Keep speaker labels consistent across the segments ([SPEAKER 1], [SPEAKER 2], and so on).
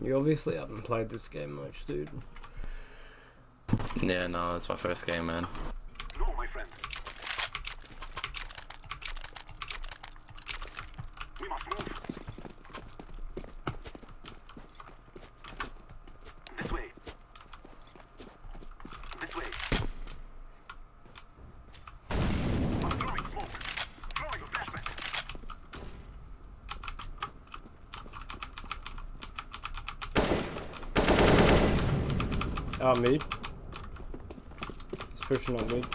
[SPEAKER 1] You obviously haven't played this game much, dude.
[SPEAKER 2] Yeah, no, it's my first game, man.
[SPEAKER 3] No, my friend. We must move. This way. This way. I'm throwing smoke. Throwing a flashback.
[SPEAKER 1] Mid. He's pushing on mid.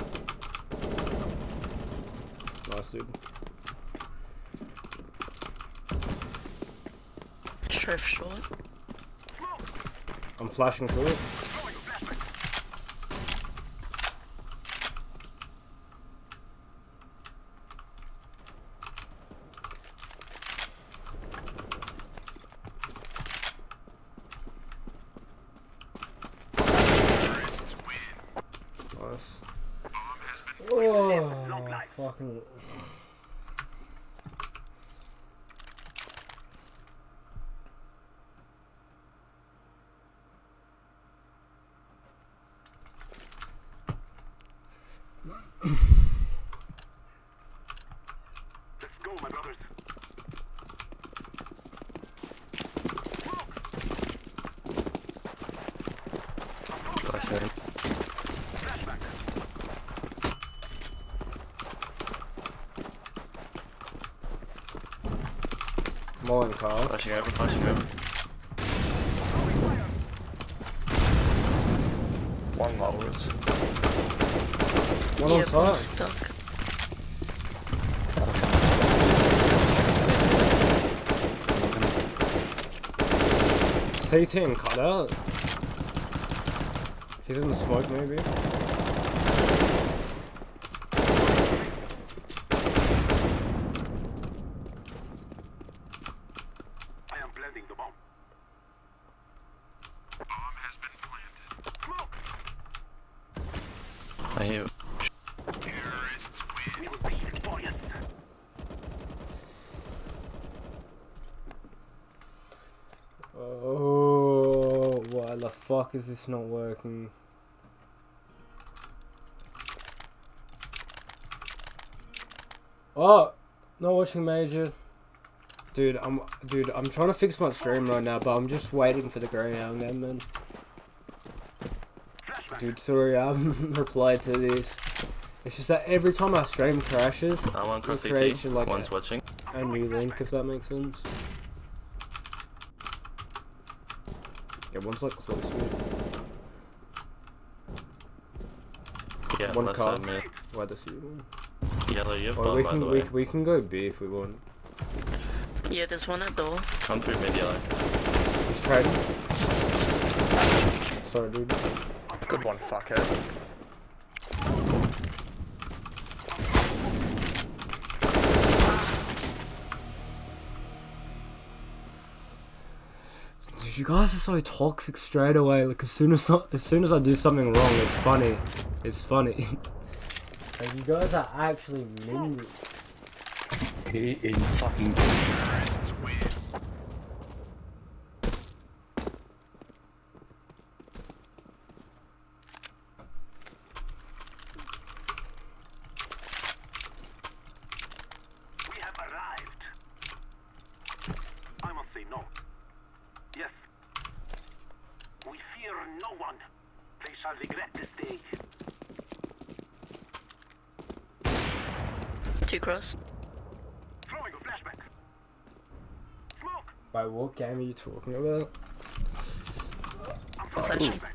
[SPEAKER 1] Nice, dude.
[SPEAKER 4] Sheriff short.
[SPEAKER 1] I'm flashing short.
[SPEAKER 3] Throwing a flashback.
[SPEAKER 1] Nice. Oh, fucking.
[SPEAKER 3] Let's go, my brothers.
[SPEAKER 2] Flashing.
[SPEAKER 3] Flashback.
[SPEAKER 1] Mulling car.
[SPEAKER 2] Flashing over, flashing over. One lower.
[SPEAKER 1] One on
[SPEAKER 4] Yeah, bomb's
[SPEAKER 1] site.
[SPEAKER 4] stuck.
[SPEAKER 1] CT and cut out. He's in the smoke, maybe.
[SPEAKER 3] I am planting the bomb. Bomb has been planted. Smoke.
[SPEAKER 2] I hear.
[SPEAKER 3] Terrorists win. We will be victorious.
[SPEAKER 1] Oh, why the fuck is this not working? Oh, not watching Major. Dude, I'm trying to fix my stream right now, but I'm just waiting for the grey out again, man.
[SPEAKER 3] Flashback.
[SPEAKER 1] Dude, sorry, I haven't replied to this. It's just that every time our stream crashes,
[SPEAKER 2] One
[SPEAKER 1] it
[SPEAKER 2] cross
[SPEAKER 1] creates
[SPEAKER 2] CT,
[SPEAKER 1] like
[SPEAKER 2] one's watching.
[SPEAKER 1] a new link, if that makes sense. Yeah, one's like close to me.
[SPEAKER 2] Yeah,
[SPEAKER 1] One
[SPEAKER 2] left
[SPEAKER 1] car.
[SPEAKER 2] side mid.
[SPEAKER 1] Why the suit one?
[SPEAKER 2] Yellow, you have
[SPEAKER 1] Or
[SPEAKER 2] bomb,
[SPEAKER 1] we
[SPEAKER 2] by
[SPEAKER 1] can
[SPEAKER 2] the way.
[SPEAKER 1] we can go B if we want.
[SPEAKER 4] Yeah, there's one at door.
[SPEAKER 2] Come through mid yellow.
[SPEAKER 1] He's trading. Sorry, dude.
[SPEAKER 5] Good one, fuckhead.
[SPEAKER 1] Dude, you guys are so toxic straight away. Like as soon as I do something wrong, it's funny. It's funny. Like you guys are actually minions.
[SPEAKER 5] He is fucking.
[SPEAKER 3] Terrorists win. We have arrived. I must say no. Yes. We fear no one. They shall regret this day.
[SPEAKER 4] Two cross.
[SPEAKER 3] Throwing a flashback. Smoke.
[SPEAKER 1] By what game are you talking about?
[SPEAKER 3] I'm throwing a
[SPEAKER 4] Flashing.
[SPEAKER 3] flashback.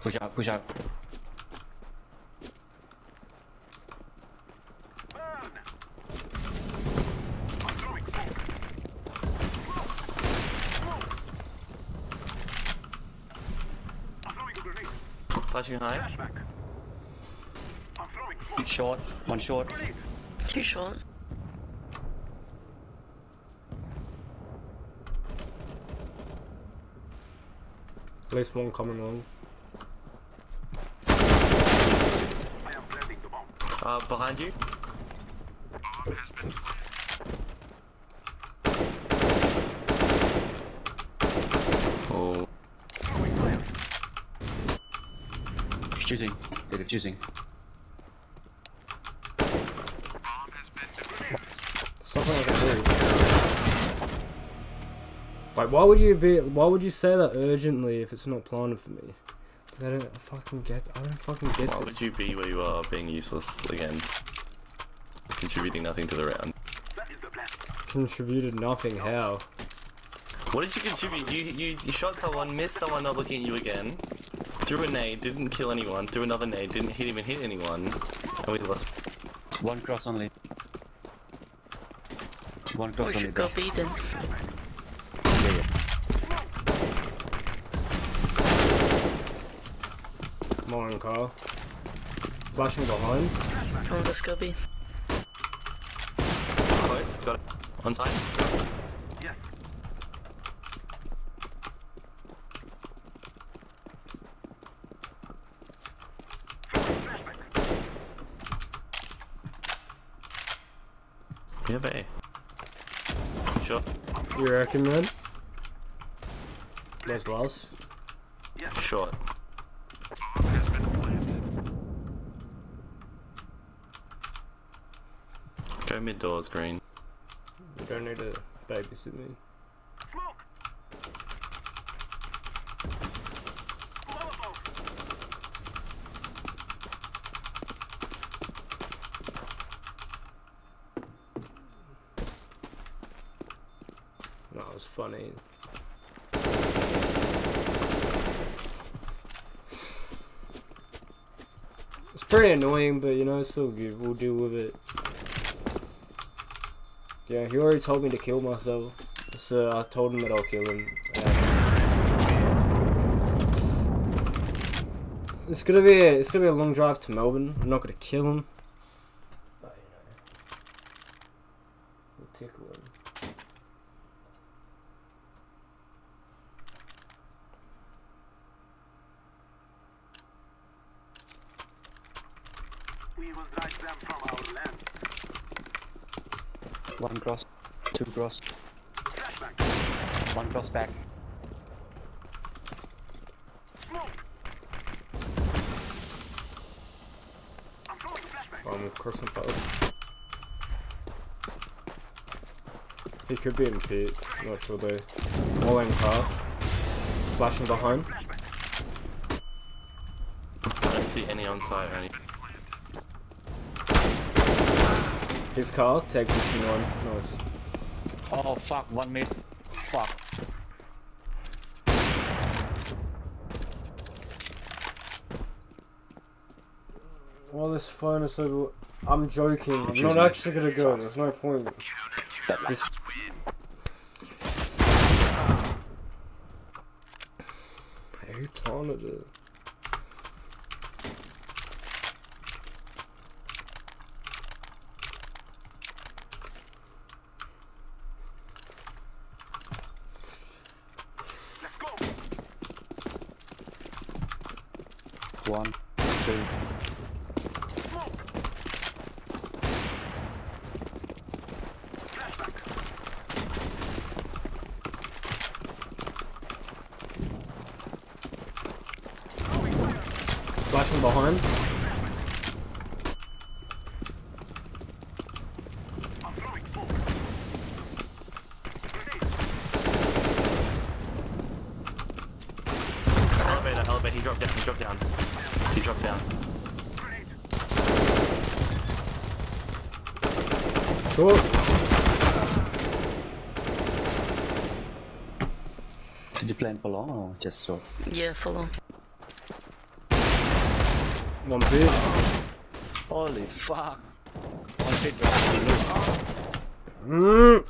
[SPEAKER 5] Push out, push out.
[SPEAKER 3] Burn. I'm throwing smoke. Smoke. I'm throwing a grenade.
[SPEAKER 2] Flashing high.
[SPEAKER 3] Flashback. I'm throwing smoke.
[SPEAKER 5] Short, one short.
[SPEAKER 3] Grenade.
[SPEAKER 4] Too short.
[SPEAKER 1] At least one coming along.
[SPEAKER 3] I am planting the bomb.
[SPEAKER 2] Behind you.
[SPEAKER 3] Bomb has been planted.
[SPEAKER 5] Choosing. They're choosing.
[SPEAKER 1] Stop like a dude. Like, why would you say that urgently if it's not planted for me? I don't fucking get
[SPEAKER 2] Why
[SPEAKER 1] this.
[SPEAKER 2] would you be where you are, being useless again? Contributing nothing to the round.
[SPEAKER 1] Contributed nothing, how?
[SPEAKER 2] What did you contribute? You shot someone, missed someone not looking at you again, threw a nade, didn't kill anyone, threw another nade, didn't even hit anyone, and we lost.
[SPEAKER 5] One cross only. One cross
[SPEAKER 4] We
[SPEAKER 5] only.
[SPEAKER 4] should go B then.
[SPEAKER 5] Yeah.
[SPEAKER 1] Come on, Carl. Flashing behind.
[SPEAKER 4] Come on, let's go B.
[SPEAKER 2] Close, got it. On side.
[SPEAKER 3] Yes.
[SPEAKER 2] We have A. Sure.
[SPEAKER 1] You reckon, man? Where's Lars?
[SPEAKER 2] Short. Go mid doors, green.
[SPEAKER 1] You don't need to babysit me.
[SPEAKER 3] Smoke. Molotov.
[SPEAKER 1] No, it was funny. It's pretty annoying, but you know, it's still good. We'll deal with it. Yeah, he already told me to kill myself, so I told him that I'll kill him. It's gonna be a long drive to Melbourne. I'm not gonna kill him, but you know, we'll tickle him.
[SPEAKER 3] We will drive them from our land.
[SPEAKER 5] One cross. Two cross.
[SPEAKER 3] Flashback.
[SPEAKER 5] One cross back.
[SPEAKER 3] Smoke. I'm throwing flashback.
[SPEAKER 1] I'm crossing both. He could be in pit. Not sure though. All in car. Flashing behind.
[SPEAKER 2] I don't see any on site or any.
[SPEAKER 1] His car. Tag 51. Nice.
[SPEAKER 5] Oh fuck, 1 mid. Fuck.
[SPEAKER 1] Well, this phone is so. I'm joking. I'm not actually gonna go. There's no point. This. Who planted it?
[SPEAKER 3] Let's go.
[SPEAKER 5] 1, 2.
[SPEAKER 3] Smoke. Flashback.
[SPEAKER 1] Flashing behind.
[SPEAKER 3] I'm throwing smoke. Grenade.
[SPEAKER 2] Elevator, he dropped down, He dropped down.
[SPEAKER 3] Grenade.
[SPEAKER 1] Short.
[SPEAKER 5] Did you plan for long or just short?
[SPEAKER 4] Yeah, follow.
[SPEAKER 1] One pit.
[SPEAKER 5] Holy fuck. One pit.
[SPEAKER 1] I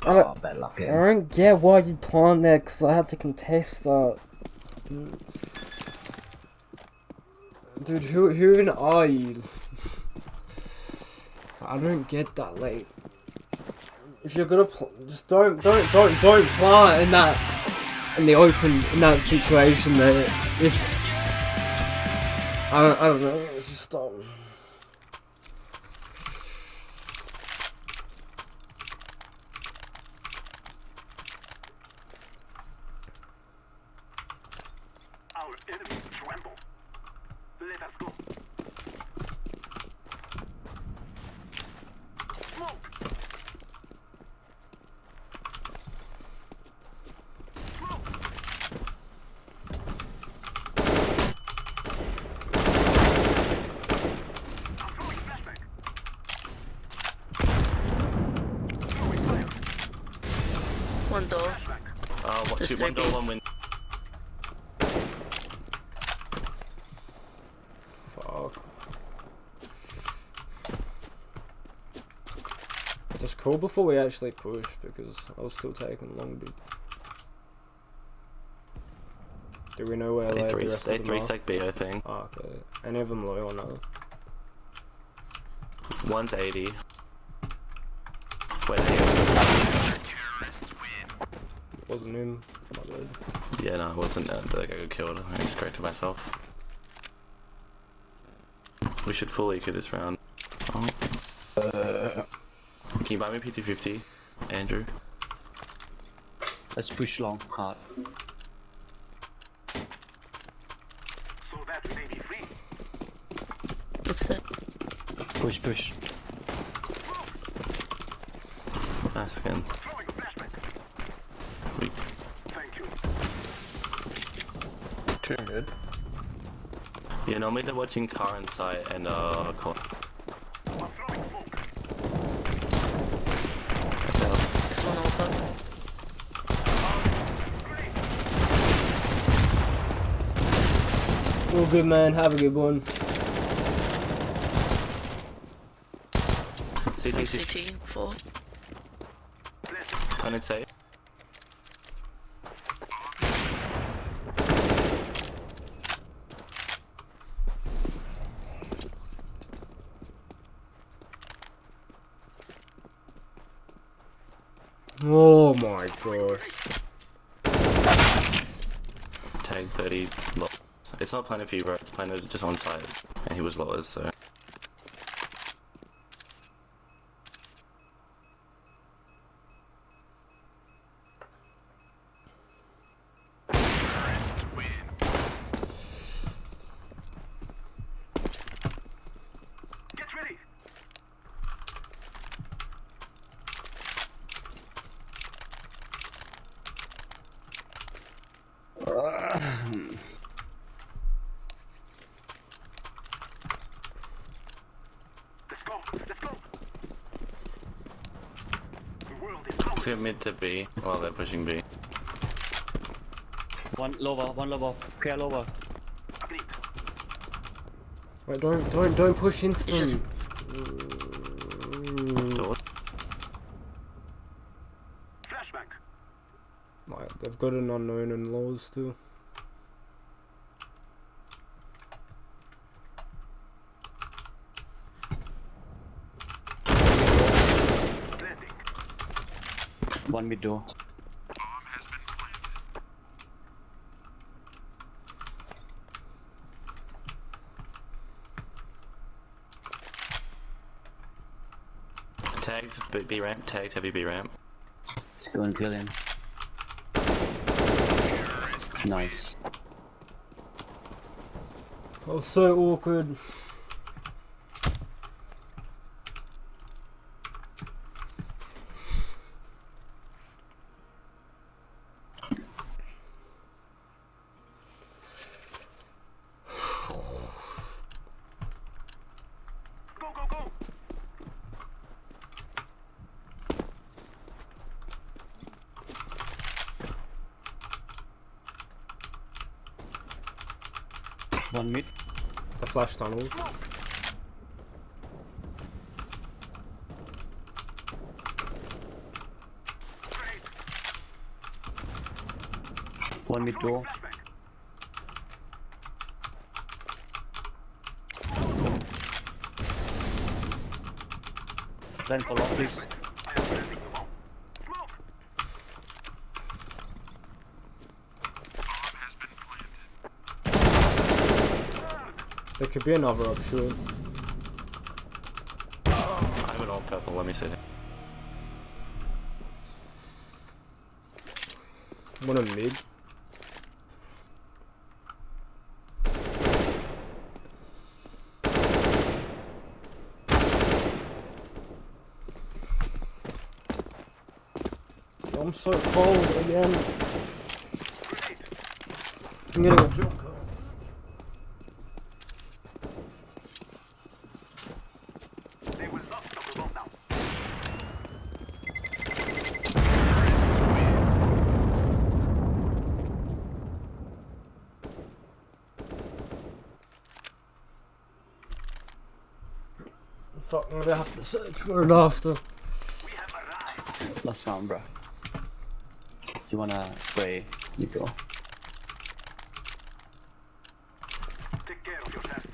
[SPEAKER 5] Oh, bad luck,
[SPEAKER 1] I don't get why you plant that, because I had to contest that. Dude, who even are you? I don't get that. Like, if you're gonna just don't plant in the open in that situation. That if I don't know. It's just
[SPEAKER 3] Our enemies tremble. Let us go.
[SPEAKER 4] One door.
[SPEAKER 2] What,
[SPEAKER 4] Just
[SPEAKER 2] one door,
[SPEAKER 4] 3B.
[SPEAKER 2] one window.
[SPEAKER 1] Fuck. Just call before we actually push because I was still taking long, dude. Do we know where
[SPEAKER 2] They
[SPEAKER 1] like, the
[SPEAKER 2] three,
[SPEAKER 1] rest
[SPEAKER 2] they
[SPEAKER 1] of them
[SPEAKER 2] three
[SPEAKER 1] are?
[SPEAKER 2] stack B, I think.
[SPEAKER 1] Oh, okay. Any of them low or no?
[SPEAKER 2] One's 80. Wait,
[SPEAKER 1] Wasn't him. My bad.
[SPEAKER 2] yeah, no, it wasn't. That guy got killed. I went straight to myself. We should fully kill this round. Oh. Can you buy me PT50, Andrew?
[SPEAKER 5] Let's push long, hard.
[SPEAKER 3] So that we may be free.
[SPEAKER 4] That's it.
[SPEAKER 5] Push.
[SPEAKER 2] Nice again.
[SPEAKER 3] Throwing a flashbang. Thank you.
[SPEAKER 6] Doing good.
[SPEAKER 2] Yeah, normally they're watching car and site and call.
[SPEAKER 3] I'm throwing smoke.
[SPEAKER 4] This one over.
[SPEAKER 1] All good, man. Have a good one.
[SPEAKER 2] CT,
[SPEAKER 4] CT 4.
[SPEAKER 2] and it's safe.
[SPEAKER 1] Oh my gosh.
[SPEAKER 2] Tag 30 low. It's not Planet Fever, it's Planet just on site. And he was lowers, so.
[SPEAKER 3] Get ready. Let's go. Let's go. The world is
[SPEAKER 2] Let's get mid to B while they're pushing B.
[SPEAKER 5] One lower. Clear lower.
[SPEAKER 3] agreed.
[SPEAKER 1] Wait, don't push into
[SPEAKER 4] It's just-
[SPEAKER 1] them.
[SPEAKER 2] Door.
[SPEAKER 3] Flashbang.
[SPEAKER 1] Like, they've got an unknown and lows too.
[SPEAKER 3] Landing.
[SPEAKER 5] One mid door.
[SPEAKER 2] Tagged B ramp, tagged heavy B ramp.
[SPEAKER 5] Let's go and kill him. Nice.
[SPEAKER 1] That was so awkward.
[SPEAKER 3] Go, go, go.
[SPEAKER 5] One mid.
[SPEAKER 1] The flash tunnel.
[SPEAKER 5] One mid door.
[SPEAKER 3] Flashbang.
[SPEAKER 5] Plan for long, please.
[SPEAKER 3] I am planting the bomb. Smoke.
[SPEAKER 1] There could be another up short.
[SPEAKER 2] I went all purple, let me see.
[SPEAKER 1] One in mid. I'm so cold again. I'm getting a jump.
[SPEAKER 3] They will not stop the bomb now.
[SPEAKER 1] Fuck, I'm gonna have to search for it after.
[SPEAKER 5] Last round, bro. You wanna spray? You go.
[SPEAKER 3] Take care of yourself.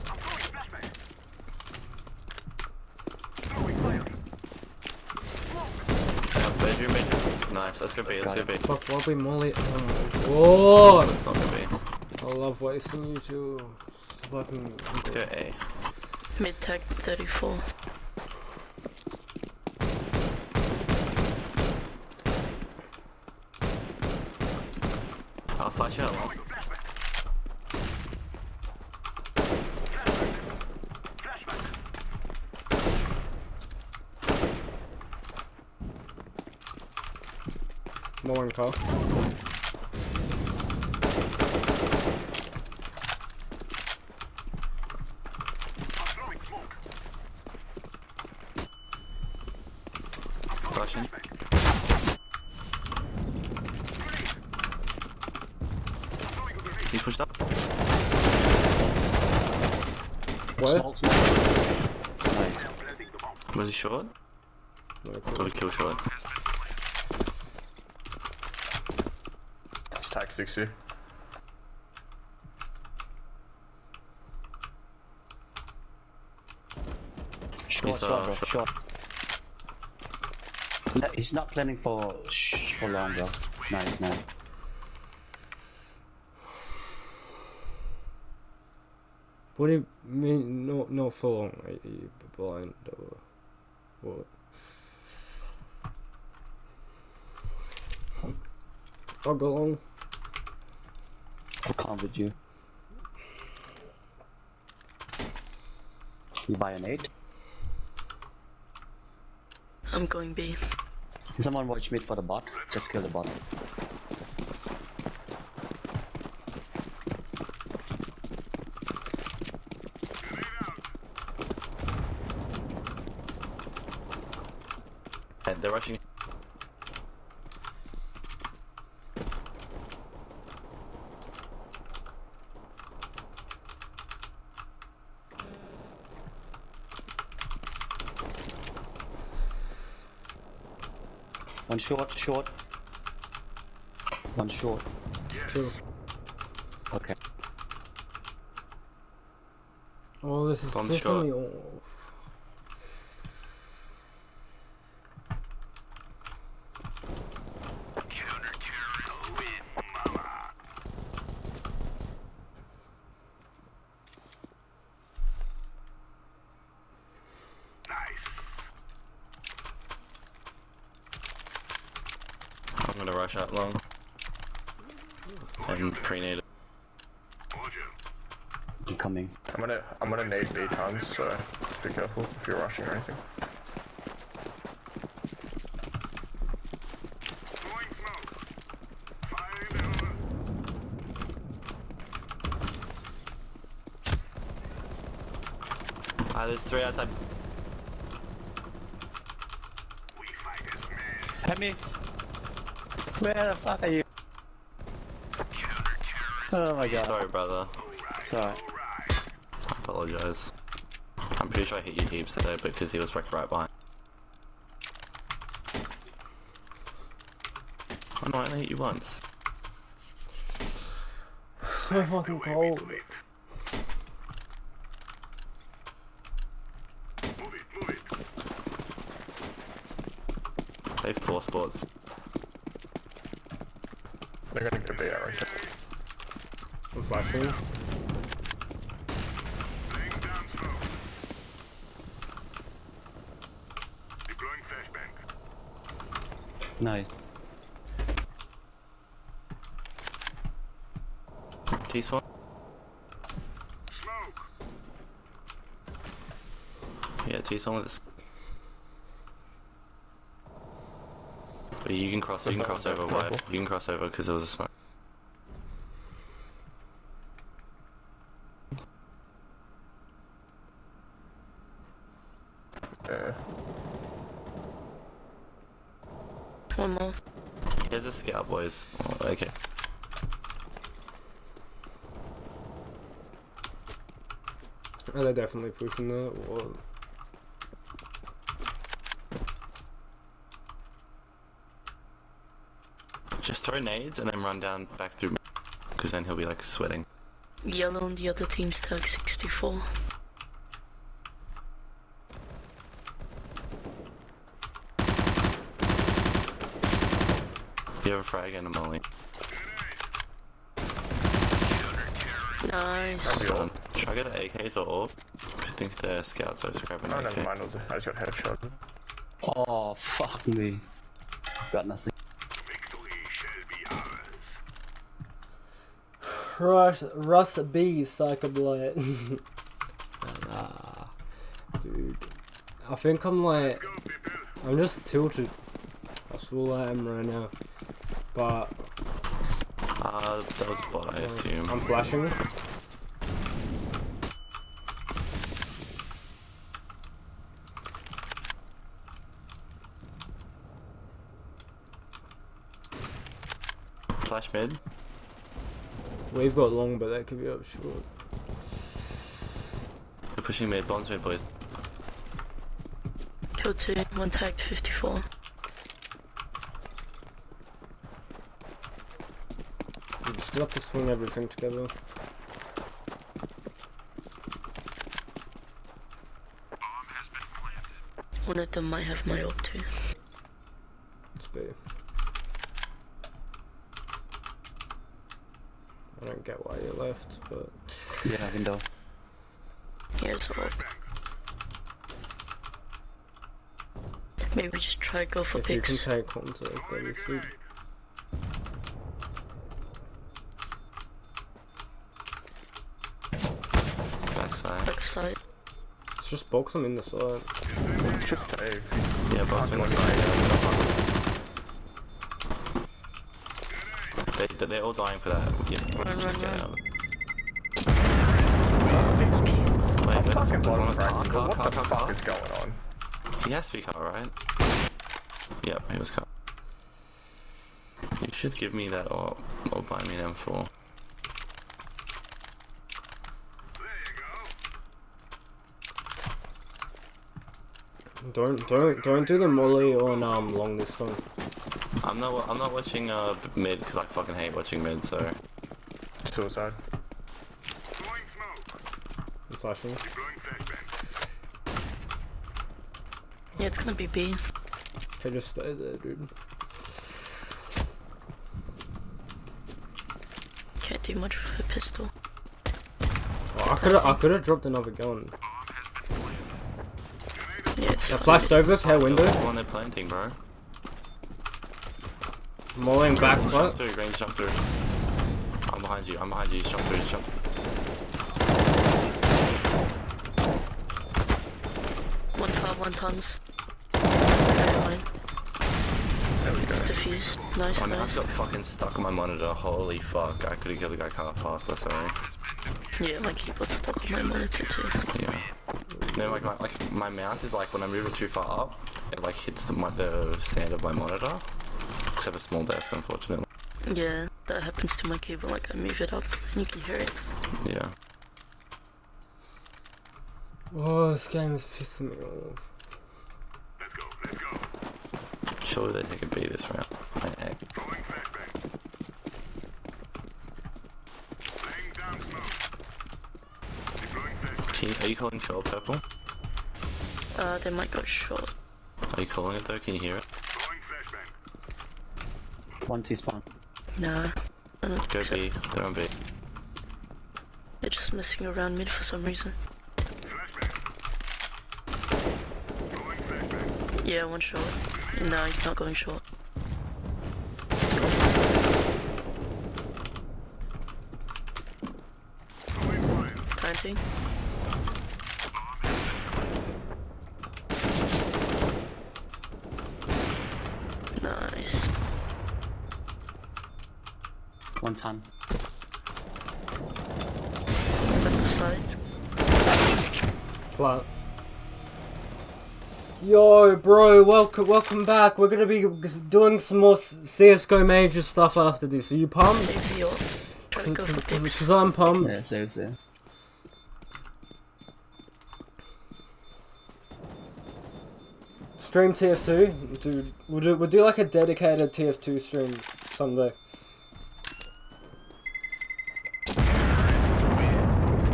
[SPEAKER 3] I'm throwing flashbang. Throwing fire.
[SPEAKER 2] Bedroom, bedroom. Nice, let's go B, let's go B.
[SPEAKER 1] Fuck, why we molly? Oh my god!
[SPEAKER 2] Let's not go B.
[SPEAKER 1] I love wasting you two. Fucking.
[SPEAKER 2] Let's go A.
[SPEAKER 4] Mid tag 34.
[SPEAKER 2] I'll flash out long.
[SPEAKER 1] No one call.
[SPEAKER 2] Flashing. He pushed up.
[SPEAKER 1] What?
[SPEAKER 5] Smoke, smoke. Nice.
[SPEAKER 2] Was he short? Probably kill short.
[SPEAKER 6] He's tag 60.
[SPEAKER 5] Short,
[SPEAKER 2] He's,
[SPEAKER 5] short, bro.
[SPEAKER 2] short.
[SPEAKER 5] Short. He's not planning for long, bro. Nice, nice.
[SPEAKER 1] What do you mean? No, full on. Are you blind or what? I'll go long.
[SPEAKER 5] I'll come with you. You buy an 8?
[SPEAKER 4] I'm going B.
[SPEAKER 5] Can someone watch mid for the bot? Just kill the bot.
[SPEAKER 2] And they're rushing.
[SPEAKER 5] One short, short. One short.
[SPEAKER 1] True.
[SPEAKER 5] Okay.
[SPEAKER 1] Oh, this is
[SPEAKER 2] Bomb
[SPEAKER 1] pissing
[SPEAKER 2] shot.
[SPEAKER 1] me off.
[SPEAKER 2] I'm gonna rush out long. And pre-nade.
[SPEAKER 5] I'm coming.
[SPEAKER 6] I'm gonna nade B tons, so just be careful if you're rushing or anything.
[SPEAKER 3] Throwing smoke. Fire in the hole.
[SPEAKER 2] There's 3 outside.
[SPEAKER 3] We fight as men.
[SPEAKER 5] Help me! Where the fuck are you? Oh my god.
[SPEAKER 2] Sorry, brother.
[SPEAKER 5] Sorry.
[SPEAKER 2] I apologize. I'm pretty sure I hit you heaps today because he was right behind. Oh no, I only hit you once.
[SPEAKER 1] So fucking cold.
[SPEAKER 3] Move it.
[SPEAKER 2] They have 4 sports.
[SPEAKER 6] They're gonna go B, I reckon.
[SPEAKER 1] I'm flashing.
[SPEAKER 3] Laying down smoke. Deploying flashbang.
[SPEAKER 5] Nice.
[SPEAKER 2] T-spawn?
[SPEAKER 3] Smoke.
[SPEAKER 2] Yeah, T-spawn with this. But you can cross over, why? You can cross over because there was a smoke.
[SPEAKER 6] Yeah.
[SPEAKER 4] One more.
[SPEAKER 2] Here's a scout, boys. Oh, okay.
[SPEAKER 1] Oh, they're definitely pushing that. Or...
[SPEAKER 2] Just throw nades and then run down back through, because then he'll be like sweating.
[SPEAKER 4] Yellow on the other team's tag 64.
[SPEAKER 2] You have a frag and a molly.
[SPEAKER 4] Nice.
[SPEAKER 2] Try to get the AKs or AWP. I think they're scouts, so just grab an
[SPEAKER 6] Oh,
[SPEAKER 2] AK.
[SPEAKER 6] never mind. I just got headshot.
[SPEAKER 5] Oh, fuck me. Got nothing.
[SPEAKER 1] Russ B, Psychoblight. Nah, dude. I think I'm like, I'm just tilted. That's all I am right now. But
[SPEAKER 2] that was a bot, I assume.
[SPEAKER 1] I'm flashing.
[SPEAKER 2] Flash mid.
[SPEAKER 1] We've got long, but that could be up short.
[SPEAKER 2] They're pushing mid, bombs mid, boys.
[SPEAKER 4] Kill 2, one tagged 54.
[SPEAKER 1] You just got to swing everything together.
[SPEAKER 4] One of them might have my ult too.
[SPEAKER 1] It's B. I don't get why you left, but
[SPEAKER 5] Yeah, window.
[SPEAKER 4] Here's ult. Maybe just try go for
[SPEAKER 1] if you can
[SPEAKER 4] picks.
[SPEAKER 1] take contact, that'd be sweet.
[SPEAKER 2] Backside.
[SPEAKER 4] Backside.
[SPEAKER 1] Let's just box them in the side.
[SPEAKER 6] It's just Dave.
[SPEAKER 2] Yeah, box mid. They're all dying for that. Yeah,
[SPEAKER 4] Run,
[SPEAKER 2] just
[SPEAKER 4] run,
[SPEAKER 2] get
[SPEAKER 4] run.
[SPEAKER 2] out.
[SPEAKER 4] Lucky.
[SPEAKER 2] Wait,
[SPEAKER 6] Fucking
[SPEAKER 2] there's
[SPEAKER 6] bottom
[SPEAKER 2] one
[SPEAKER 6] frag.
[SPEAKER 2] car,
[SPEAKER 6] What the fuck
[SPEAKER 2] car.
[SPEAKER 6] is going on?
[SPEAKER 2] He has to be car, right? Yep, he was car. You should give me that or buy me an M4.
[SPEAKER 1] Don't do the molly on long this time.
[SPEAKER 2] I'm not watching mid because I fucking hate watching mid. So
[SPEAKER 6] Suicide.
[SPEAKER 1] I'm flashing.
[SPEAKER 4] Yeah, it's gonna be B.
[SPEAKER 1] Okay, just stay there, dude.
[SPEAKER 4] Can't do much with a pistol.
[SPEAKER 1] Oh, I could have dropped another gun.
[SPEAKER 4] Yeah, it's
[SPEAKER 1] I flashed over per window.
[SPEAKER 2] One they're planting, bro.
[SPEAKER 1] Mulling back
[SPEAKER 2] Jump
[SPEAKER 1] flat.
[SPEAKER 2] through, range jump through. I'm behind you. Jump through, jump.
[SPEAKER 4] one car, one tons. Never mind.
[SPEAKER 6] There we go.
[SPEAKER 4] Diffused. Nice,
[SPEAKER 2] I mean, I
[SPEAKER 4] nice.
[SPEAKER 2] got fucking stuck on my monitor. Holy fuck! I could have killed the guy kinda faster. Sorry.
[SPEAKER 4] Yeah, my keyboard's stuck on my monitor too.
[SPEAKER 2] Yeah. No, like my mouse is like when I move it too far up, it like hits the stand of my monitor. Because I have a small desk, unfortunately.
[SPEAKER 4] Yeah, that happens to my keyboard. Like I move it up and you can hear it.
[SPEAKER 2] Yeah.
[SPEAKER 1] Oh, this game is pissing me off.
[SPEAKER 2] Surely they take a B this round. My egg. Are you calling short purple?
[SPEAKER 4] They might go short.
[SPEAKER 2] Are you calling it though? Can you hear it?
[SPEAKER 5] One T-spawn.
[SPEAKER 4] Nah, I don't
[SPEAKER 2] Go
[SPEAKER 4] think so.
[SPEAKER 2] B. They're on B.
[SPEAKER 4] They're just messing around mid for some reason. Yeah, one short. No, he's not going short. Planting. Nice.
[SPEAKER 5] One ton.
[SPEAKER 4] Left side.
[SPEAKER 1] Flat. Yo, bro, welcome back. We're gonna be doing some more CSGO major stuff after this. Are you pumped?
[SPEAKER 4] Same for you. Trying to go for tips.
[SPEAKER 1] Because I'm pumped.
[SPEAKER 5] Yeah, so.
[SPEAKER 1] Stream TF2, dude. We'll do like a dedicated TF2 stream someday.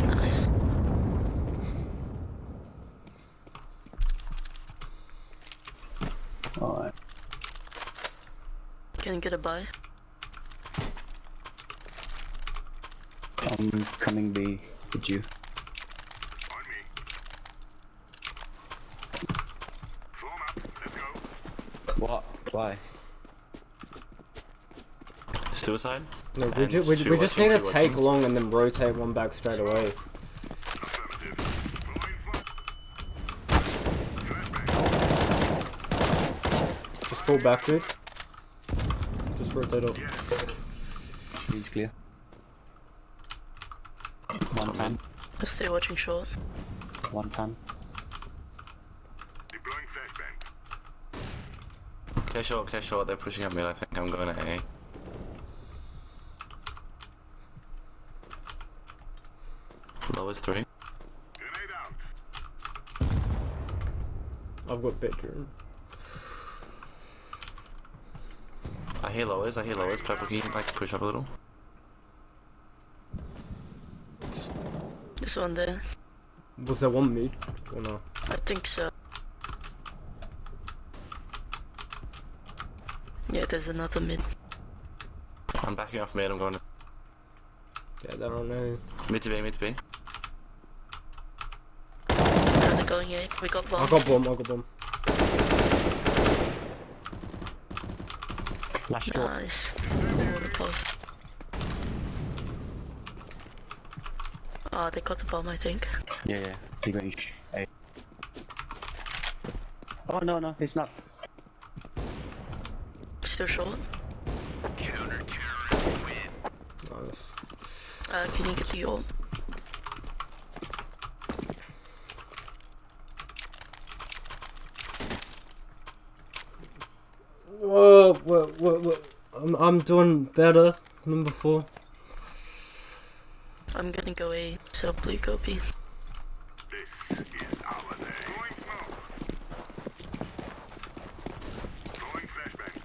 [SPEAKER 4] Nice.
[SPEAKER 5] Alright.
[SPEAKER 4] Can you get a buy?
[SPEAKER 5] I'm coming B with you. What? Why?
[SPEAKER 2] Suicide?
[SPEAKER 1] No, we just need to take long and then rotate one back straight away. Just fall back, dude. Just rotate up.
[SPEAKER 5] He's clear. One time.
[SPEAKER 4] I'll stay watching short.
[SPEAKER 5] One time.
[SPEAKER 2] Okay, short, they're pushing at mid, I think I'm going to A. Lowest 3.
[SPEAKER 1] I've got bedroom.
[SPEAKER 2] I hear lowers, Purple, can you like push up a little?
[SPEAKER 4] This one there.
[SPEAKER 1] Was there one mid or no?
[SPEAKER 4] I think so. Yeah, there's another mid.
[SPEAKER 2] I'm backing off mid, I'm going to...
[SPEAKER 1] Yeah, I don't know.
[SPEAKER 2] Mid to B.
[SPEAKER 4] And they're going A. We got bomb.
[SPEAKER 1] I got bomb.
[SPEAKER 5] Flash door.
[SPEAKER 4] Nice. Molotov. Ah, they got the bomb, I think.
[SPEAKER 5] Yeah. Big range. A. Oh no, it's not.
[SPEAKER 4] Still short.
[SPEAKER 1] Nice.
[SPEAKER 4] Can you get to your?
[SPEAKER 1] Whoa, what? I'm doing better than before.
[SPEAKER 4] I'm gonna go A, so blue go B.
[SPEAKER 3] This is our day. Going smoke. Going flashbang.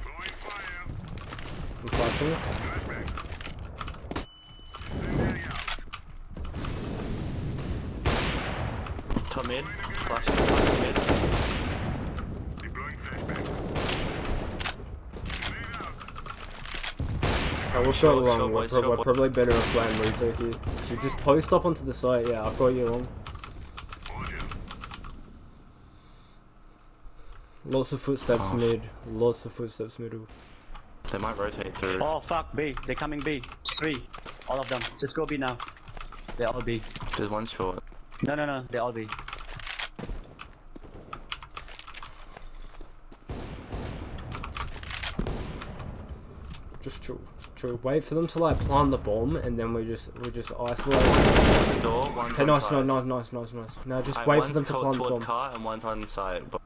[SPEAKER 3] Going fire.
[SPEAKER 1] I'm flashing.
[SPEAKER 3] Flashbang. Incendiary out.
[SPEAKER 2] Top mid, flashing mid.
[SPEAKER 3] Deploying flashbang. Grenade out.
[SPEAKER 1] We'll
[SPEAKER 2] Sure,
[SPEAKER 1] go long.
[SPEAKER 2] sure,
[SPEAKER 1] We're
[SPEAKER 2] boys, sure, boys.
[SPEAKER 1] probably better off playing rotate here. You just post up onto the site. Yeah, I've got you long.
[SPEAKER 3] Order.
[SPEAKER 1] Lots of footsteps mid. Lots of footsteps middle.
[SPEAKER 2] They might rotate through.
[SPEAKER 5] Oh fuck, B. They're coming B. 3. All of them. Just go B now. They're all B.
[SPEAKER 2] There's one short.
[SPEAKER 5] No. They're all B.
[SPEAKER 1] Just chill. Wait for them to like plant the bomb, and then we just isolate.
[SPEAKER 2] The door, one's
[SPEAKER 1] Okay,
[SPEAKER 2] on
[SPEAKER 1] nice.
[SPEAKER 2] side.
[SPEAKER 1] Now just
[SPEAKER 2] Alright,
[SPEAKER 1] wait for
[SPEAKER 2] one's
[SPEAKER 1] them to plant the
[SPEAKER 2] towards
[SPEAKER 1] bomb.
[SPEAKER 2] car and one's on site. But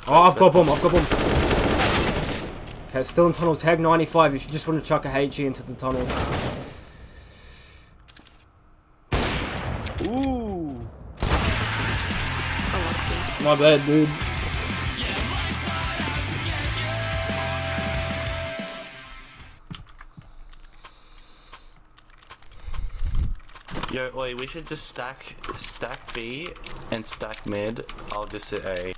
[SPEAKER 1] Oh, I've got bomb. Okay, it's still in tunnel. Tag 95 if you just want to chuck a HE into the tunnel.
[SPEAKER 5] Ooh.
[SPEAKER 4] I want B.
[SPEAKER 1] My bad, dude.
[SPEAKER 2] yo, wait, we should just stack B and stack mid. I'll just sit A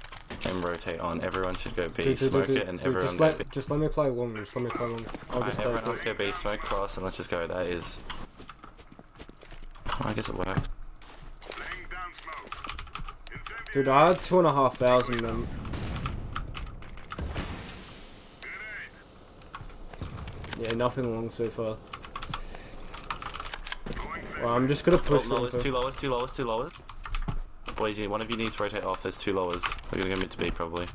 [SPEAKER 2] and rotate on. Everyone should go B, smoke it, and everyone go B.
[SPEAKER 1] Just let me play long. I'll
[SPEAKER 2] Alright,
[SPEAKER 1] just
[SPEAKER 2] everyone
[SPEAKER 1] take
[SPEAKER 2] else
[SPEAKER 1] it.
[SPEAKER 2] go B, smoke cross, and let's just go. That is... I guess it works.
[SPEAKER 3] Laying down smoke. Incendiary.
[SPEAKER 1] Dude, I had 2,500 then.
[SPEAKER 3] Grenade.
[SPEAKER 1] Yeah, nothing long so far.
[SPEAKER 3] Going flashbang.
[SPEAKER 1] Well, I'm just gonna push for
[SPEAKER 2] Lowers,
[SPEAKER 1] them.
[SPEAKER 2] two lowers. Boys, one of you needs to rotate off. There's 2 lowers. We're gonna go mid to B probably.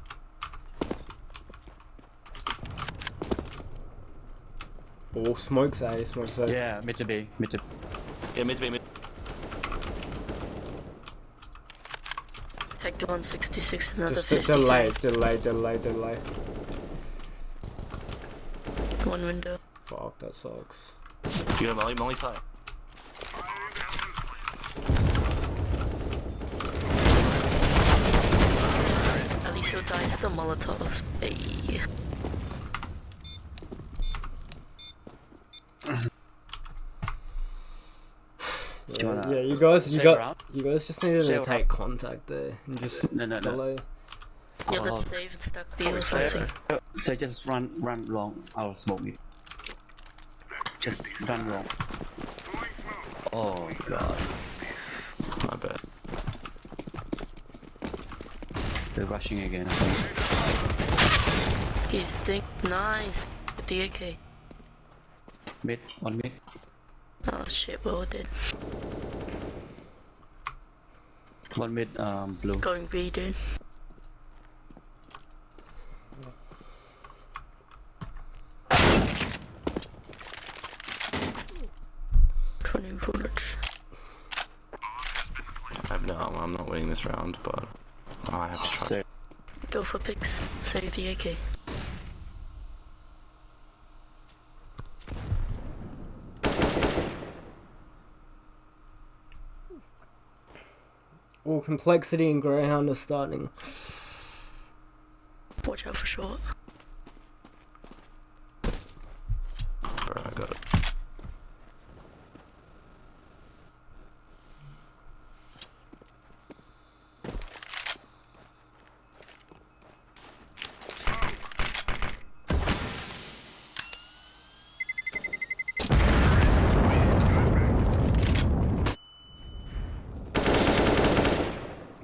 [SPEAKER 1] Oh, smokes A.
[SPEAKER 5] Yeah, mid to B.
[SPEAKER 2] Yeah, mid to B, mid.
[SPEAKER 4] Heck to 166, another
[SPEAKER 1] Just
[SPEAKER 4] 53.
[SPEAKER 1] delay.
[SPEAKER 4] One window.
[SPEAKER 1] Fuck, that sucks.
[SPEAKER 2] You got Molly side.
[SPEAKER 4] At least he'll die to the Molotov. Hey.
[SPEAKER 1] Yeah, you guys just needed
[SPEAKER 5] Stay
[SPEAKER 1] to
[SPEAKER 5] around.
[SPEAKER 1] take contact there and just
[SPEAKER 5] No.
[SPEAKER 1] delay.
[SPEAKER 4] Yeah, let's save and stack B or something.
[SPEAKER 5] So just run long. I'll smoke you. Just run long. Oh god.
[SPEAKER 2] My bad.
[SPEAKER 5] They're rushing again, I think.
[SPEAKER 4] He's think nice with the AK.
[SPEAKER 5] Mid, one mid.
[SPEAKER 4] Oh shit, we're dead.
[SPEAKER 5] One mid, blue.
[SPEAKER 4] Going B, dude. Bullets.
[SPEAKER 2] I'm not winning this round, but I have to try.
[SPEAKER 5] So,
[SPEAKER 4] Go for picks. Save the AK.
[SPEAKER 1] Oh, complexity and Greyhound are starting.
[SPEAKER 4] Watch out for short.
[SPEAKER 2] Bro, I got it.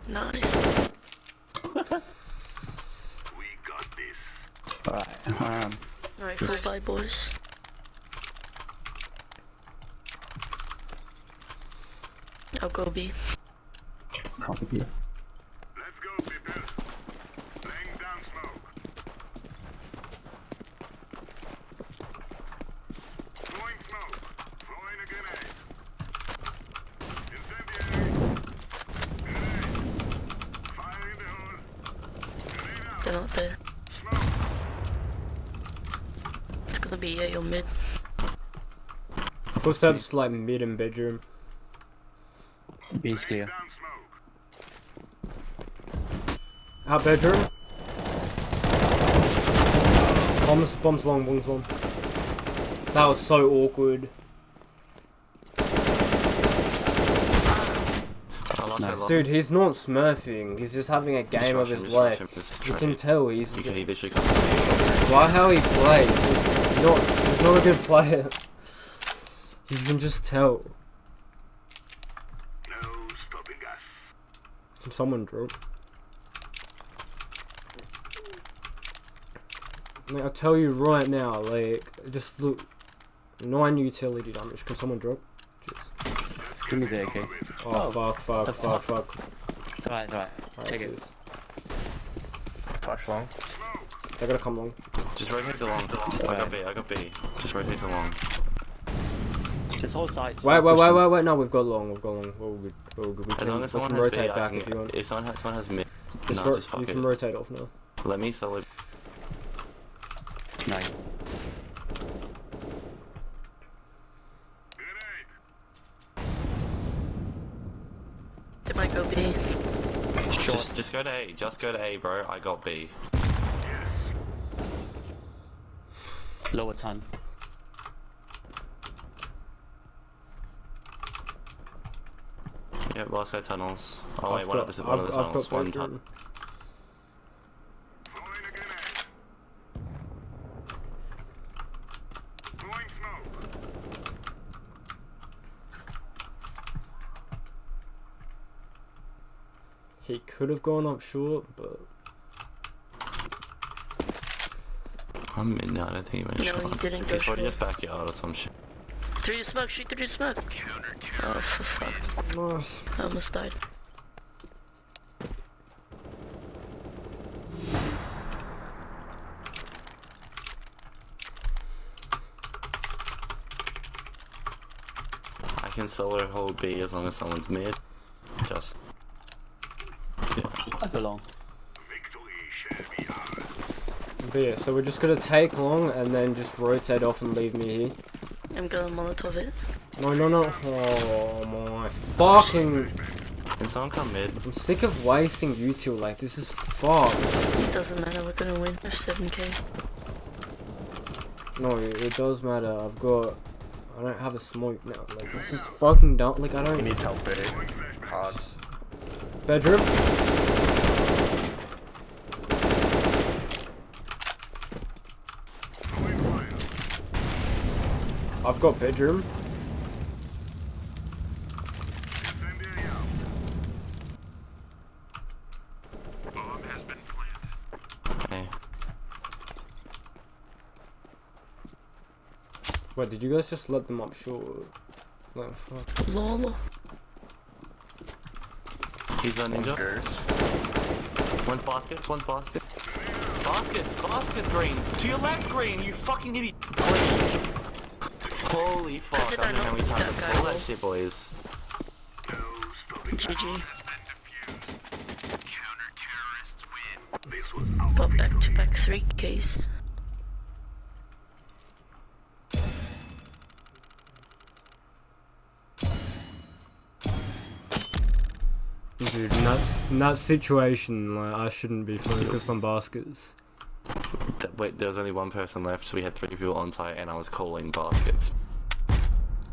[SPEAKER 4] Nice.
[SPEAKER 3] We got this.
[SPEAKER 5] alright.
[SPEAKER 4] Alright, full buy, boys. I'll go B.
[SPEAKER 5] Copy here.
[SPEAKER 3] Let's go, people. Laying down smoke. Throwing smoke. Throwing a grenade. Incendiary. Grenade. Fire in the hole. Grenade out.
[SPEAKER 4] They're not there.
[SPEAKER 3] Smoke.
[SPEAKER 4] It's gonna be A or mid.
[SPEAKER 1] Footsteps like mid and bedroom.
[SPEAKER 5] Base clear.
[SPEAKER 3] Down smoke.
[SPEAKER 1] Out bedroom. Bombs long. That was so awkward.
[SPEAKER 2] I lost that
[SPEAKER 1] Dude, he's not smurfing. He's just having a game of his life. You can tell he's.
[SPEAKER 2] You can either should come.
[SPEAKER 1] Why how he plays? He's not a good player. You can just tell.
[SPEAKER 3] No stopping us.
[SPEAKER 1] Can someone drop? Like, I'll tell you right now, like, just look. 9 utility damage. Can someone drop? Cheers.
[SPEAKER 5] Give me the AK.
[SPEAKER 1] Oh, fuck.
[SPEAKER 5] It's alright.
[SPEAKER 1] Alright,
[SPEAKER 5] Take it.
[SPEAKER 1] cheers.
[SPEAKER 6] Flash long.
[SPEAKER 1] They're gonna come long.
[SPEAKER 2] Just rotate to long. I got B. Just rotate to long.
[SPEAKER 5] Just hold sides.
[SPEAKER 1] Wait. No, we've got long. We're all good. We
[SPEAKER 2] As long
[SPEAKER 1] can
[SPEAKER 2] as someone has
[SPEAKER 1] rotate
[SPEAKER 2] B, I
[SPEAKER 1] back
[SPEAKER 2] can,
[SPEAKER 1] if you want.
[SPEAKER 2] if someone has mid,
[SPEAKER 1] Just
[SPEAKER 2] no, just fuck
[SPEAKER 1] you
[SPEAKER 2] it.
[SPEAKER 1] can rotate off now.
[SPEAKER 2] Let me solo.
[SPEAKER 5] Nice.
[SPEAKER 3] Grenade.
[SPEAKER 4] They might go B.
[SPEAKER 2] Just go to A. Just go to A, bro. I got B.
[SPEAKER 3] Yes.
[SPEAKER 5] Lower ton.
[SPEAKER 2] Yeah, well, let's go tunnels. Oh wait,
[SPEAKER 1] I've
[SPEAKER 2] one
[SPEAKER 1] got-
[SPEAKER 2] of the tunnels, one
[SPEAKER 1] bedroom.
[SPEAKER 2] tunnel.
[SPEAKER 3] Throwing a grenade. Throwing smoke.
[SPEAKER 1] He could have gone up short, but
[SPEAKER 2] I'm mid now. I don't think he went
[SPEAKER 4] No,
[SPEAKER 2] short.
[SPEAKER 4] he didn't go
[SPEAKER 2] He's probably
[SPEAKER 4] short.
[SPEAKER 2] just backyard or some shit.
[SPEAKER 4] Through the smoke, shoot through the smoke. Oh, for fuck.
[SPEAKER 1] nice.
[SPEAKER 4] I almost died.
[SPEAKER 2] I can solo hold B as long as someone's mid. Just. Yeah.
[SPEAKER 5] I go long.
[SPEAKER 1] But yeah, so we're just gonna take long and then just rotate off and leave me here.
[SPEAKER 4] I'm gonna Molotov it.
[SPEAKER 1] No, no, no. Oh my fucking...
[SPEAKER 2] Can someone come mid?
[SPEAKER 1] I'm sick of wasting you two, like, this is fucked.
[SPEAKER 4] It doesn't matter, we're gonna win. There's 7k.
[SPEAKER 1] No, it does matter. I've got... I don't have a smoke now. Like, this is fucking dumb. Like, I
[SPEAKER 6] He
[SPEAKER 1] don't...
[SPEAKER 6] needs help, baby. Hard.
[SPEAKER 1] Bedroom? I've got bedroom.
[SPEAKER 2] Okay.
[SPEAKER 1] Wait, did you guys just let them up short? Like, fuck.
[SPEAKER 4] Lol.
[SPEAKER 2] He's on
[SPEAKER 6] One's
[SPEAKER 2] ninja.
[SPEAKER 6] goes.
[SPEAKER 2] One's baskets, one's basket. Baskets green. To your left green, you fucking idiot. Please. Holy fuck, I don't know how many times I pull that shit, boys.
[SPEAKER 4] GG. Got back-to-back 3Ks.
[SPEAKER 1] Dude, in that situation, like, I shouldn't be focused on baskets.
[SPEAKER 2] Wait, there was only one person left, so we had 3 people on site, and I was calling baskets.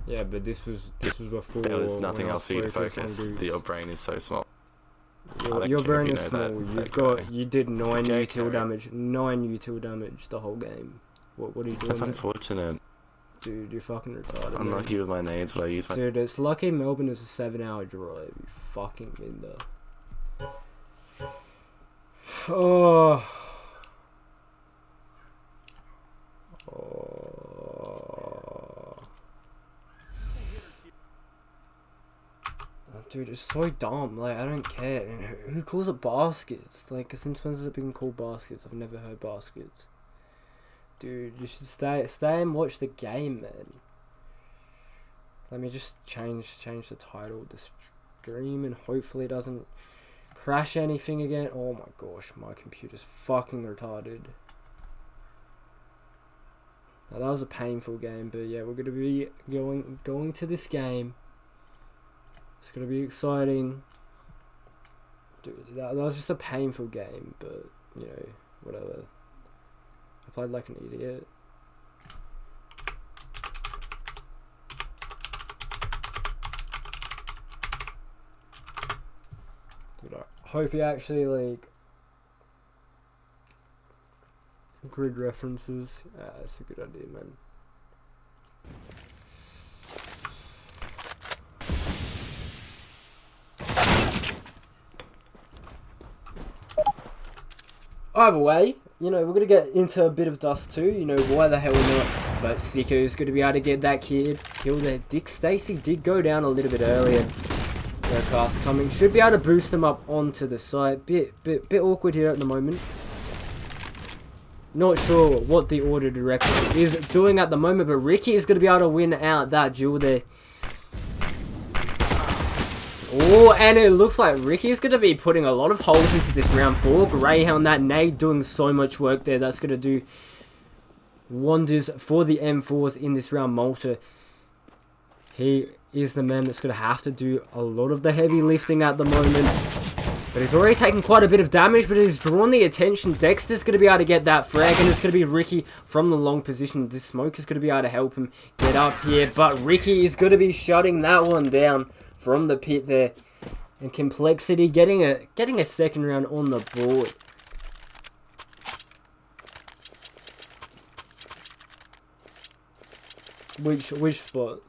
[SPEAKER 1] Yeah, but this was before.
[SPEAKER 2] There was nothing
[SPEAKER 1] when I
[SPEAKER 2] else for you to
[SPEAKER 1] focused on
[SPEAKER 2] focus.
[SPEAKER 1] groups.
[SPEAKER 2] Your brain is so small. I
[SPEAKER 1] Your
[SPEAKER 2] don't care
[SPEAKER 1] brain
[SPEAKER 2] if you
[SPEAKER 1] is
[SPEAKER 2] know
[SPEAKER 1] small.
[SPEAKER 2] that.
[SPEAKER 1] You did 9
[SPEAKER 2] Okay,
[SPEAKER 1] util
[SPEAKER 2] carry.
[SPEAKER 1] damage. 9 util damage the whole game. What are you doing?
[SPEAKER 2] That's
[SPEAKER 1] there?
[SPEAKER 2] unfortunate.
[SPEAKER 1] Dude, you're fucking retarded.
[SPEAKER 2] I'm
[SPEAKER 1] man.
[SPEAKER 2] lucky with my nades, but I use my.
[SPEAKER 1] Dude, it's lucky Melbourne is a 7-hour drive. You fucking minder. Oh. Dude, it's so dumb. Like, I don't care. And who calls it baskets? Like, since when has it been called baskets? I've never heard baskets. Dude, you should stay and watch the game, man. Let me just change the title of the stream, and hopefully it doesn't crash anything again. Oh my gosh, my computer's fucking retarded. Now, that was a painful game, but yeah, we're gonna be going to this game. It's gonna be exciting. Dude, that was just a painful game, but you know, whatever. I played like an idiot. Dude, I hope you actually like grid references. That's a good idea, man. Either way, you know, we're going to get into a bit of dust too. You know, why the hell not? But Sicko's going to be able to get that kid killed there. Dick Stacy did go down a little bit earlier. Aircast coming. Should be able to boost him up onto the site. Bit awkward here at the moment. Not sure what the order direction is doing at the moment, but Ricky is going to be able to win out that duel there. Oh, and it looks like Ricky is going to be putting a lot of holes into this round 4. Greyhound, that nade doing so much work there. That's going to do wonders for the M4s in this round. Malta, he is the man that's going to have to do a lot of the heavy lifting at the moment. But he's already taken quite a bit of damage, but he's drawn the attention. Dexter's going to be able to get that frag, and it's going to be Ricky from the long position. This smoke is going to be able to help him get up here, but Ricky is going to be shutting that one down from the pit there. And Complexity getting a second round on the board. Which spot?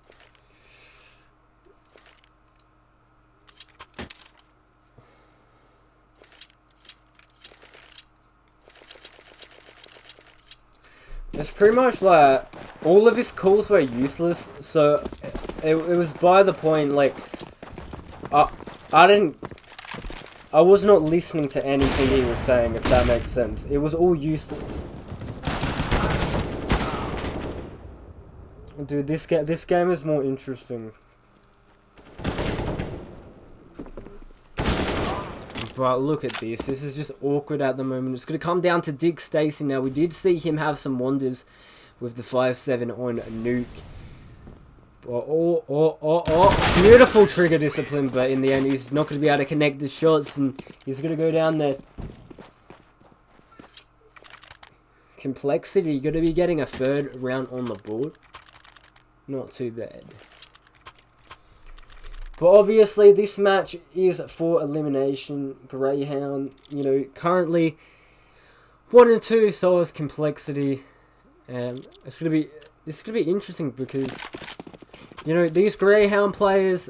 [SPEAKER 1] It's pretty much like all of his calls were useless, so it was by the point like I was not listening to anything he was saying, if that makes sense. It was all useless. Dude, this game is more interesting. But look at this. This is just awkward at the moment. It's going to come down to Dick Stacey now. We did see him have some wonders with the 5-7 on Nuke. Beautiful trigger discipline, but in the end he's not going to be able to connect the shots, and he's going to go down there. Complexity, you're going to be getting a 3rd round on the board. Not too bad. But obviously this match is for elimination. Greyhound, you know, currently 1-2, so is Complexity. And this is going to be interesting because, you know, these Greyhound players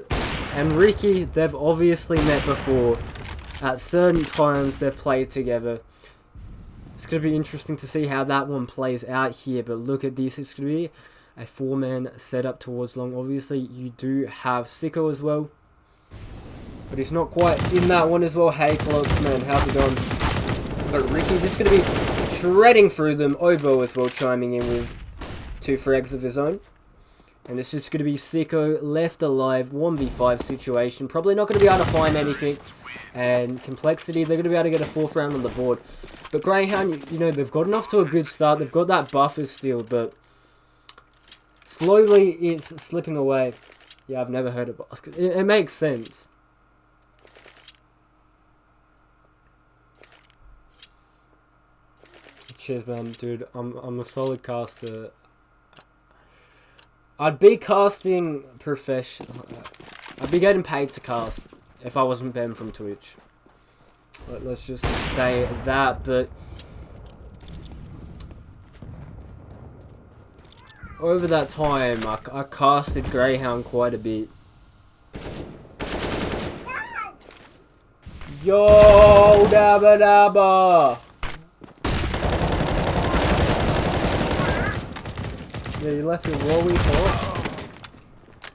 [SPEAKER 1] and Ricky, they've obviously met before. At certain times they've played together. It's going to be interesting to see how that one plays out here. But look at this. It's going to be a 4-man setup towards long. Obviously, you do have Sicko as well. But he's not quite in that one as well. Hey, Cloaks, man. How's it going? But Ricky just going to be shredding through them. Obo as well chiming in with 2 frags of his own. And it's just going to be Sicko left alive. 1v5 situation. Probably not going to be able to find anything. And Complexity, they're going to be able to get a 4th round on the board. But Greyhound, you know, they've gotten off to a good start. They've got that buffer still, but slowly it's slipping away. Yeah, I've never heard of basket. It makes sense. Cheers, man, dude. I'm a solid caster. I'd be casting professional. I'd be getting paid to cast if I wasn't banned from Twitch. Let's just say that, but over that time, I casted Greyhound quite a bit. Yo, dabba dabba! Yeah, you left it raw, we thought.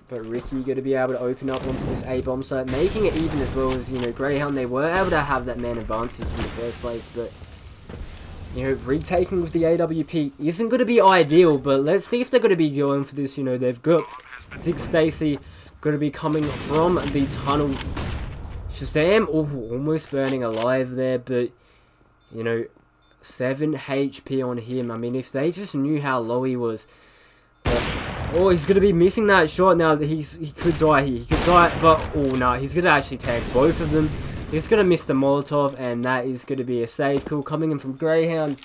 [SPEAKER 1] But Ricky going to be able to open up onto this A-bomb site, making it even as well as, you know, Greyhound, they were able to have that man advantage in the first place, but, you know, retaking with the AWP isn't going to be ideal, but let's see if they're going to be going for this. You know, they've got Dick Stacey going to be coming from the tunnels. Shazam, almost burning alive there, but, you know, 7 HP on him. I mean, if they just knew how low he was. Oh, he's going to be missing that shot now that he could die here. He could die, but, oh, no, he's going to actually tag both of them. He's going to miss the Molotov, and that is going to be a save kill coming in from Greyhound.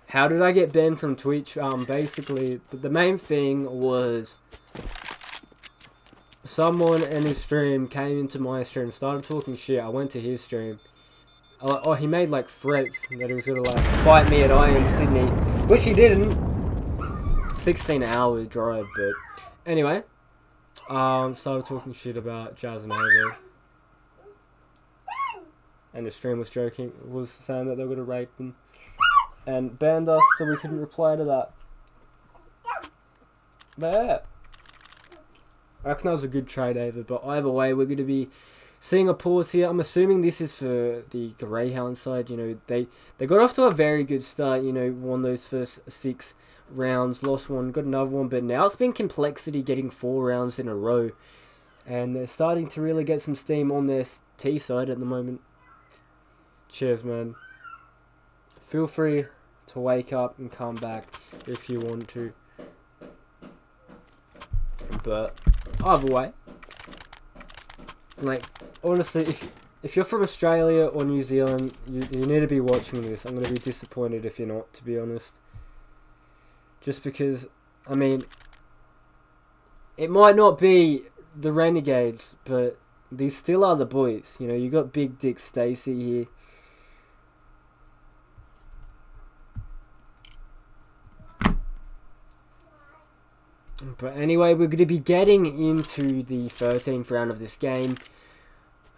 [SPEAKER 1] How did I get banned from Twitch? Basically, the main thing was someone in his stream came into my stream, started talking shit. I went to his stream. Oh, he made, like, threats that he was going to, like, fight me at Iron Sydney, which he didn't. 16-hour drive, but anyway, started talking shit about Jazz and Avo, and the stream was joking, was saying that they were going to rape them, and banned us, so we couldn't reply to that. But yeah, I reckon that was a good trade, Ava. But either way, we're going to be seeing a pause here. I'm assuming this is for the Greyhound side. You know, they got off to a very good start. You know, won those first 6 rounds, lost one, got another one, but now it's been Complexity getting 4 rounds in a row, and they're starting to really get some steam on their T side at the moment. Cheers, man. Feel free to wake up and come back if you want to, but either way, like, honestly, if you're from Australia or New Zealand, you need to be watching this. I'm going to be disappointed if you're not, to be honest. Just because, I mean, it might not be the Renegades, but these still are the boys. You know, you got Big Dick Stacey here. But anyway, we're going to be getting into the 13th round of this game.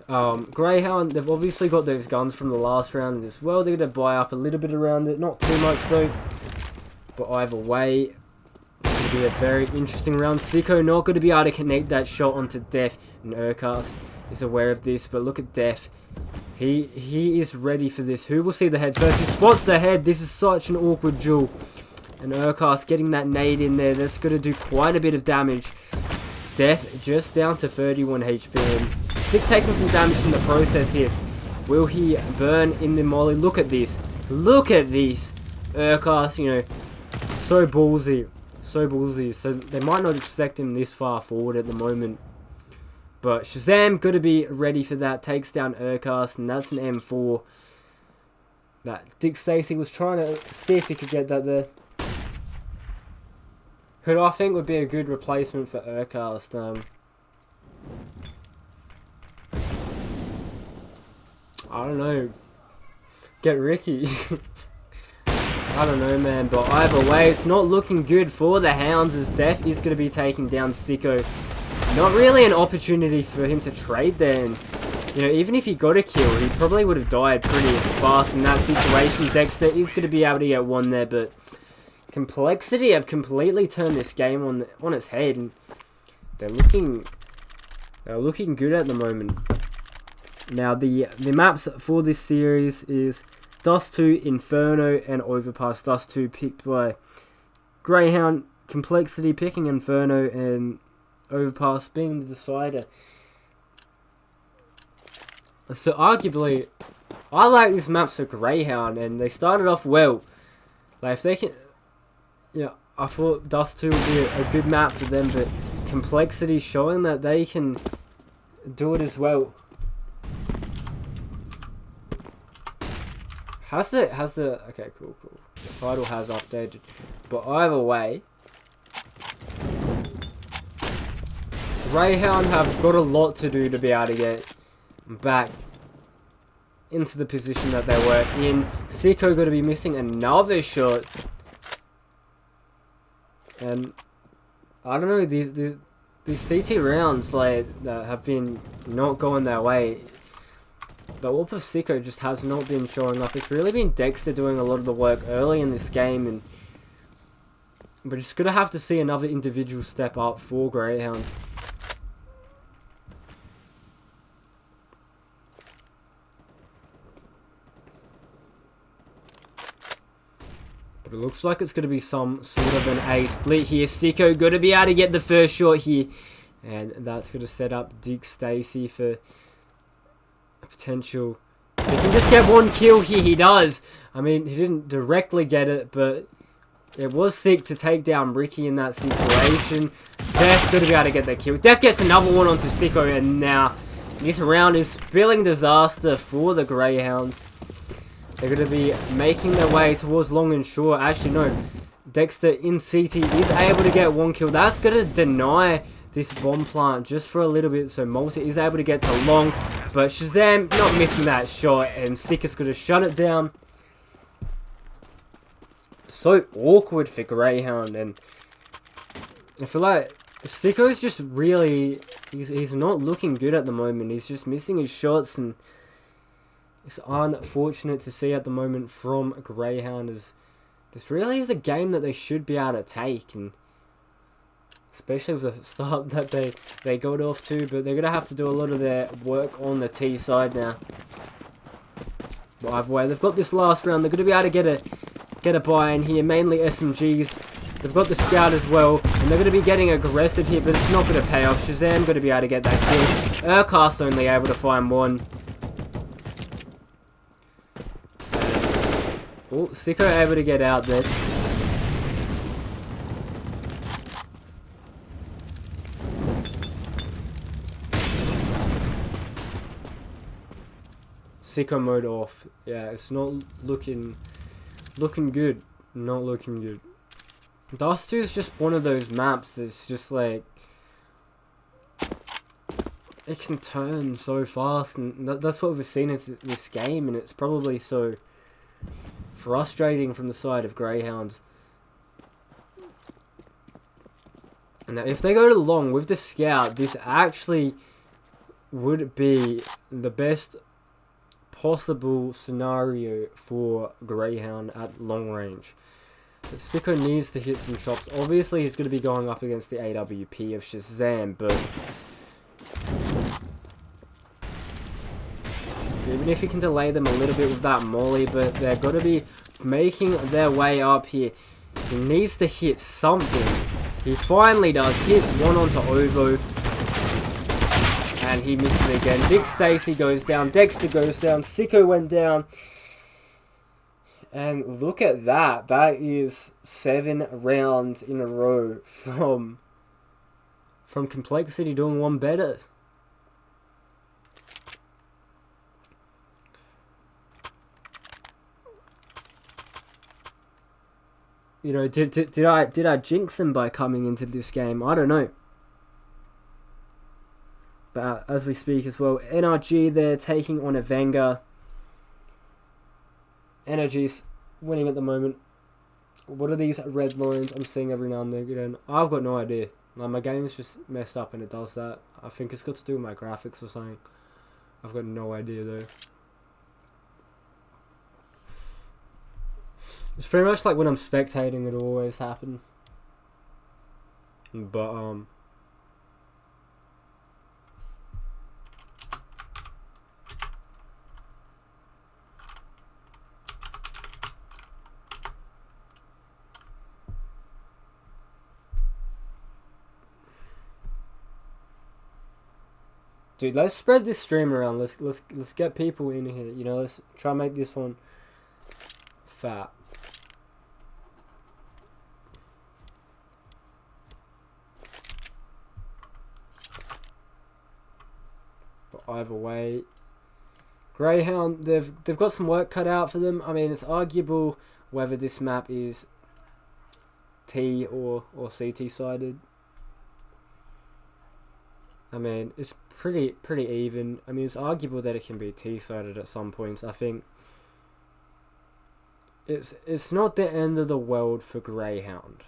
[SPEAKER 1] Greyhound, they've obviously got those guns from the last round as well. They're going to buy up a little bit around it. Not too much though. But either way, it's going to be a very interesting round. Sicko not going to be able to connect that shot onto Def. And Urcast is aware of this. But look at Def. He is ready for this. Who will see the head first? He spots the head. This is such an awkward duel. And Urcast getting that nade in there. That's going to do quite a bit of damage. Def just down to 31 HP. And Sick taking some damage in the process here. Will he burn in the molly? Look at this. Look at this. Urkas, you know, so ballsy. So ballsy. So they might not expect him this far forward at the moment. But Shazam got to be ready for that. Takes down Urkas, and that's an M4. That Dick Stacy was trying to see if he could get that there. Who I think would be a good replacement for Urkas. I don't know. Get Ricky. I don't know, man. But either way, it's not looking good for the Hounds, as Def is going to be taking down Sicko. Not really an opportunity for him to trade there. And, you know, even if he got a kill, he probably would have died pretty fast in that situation. Dexter is going to be able to get one there, but Complexity have completely turned this game on its head, and they're looking good at the moment. Now the maps for this series is Dust 2, Inferno, and Overpass. Dust 2 picked by Greyhound, Complexity picking Inferno, and Overpass being the decider. So arguably, I like these maps for Greyhound, and they started off well. Like if they can, you know, I thought Dust 2 would be a good map for them, but Complexity showing that they can do it as well. Okay, cool. The title has updated, but either way, Greyhound have got a lot to do to be able to get back into the position that they were in. Sicko got to be missing another shot, and I don't know, these CT rounds like that have been not going their way. The AWP of Sicko just has not been showing up. It's really been Dexter doing a lot of the work early in this game, and we're just gonna have to see another individual step up for Greyhound. But it looks like it's going to be some sort of an A split here. Sicko got to be able to get the first shot here. And that's going to set up Dick Stacy for a potential. If he can just get one kill here, he does. I mean, he didn't directly get it, but it was sick to take down Ricky in that situation. Def got to be able to get that kill. Def gets another one onto Sicko, and now this round is spilling disaster for the Greyhounds. They're going to be making their way towards long and short. Actually, no. Dexter in CT is able to get one kill. That's going to deny this bomb plant just for a little bit. So Multi is able to get to long. But Shazam not missing that shot. And Sick is going to shut it down. So awkward for Greyhound. And I feel like Sicko's just really... He's not looking good at the moment. He's just missing his shots, and it's unfortunate to see at the moment from Greyhound, as this really is a game that they should be able to take, and especially with the start that they got off to, but they're going to have to do a lot of their work on the T side now. But either way, they've got this last round. They're going to be able to get a buy-in here, mainly SMGs. They've got the scout as well, and they're going to be getting aggressive here, but it's not going to pay off. Shazam going to be able to get that kill. Urkas only able to find one. Oh, Sicko able to get out there. Sicko mode off. Yeah, it's not looking good. Not looking good. Dust 2 is just one of those maps that's just like, it can turn so fast, and that's what we've seen in this game, and it's probably so frustrating from the side of Greyhounds. Now, if they go to long with the scout, this actually would be the best possible scenario for Greyhound at long range. But Sicko needs to hit some shots. Obviously, he's going to be going up against the AWP of Shazam, but even if he can delay them a little bit with that molly, but they're going to be making their way up here. He needs to hit something. He finally does. Hits one onto Ovo. And he misses it again. Dick Stacy goes down. Dexter goes down. Sicko went down. And look at that. That is 7 rounds in a row from Complexity doing one better. You know, did I jinx them by coming into this game? I don't know. But as we speak as well, NRG, they're taking on Avenger. NRG's winning at the moment. What are these red lines I'm seeing every now and then? I've got no idea. Like, my game's just messed up and it does that. I think it's got to do with my graphics or something. I've got no idea though. It's pretty much like when I'm spectating, it'll always happen. But, dude, let's spread this stream around. Let's get people in here. You know, let's try and make this one fat. But either way, Greyhound, they've got some work cut out for them. I mean, it's arguable whether this map is T or CT sided. I mean, it's pretty even. I mean, it's arguable that it can be T-sided at some points. I think it's not the end of the world for Greyhound.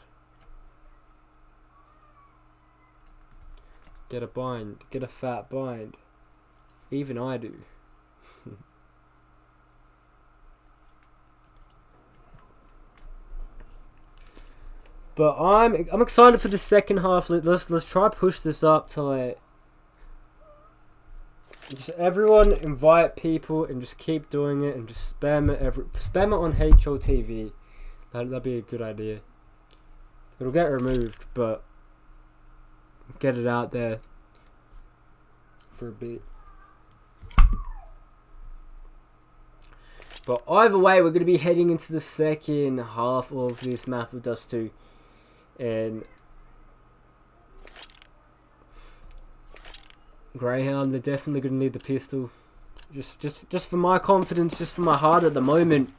[SPEAKER 1] Get a bind. Get a fat bind. Even I do. But I'm excited for the second half. Let's try push this up to like. Just everyone invite people and just keep doing it and just spam it on HLTV. That'd be a good idea. It'll get removed, but get it out there for a bit. But either way, we're going to be heading into the second half of this map of Dust 2. And Greyhound, they're definitely going to need the pistol. Just for my confidence, just for my heart at the moment.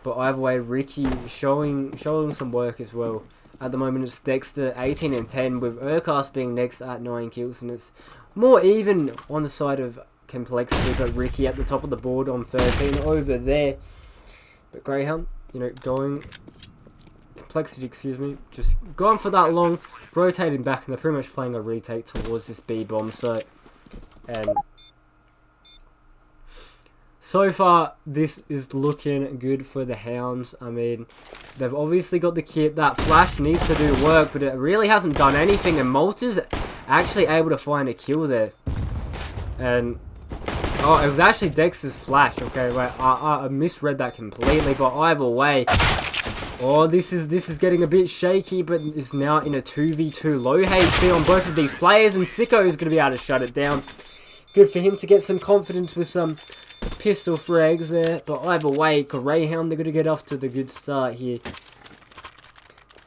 [SPEAKER 1] But either way, Ricky showing some work as well. At the moment, it's Dexter 18 and 10 with Urcast being next at 9 kills. And it's more even on the side of Complexity, but Ricky at the top of the board on 13 over there. But Greyhound, you know, Complexity, excuse me, just going for that long, rotating back, and they're pretty much playing a retake towards this B bomb site. And so far, this is looking good for the Hounds. I mean, they've obviously got the kit. That flash needs to do work, but it really hasn't done anything. And Malta's actually able to find a kill there. And oh, it was actually Dexter's flash. Okay, wait, I misread that completely. But either way, oh, this is getting a bit shaky, but it's now in a 2v2 low HP on both of these players, and Sicko is going to be able to shut it down. Good for him to get some confidence with some pistol frags there. But either way, Greyhound, they're going to get off to the good start here.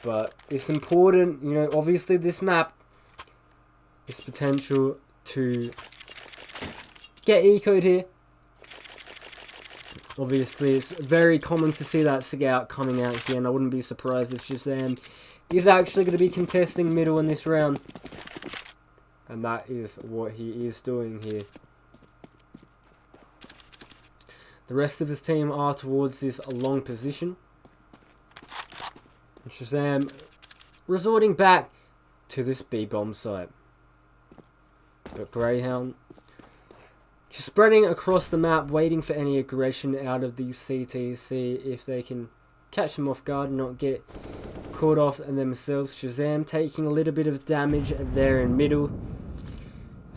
[SPEAKER 1] But it's important, you know, obviously this map has potential to get ecoed here. Obviously, it's very common to see that Scout coming out here, and I wouldn't be surprised if Shazam is actually going to be contesting middle in this round. And that is what he is doing here. The rest of his team are towards this long position. And Shazam resorting back to this B-bomb site. But Greyhound just spreading across the map, waiting for any aggression out of these CTs, see if they can catch them off guard and not get caught off themselves. Shazam taking a little bit of damage there in middle.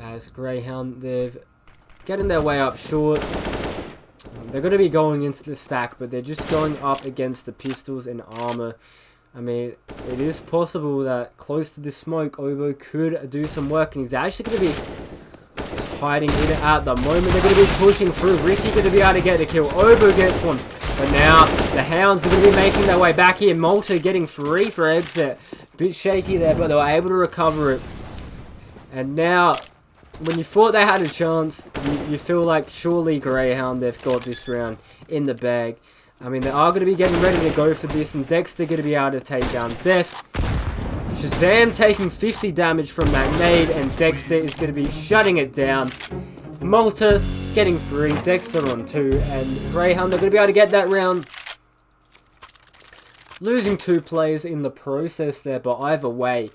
[SPEAKER 1] As Greyhound, they're getting their way up short. They're going to be going into the stack, but they're just going up against the pistols and armor. I mean, it is possible that close to this smoke, Obo could do some work, and he's actually going to be hiding in it at the moment. They're going to be pushing through. Ricky going to be able to get the kill. Obo gets one. But now the Hounds are going to be making their way back here. Malta getting free for exit. Bit shaky there, but they were able to recover it. And now, when you thought they had a chance, you feel like surely Greyhound, they've got this round in the bag. I mean, they are going to be getting ready to go for this, and Dexter going to be able to take down Def. Shazam taking 50 damage from that nade, and Dexter is going to be shutting it down. Malta getting 3, Dexter on 2, and Greyhound are going to be able to get that round. Losing 2 players in the process there, but either way,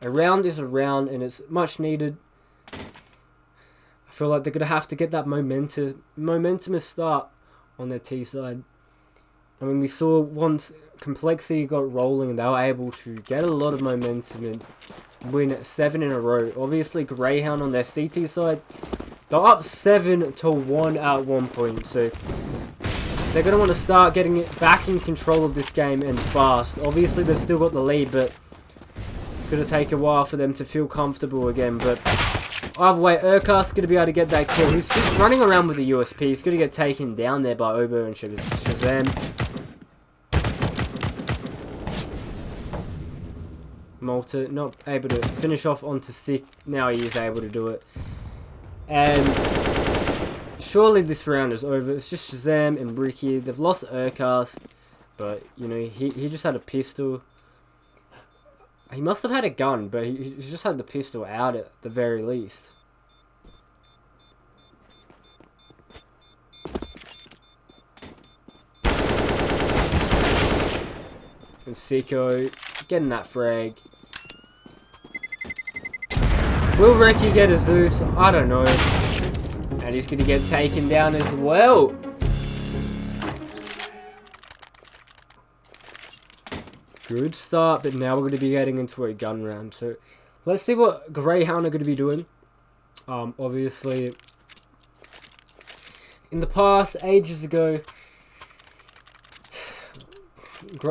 [SPEAKER 1] a round is a round, and it's much needed. I feel like they're going to have to get that momentum start on their T side. I mean, we saw once Complexity got rolling, they were able to get a lot of momentum and win 7 in a row. Obviously, Greyhound on their CT side, they're up 7-1 at one point, so they're going to want to start getting it back in control of this game and fast. Obviously, they've still got the lead, but it's going to take a while for them to feel comfortable again. But either way, Urkast's going to be able to get that kill. He's just running around with the USP. He's going to get taken down there by Obo and Shazam. Malta not able to finish off onto Sick. Now he is able to do it. And surely this round is over. It's just Shazam and Ricky. They've lost Urkast, but you know, he just had a pistol. He must have had a gun, but he just had the pistol out at the very least. And Sicko getting that frag. Will Ricky get a Zeus? I don't know. And he's going to get taken down as well. Good start, but now we're going to be getting into a gun round. So let's see what Greyhound are going to be doing. Obviously, in the past, ages ago,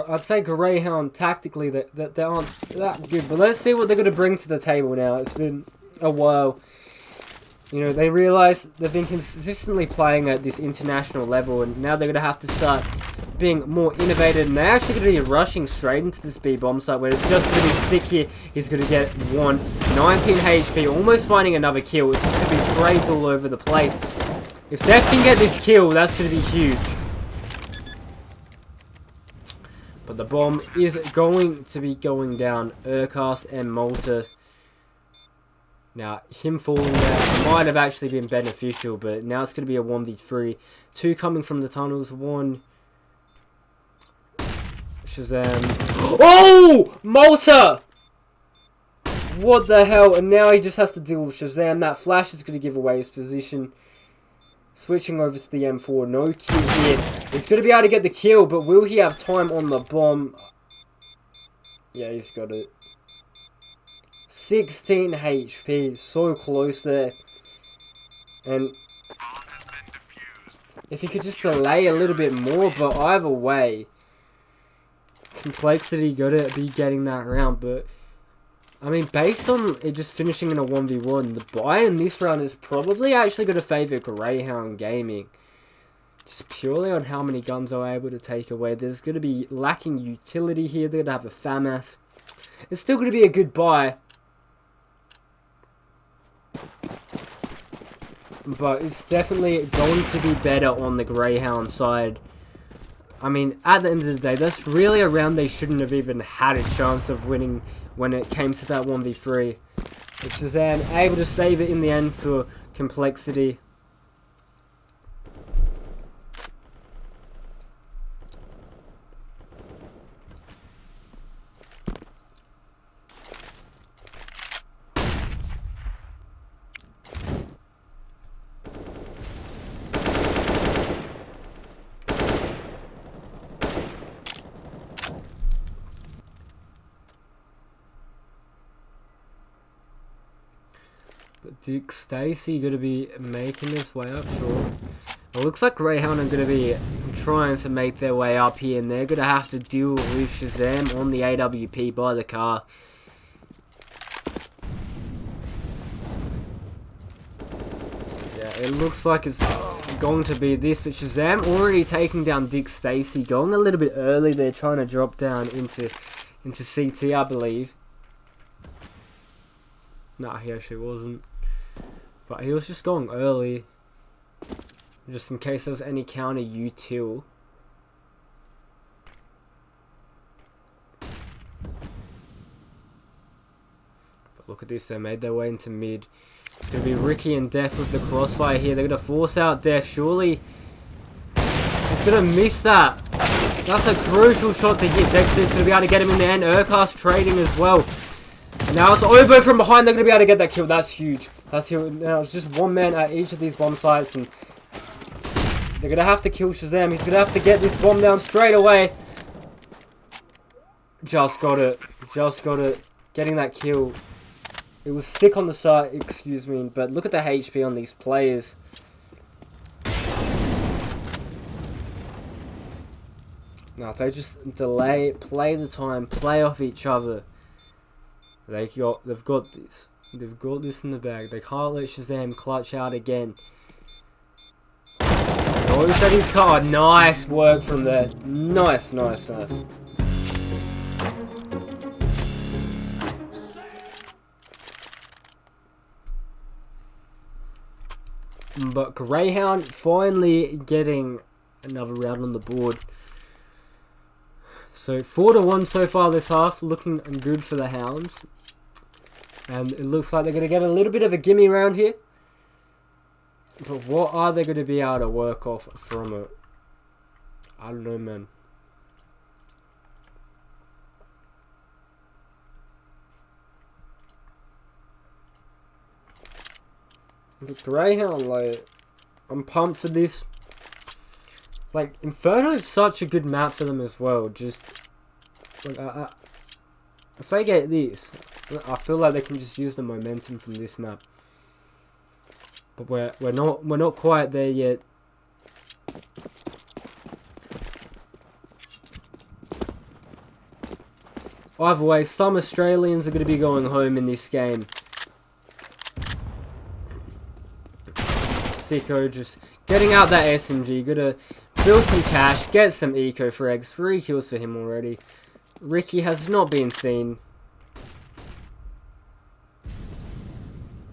[SPEAKER 1] I'd say Greyhound tactically that they aren't that good, but let's see what they're going to bring to the table now. It's been a while. You know, they realise they've been consistently playing at this international level, and now they're going to have to start being more innovative, and they're actually going to be rushing straight into this B-bomb site, where it's just going to be Sick here. He's going to get 19 HP, almost finding another kill. It's just going to be trades all over the place. If Def can get this kill, that's going to be huge. But the bomb is going to be going down. Urkast and Malta. Now, him falling there might have actually been beneficial, but now it's going to be a 1v3. 2 coming from the tunnels. 1. Shazam. Oh! Malta! What the hell? And now he just has to deal with Shazam. That flash is going to give away his position. Switching over to the M4. No kill here. He's going to be able to get the kill, but will he have time on the bomb? Yeah, he's got it. 16 HP. So close there. And if he could just delay a little bit more, but either way, Complexity got to be getting that round. But I mean, based on it just finishing in a 1v1, the buy in this round is probably actually going to favour Greyhound Gaming. Just purely on how many guns they're able to take away. There's going to be lacking utility here. They're going to have a FAMAS. It's still going to be a good buy, but it's definitely going to be better on the Greyhound side. I mean, at the end of the day, that's really a round they shouldn't have even had a chance of winning when it came to that 1v3. Which is then able to save it in the end for Complexity. But Dick Stacy going to be making his way up, sure. It looks like Greyhound are going to be trying to make their way up here, and they're going to have to deal with Shazam on the AWP by the car. it looks like it's going to be this, but Shazam already taking down Dick Stacy, going a little bit early there, trying to drop down into CT, I believe. Nah, he actually wasn't. But he was just going early, just in case there was any counter util. But look at this, they made their way into mid. It's going to be Ricky and Def with the crossfire here. They're going to force out Def, surely. He's going to miss that. That's a crucial shot to hit. Dexter's going to be able to get him in the end. Urquhart's trading as well. And now it's Obo from behind. They're going to be able to get that kill. That's huge. That's huge. Now it's just one man at each of these bomb sites. And they're going to have to kill Shazam. He's going to have to get this bomb down straight away. Just got it. Just got it. Getting that kill. It was sick on the side, excuse me, but look at the HP on these players. Now, if they just delay, play the time, play off each other, they've got this. They've got this in the bag. They can't let Shazam clutch out again. Oh, he said his card. Nice work from there. Nice, nice, nice. But Greyhound finally getting another round on the board. So 4-1 so far this half, looking good for the Hounds. And it looks like they're going to get a little bit of a gimme round here. But what are they going to be able to work off from it? I don't know, man. But Greyhound, like, I'm pumped for this. Like, Inferno is such a good map for them as well. Just, like, if they get this, I feel like they can just use the momentum from this map. But we're not quite there yet. Either way, some Australians are going to be going home in this game. Sicko just getting out that SMG, gonna build some cash, get some eco frags, 3 kills for him already. Ricky has not been seen.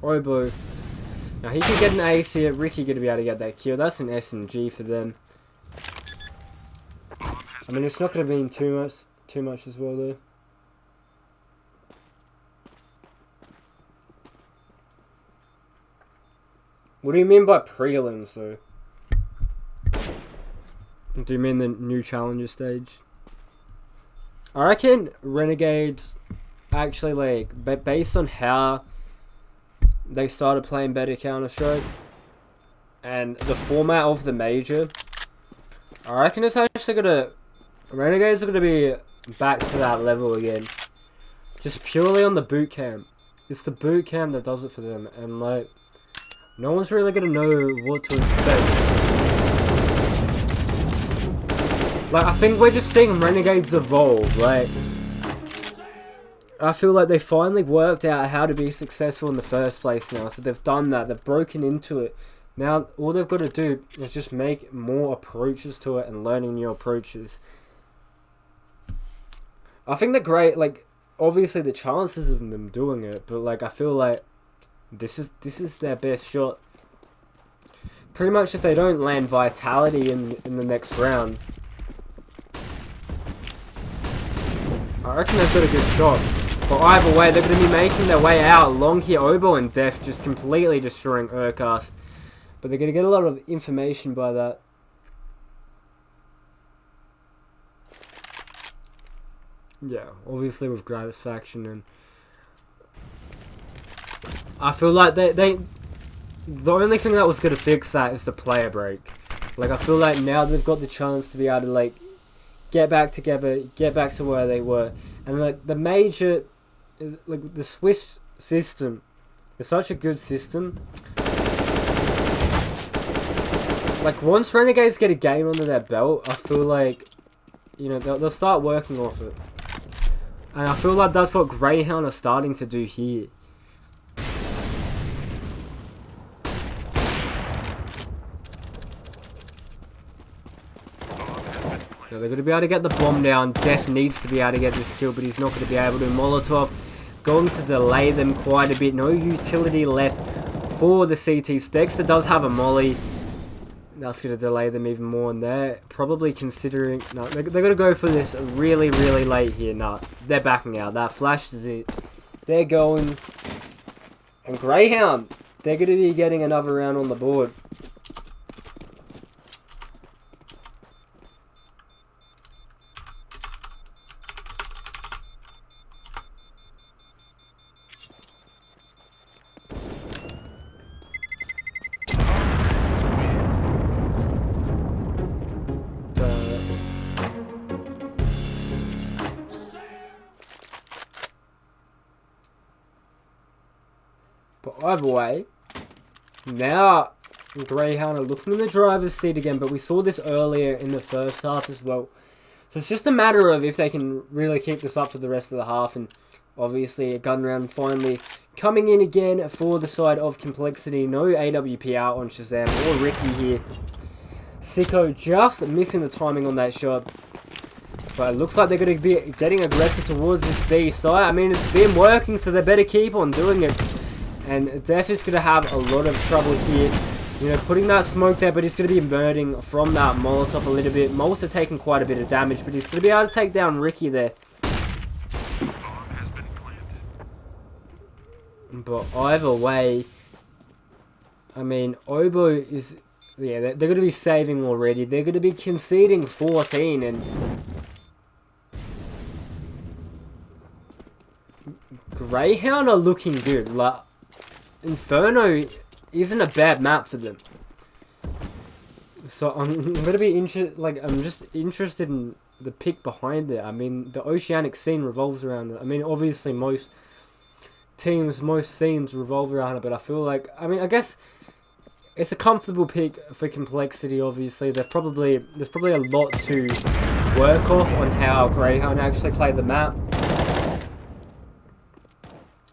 [SPEAKER 1] Obo, now he can get an ace here, Ricky gonna be able to get that kill, that's an SMG for them. I mean, it's not gonna be too much as well though. What do you mean by prelims, though? Do you mean the new challenger stage? I reckon Renegades actually, like, based on how they started playing better Counter-Strike and the format of the major, I reckon it's actually gonna... Renegades are gonna be back to that level again. Just purely on the boot camp. It's the boot camp that does it for them, and, like... no one's really going to know what to expect. Like, I think we're just seeing Renegades evolve. Like, I feel like they finally worked out how to be successful in the first place now. So they've done that. They've broken into it. Now, all they've got to do is just make more approaches to it and learning new approaches. I think they're great. Like, obviously the chances of them doing it. But, like, I feel like this is their best shot. Pretty much if they don't land Vitality in the next round, I reckon they've got a good shot. But either way, they're going to be making their way out. Long here, Obo and Def just completely destroying Urcast. But they're going to get a lot of information by that. Yeah, obviously with Gratisfaction, and I feel like the only thing that was going to fix that is the player break. Like, I feel like now they've got the chance to be able to, like, get back together, get back to where they were. And, like, the major, is, like, the Swiss system is such a good system. Like, once Renegades get a game under their belt, I feel like, you know, they'll start working off it. And I feel like that's what Greyhound are starting to do here. So they're going to be able to get the bomb down. Def needs to be able to get this kill, but he's not going to be able to. Molotov going to delay them quite a bit. No utility left for the CTs. Dexter does have a molly. That's going to delay them even more, and they're probably considering... No, they're going to go for this really, really late here. No, they're backing out. That flash is it. They're going... And Greyhound, they're going to be getting another round on the board. But either way, now Greyhound are looking in the driver's seat again, but we saw this earlier in the first half as well. So it's just a matter of if they can really keep this up for the rest of the half, and obviously a gun round finally coming in again for the side of Complexity. No AWP out on Shazam or Ricky here. Sicko just missing the timing on that shot. But it looks like they're going to be getting aggressive towards this B side. I mean, it's been working, so they better keep on doing it. And Def is going to have a lot of trouble here. You know, putting that smoke there, but he's going to be murdering from that Molotov a little bit. Malta taking quite a bit of damage, but he's going to be able to take down Ricky there. But either way, I mean, Obo is... Yeah, they're going to be saving already. They're going to be conceding 14, and... Greyhound are looking good. Like, Inferno isn't a bad map for them. So I'm gonna be I'm just interested in the pick behind it. I mean, the oceanic scene revolves around it. I mean, obviously most teams, most scenes revolve around it, but I feel like, I mean, I guess it's a comfortable pick for Complexity. Obviously, there's probably a lot to work off on how Greyhound actually play the map.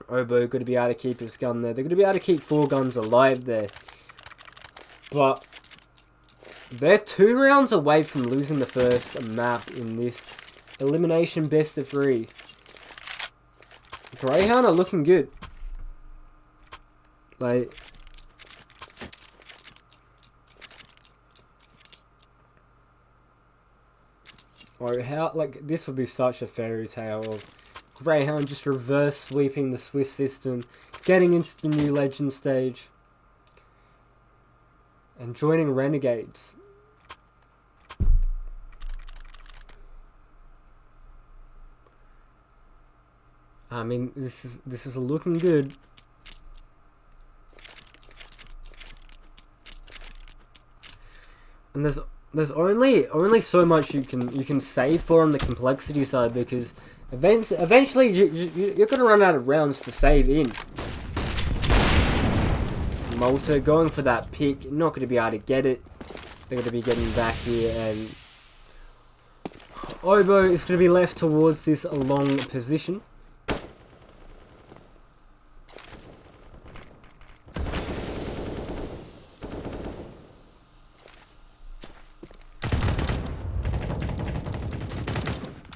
[SPEAKER 1] Obo going to be able to keep his gun there. They're going to be able to keep 4 guns alive there. But they're 2 rounds away from losing the first map in this elimination best of 3. Greyhound are looking good. Like... Or how, like, this would be such a fairy tale of Greyhound just reverse sweeping the Swiss system, getting into the new legend stage, and joining Renegades. I mean, this is looking good. And there's only so much you can save for on the Complexity side, because eventually you're gonna run out of rounds to save in. Malta going for that pick, not gonna be able to get it. They're gonna be getting back here, and Obo is gonna be left towards this long position.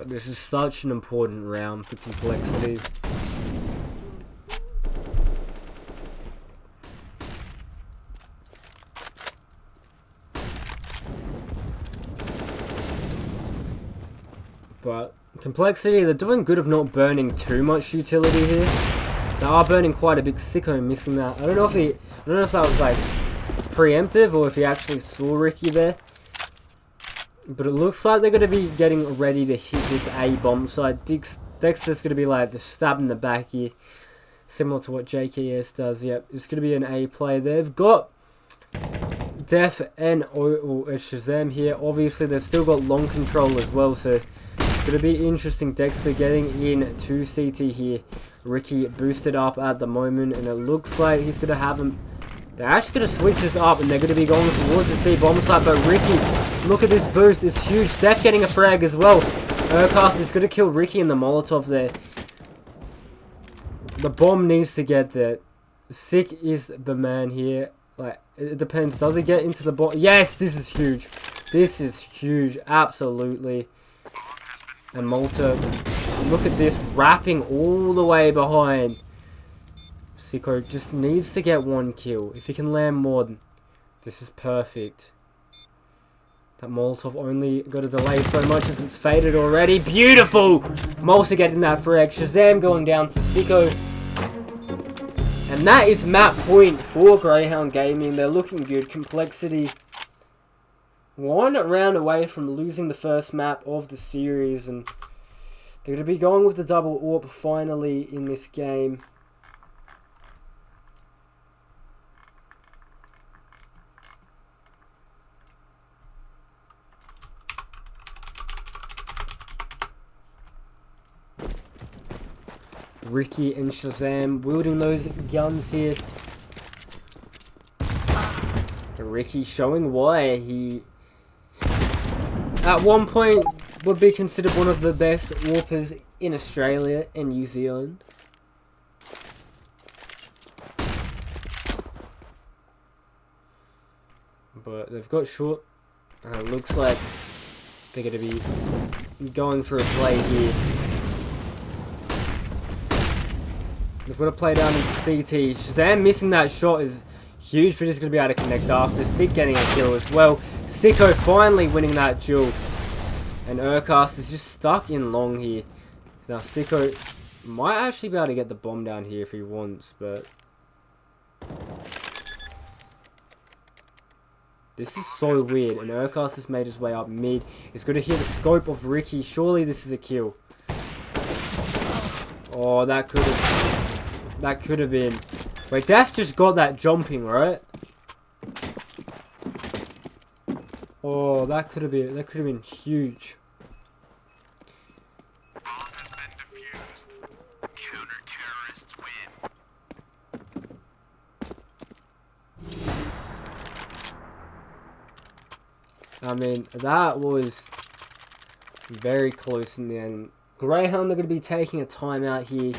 [SPEAKER 1] This is such an important round for Complexity. But Complexity, they're doing good of not burning too much utility here. They are burning quite a big. Sicko missing that. I don't know if that was like preemptive or if he actually saw Ricky there. But it looks like they're going to be getting ready to hit this A bomb side. Dexter's going to be like the stab in the back here. Similar to what JKS does. Yep, it's going to be an A play. They've got Def and Shazam here. Obviously, they've still got long control as well. So it's going to be interesting. Dexter getting in to CT here. Ricky boosted up at the moment. And it looks like he's going to have him. They're actually going to switch this up, and they're going to be going towards this B bomb site. But Ricky, look at this boost. It's huge. Def getting a frag as well. Urcast is going to kill Ricky and the Molotov there. The bomb needs to get there. Sick is the man here. Like, it depends. Does he get into the bomb? Yes, this is huge. This is huge, absolutely. And Malta, look at this, wrapping all the way behind. Sicko just needs to get 1 kill. If he can land more, this is perfect. That Molotov only got a delay so much as it's faded already. Beautiful! Malta getting that frag. Shazam going down to Sicko. And that is map point for Greyhound Gaming. They're looking good. Complexity 1 round away from losing the first map of the series. And they're going to be going with the double AWP finally in this game. Ricky and Shazam wielding those guns here. Ricky showing why he at one point would be considered one of the best warpers in Australia and New Zealand. But they've got short, and it looks like they're going to be going for a play here. They've got to play down into CT. Shazam missing that shot is huge, but he's going to be able to connect after. Sick getting a kill as well. Sicko finally winning that duel. And Urcast is just stuck in long here. Now Sicko might actually be able to get the bomb down here if he wants, but this is so weird. And Urcast has made his way up mid. He's going to hear the scope of Ricky. Surely this is a kill. Oh, that could have been. Wait, Def just got that jumping, right? Oh, that could have been huge. I mean, that was very close in the end. Greyhound are going to be taking a timeout here.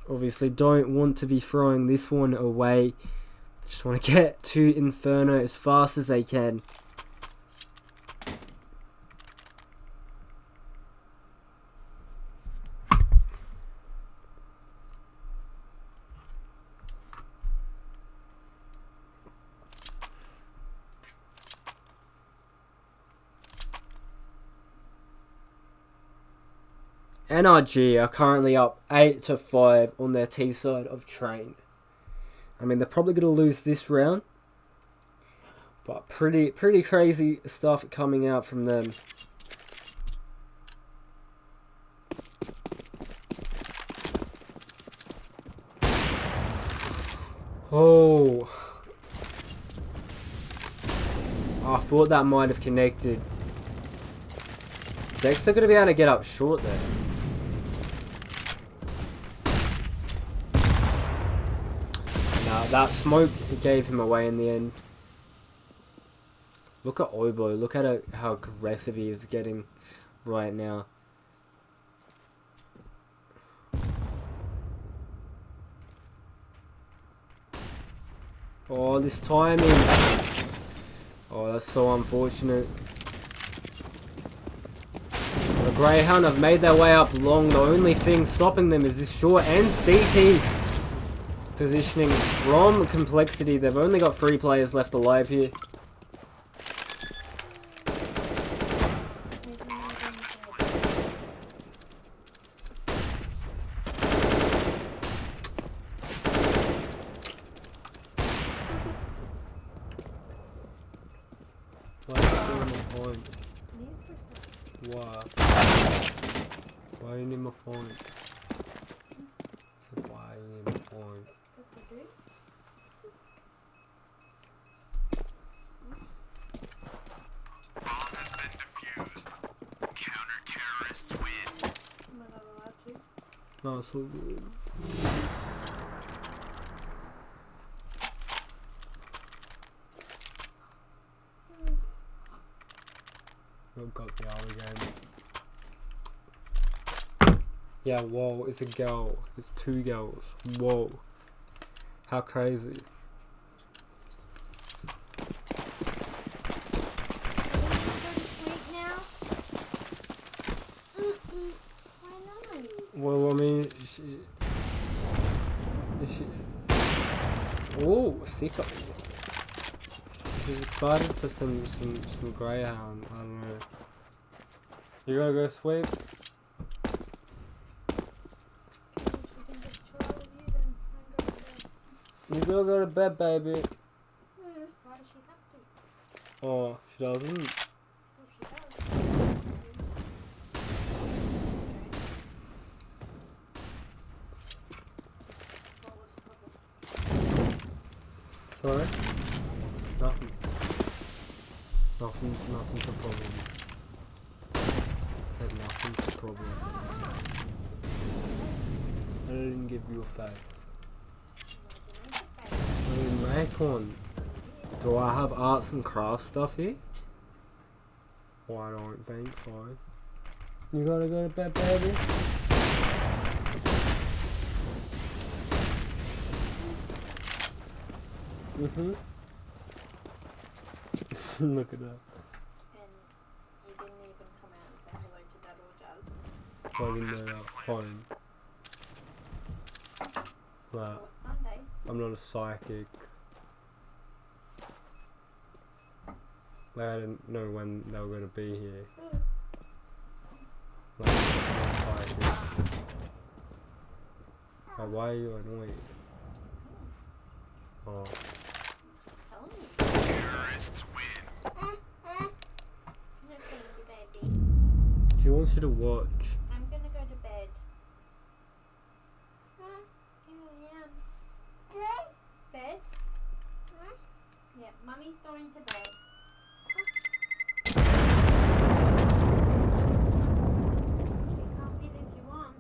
[SPEAKER 1] Obviously don't want to be throwing this one away. Just want to get to Inferno as fast as they can. NRG are currently up 8-5 on their T side of Train. I mean, they're probably going to lose this round, but pretty crazy stuff coming out from them. Oh, I thought that might have connected. Dexter going to be able to get up short there. That smoke gave him away in the end. Look at Obo. Look at how aggressive he is getting right now. Oh, this timing. Oh, that's so unfortunate. The Greyhound have made their way up long. The only thing stopping them is this short and CT positioning from Complexity. They've only got 3 players left alive here. Why you need my phone? So why you need my phone?
[SPEAKER 3] Counter-terrorists win.
[SPEAKER 1] No, so good. I've got the other game. Yeah, whoa, it's a girl. It's 2 girls. Whoa. How crazy. Oh, sicko. She's excited for some greyhound. I don't know. You gotta go sweep. You gotta go to bed, baby.
[SPEAKER 7] Why does she have to?
[SPEAKER 1] Oh, she doesn't.
[SPEAKER 7] Well, she does. What was the problem?
[SPEAKER 1] Sorry? Nothing. Nothing's a problem. I said nothing's a problem. I didn't give you a face. I didn't make one. Do I have arts and crafts stuff here? Oh, I don't think so. You gotta go to bed, baby? Mm-hmm. Look at that.
[SPEAKER 7] And you didn't even come out and say hello to Dad or Jazz.
[SPEAKER 1] Holding that up. Fine. Right.
[SPEAKER 7] Well, it's Sunday.
[SPEAKER 1] I'm not a psychic. Like, I didn't know when they were going to be here. Like, I'm not a psychic. Like, why are you annoyed? Oh.
[SPEAKER 7] Just telling you.
[SPEAKER 6] Terrorists win.
[SPEAKER 7] No, thank you, baby.
[SPEAKER 1] She wants you to watch.
[SPEAKER 7] I'm gonna go to bed. Yeah. Bed? Yeah, Mummy's going to bed. You can't be there if you want.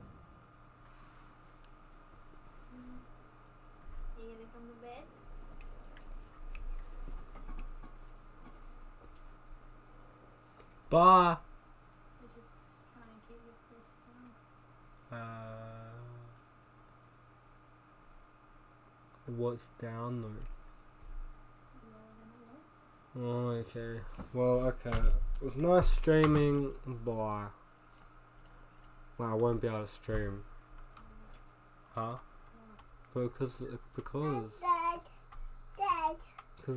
[SPEAKER 7] You gonna come to bed?
[SPEAKER 1] Bye!
[SPEAKER 7] We're just trying to keep your place down.
[SPEAKER 1] What's down though?
[SPEAKER 7] Lower than it was.
[SPEAKER 1] Oh, okay. Well, okay. It was nice streaming. Bye. Well, I won't be able to stream. Huh? Because it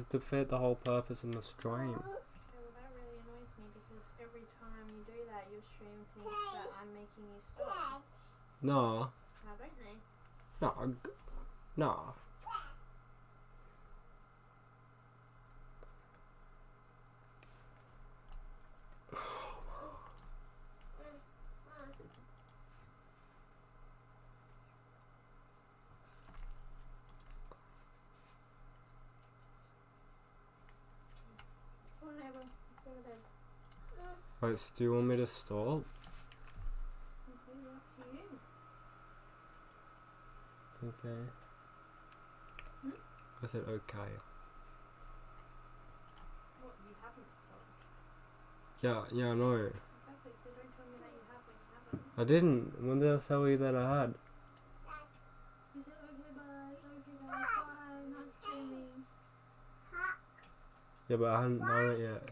[SPEAKER 1] defeat the whole purpose of the stream.
[SPEAKER 7] Okay, well that really annoys me because every time you do that, your stream thinks that I'm making you stop.
[SPEAKER 1] No.
[SPEAKER 7] Why don't they?
[SPEAKER 1] No.
[SPEAKER 7] Whatever. Let's go to bed.
[SPEAKER 1] Wait, so do you want me to stop?
[SPEAKER 7] Completely up to you.
[SPEAKER 1] Okay.
[SPEAKER 7] Hmm?
[SPEAKER 1] I said okay.
[SPEAKER 7] What? You haven't stopped.
[SPEAKER 1] Yeah, I know.
[SPEAKER 7] Exactly. So don't tell me that you have when you haven't.
[SPEAKER 1] I didn't. When did I tell you that I had?
[SPEAKER 7] You said okay, bye. Okay, guys. Bye. Not streaming.
[SPEAKER 1] Yeah, but I hadn't done it yet.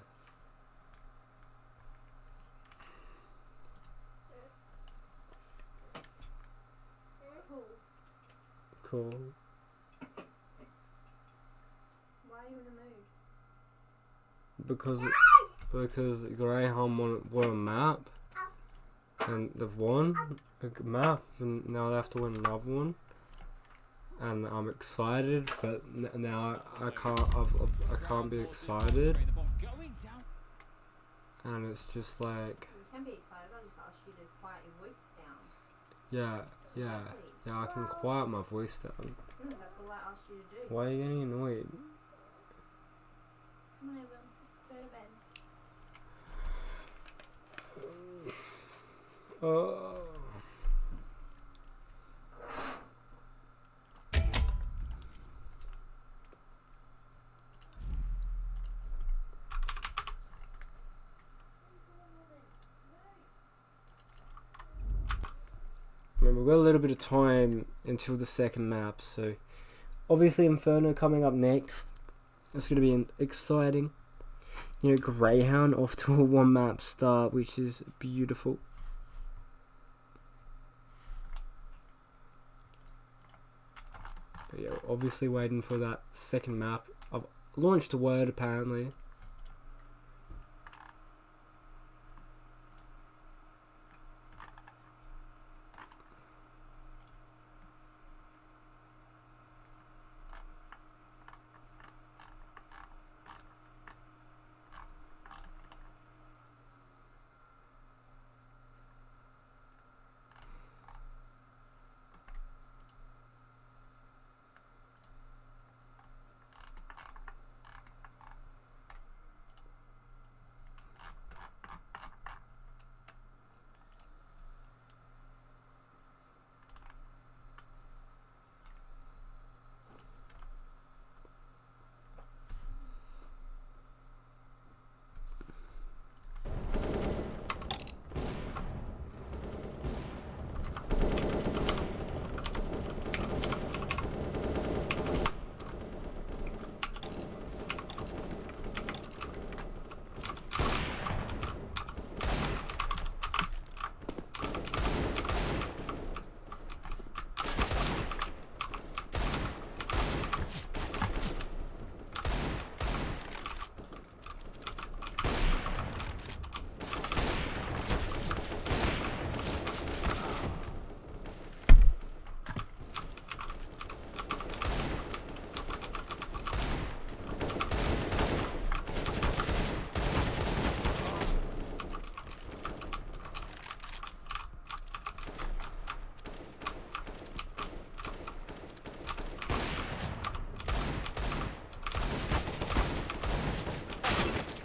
[SPEAKER 7] Cool.
[SPEAKER 1] Cool.
[SPEAKER 7] Why are you in a mood?
[SPEAKER 1] Because Greyhound won a map, and they've won a map, and now they have to win another one. And I'm excited, but now I can't be excited. And it's just like,
[SPEAKER 7] You can be excited. I just asked you to quiet your voice down.
[SPEAKER 1] yeah, I can quiet my voice down.
[SPEAKER 7] That's all I asked you to do.
[SPEAKER 1] Why are you getting annoyed?
[SPEAKER 7] Come on, Evan. Let's go to bed.
[SPEAKER 1] Oh. I mean, we've got a little bit of time until the second map, so obviously Inferno coming up next. It's going to be exciting. You know, Greyhound off to a one map start, which is beautiful. But yeah, we're obviously waiting for that second map. I've launched a word apparently.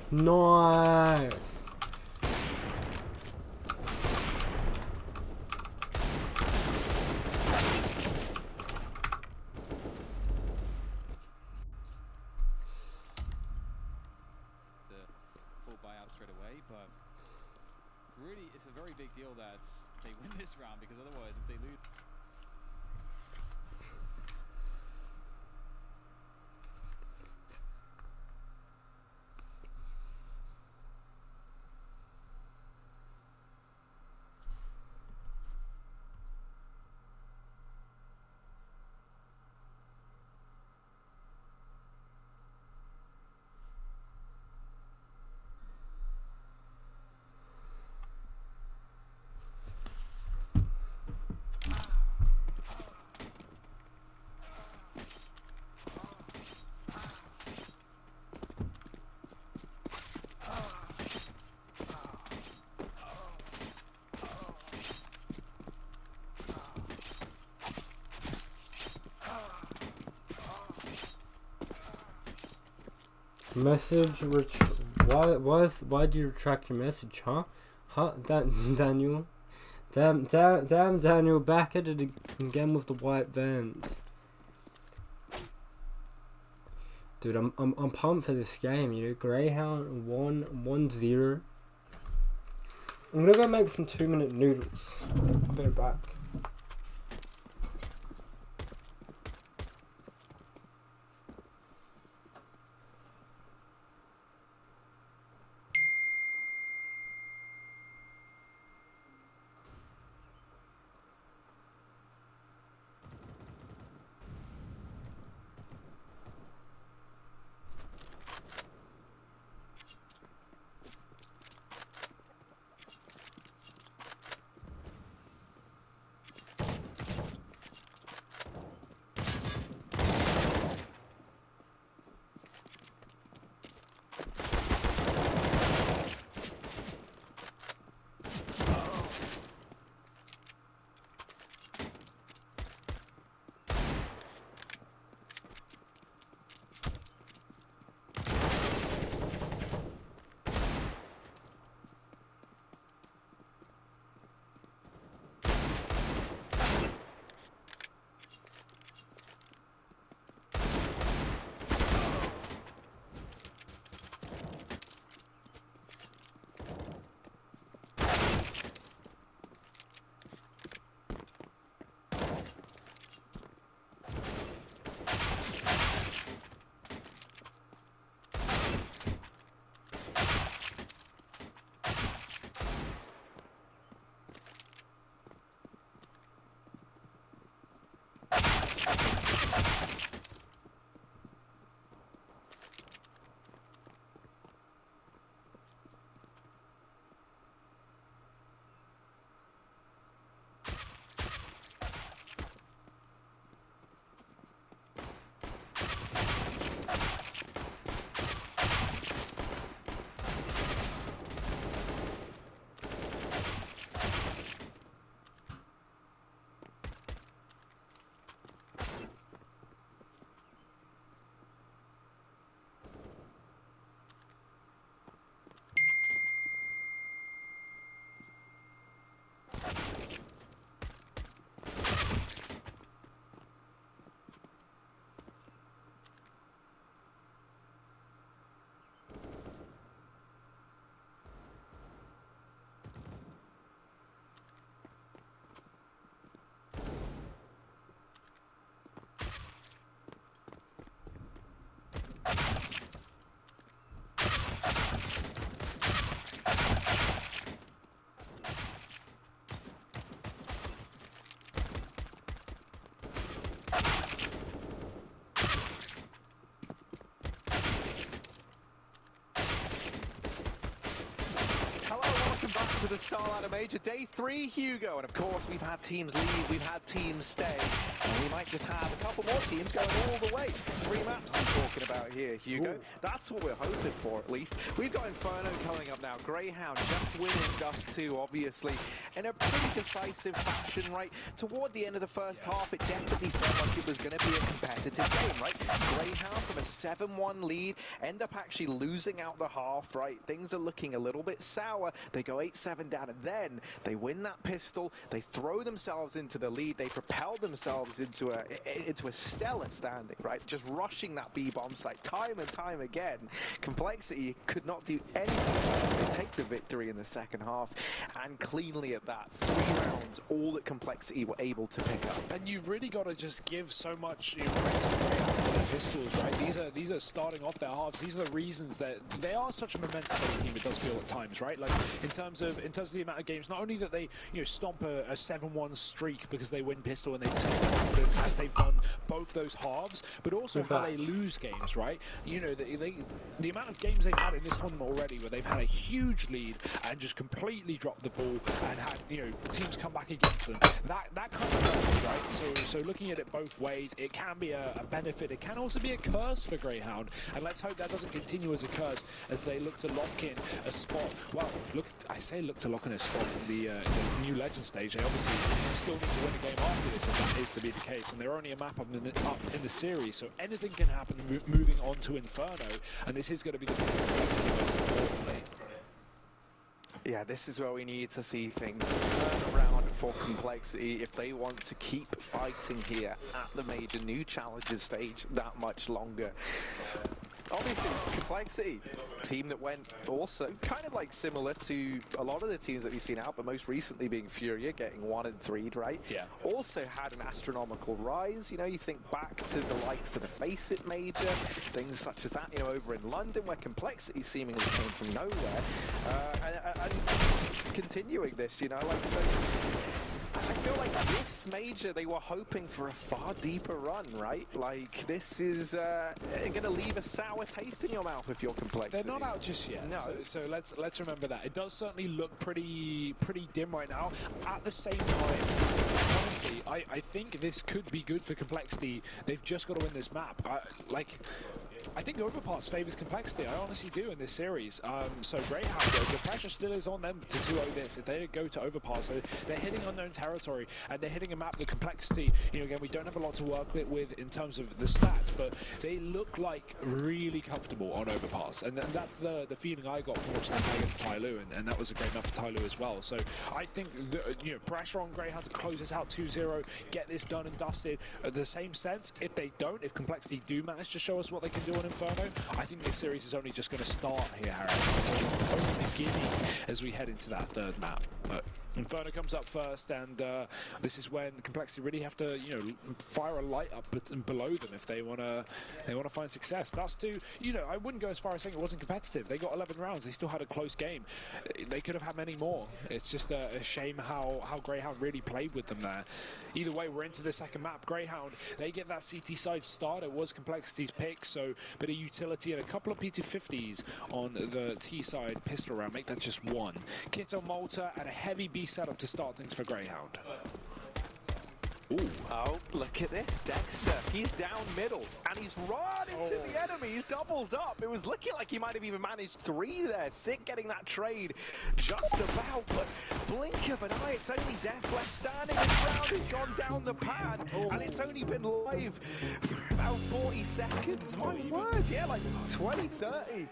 [SPEAKER 1] Nice.
[SPEAKER 8] Full buyout straight away, but really it's a very big deal that they win this round, because otherwise if they lose.
[SPEAKER 1] Message why did you retract your message, huh? Daniel? Damn Daniel, back at it again with the white vans. Dude, I'm pumped for this game, you know. Greyhound 1-0. I'm gonna go make some 2-minute noodles. I'll be back.
[SPEAKER 9] to the StarLadder Major, day 3, Hugo. And of course, we've had teams leave, we've had teams stay, and we might just have a couple more teams going all the way. 3 maps I'm talking about here, Hugo. Ooh. That's what we're hoping for, at least. We've got Inferno coming up now. Greyhound just winning Dust 2, obviously, in a pretty decisive fashion, right? Toward the end of the first half, it definitely felt like it was going to be a competitive game, right? Greyhound from a 7-1 lead, end up actually losing out the half, right? Things are looking a little bit sour. They go 8-7 down, and then they win that pistol. They throw themselves into the lead. They propel themselves into a stellar standing, right? Just rushing that B-bomb site time and time again. Complexity could not do anything. They take the victory in the second half, and cleanly at that. 3 rounds, all that Complexity were able to pick up.
[SPEAKER 10] And you've really got to just give so much praise to their pistols, right? These are starting off their halves. These are the reasons that they are such a momentum-based team. It does feel at times, right? Like in terms of the amount of games, not only that they stomp a 7-1 streak because they win pistol and they just get confident as they've done both those halves, but also how they lose games, right? You know, the amount of games they've had in this tournament already where they've had a huge lead and just completely dropped the ball and had teams come back against them. That kind of stuff, right? So looking at it both ways, it can be a benefit. It can also be a curse for Greyhound, and let's hope that doesn't continue as a curse as they look to lock in a spot. Well, I say look to lock in a spot in the new Legend stage. They obviously still need to win a game after this, if that is to be the case, and they're only a map up in the series, so anything can happen moving on to Inferno, and this is going to be the Complexity most importantly.
[SPEAKER 9] Yeah, this is where we need to see things turn around for Complexity if they want to keep fighting here at the major new challenges stage that much longer. Obviously, Complexity, team that went also kind of like similar to a lot of the teams that we've seen out, but most recently being Furia, getting 1 and 3'd, right? Yeah. Also had an astronomical rise. You know, you think back to the likes of the Face It Major, things such as that, over in London, where Complexity seemingly came from nowhere. And continuing this, like, so I feel like this major, they were hoping for a far deeper run, right? Like, this is going to leave a sour taste in your mouth if you're Complexity.
[SPEAKER 10] They're not out just yet. No. So let's remember that. It does certainly look pretty dim right now. At the same time, honestly, I think this could be good for Complexity. They've just got to win this map. I think Overpass favours Complexity. I honestly do in this series. So Greyhound, the pressure still is on them to 2-0 this. If they go to Overpass, they're hitting unknown territory, and they're hitting a map that Complexity, again, we don't have a lot to work with in terms of the stats, but they look like really comfortable on Overpass, and that's the feeling I got from watching them play against Tyloo, and that was a great map for Tyloo as well. So I think pressure on Greyhound to close this out 2-0, get this done and dusted. At the same sense, if Complexity do manage to show us what they can do on Inferno, I think this series is only just going to start here, Harry. It's only beginning as we head into that 3rd map. But Inferno comes up first, and this is when Complexity really have to, fire a light up below them if they want to find success. Dust 2, I wouldn't go as far as saying it wasn't competitive. They got 11 rounds. They still had a close game. They could have had many more. It's just a shame how Greyhound really played with them there. Either way, we're into the 2nd map. Greyhound, they get that CT side start. It was Complexity's pick, so bit of utility and a couple of P250s on the T side pistol round. Make that just 1. Kitto Malta and a heavy B setup to start things for Greyhound.
[SPEAKER 9] Ooh. Oh, look at this, Dexter. He's down middle, and he's run into the enemy. He's doubles up. It was looking like he might have even managed 3 there. Sick getting that trade just about, but blink of an eye, it's only Def left standing. This round has gone down the pan, and it's only been live for about 40 seconds. My word, yeah, like 20, 30.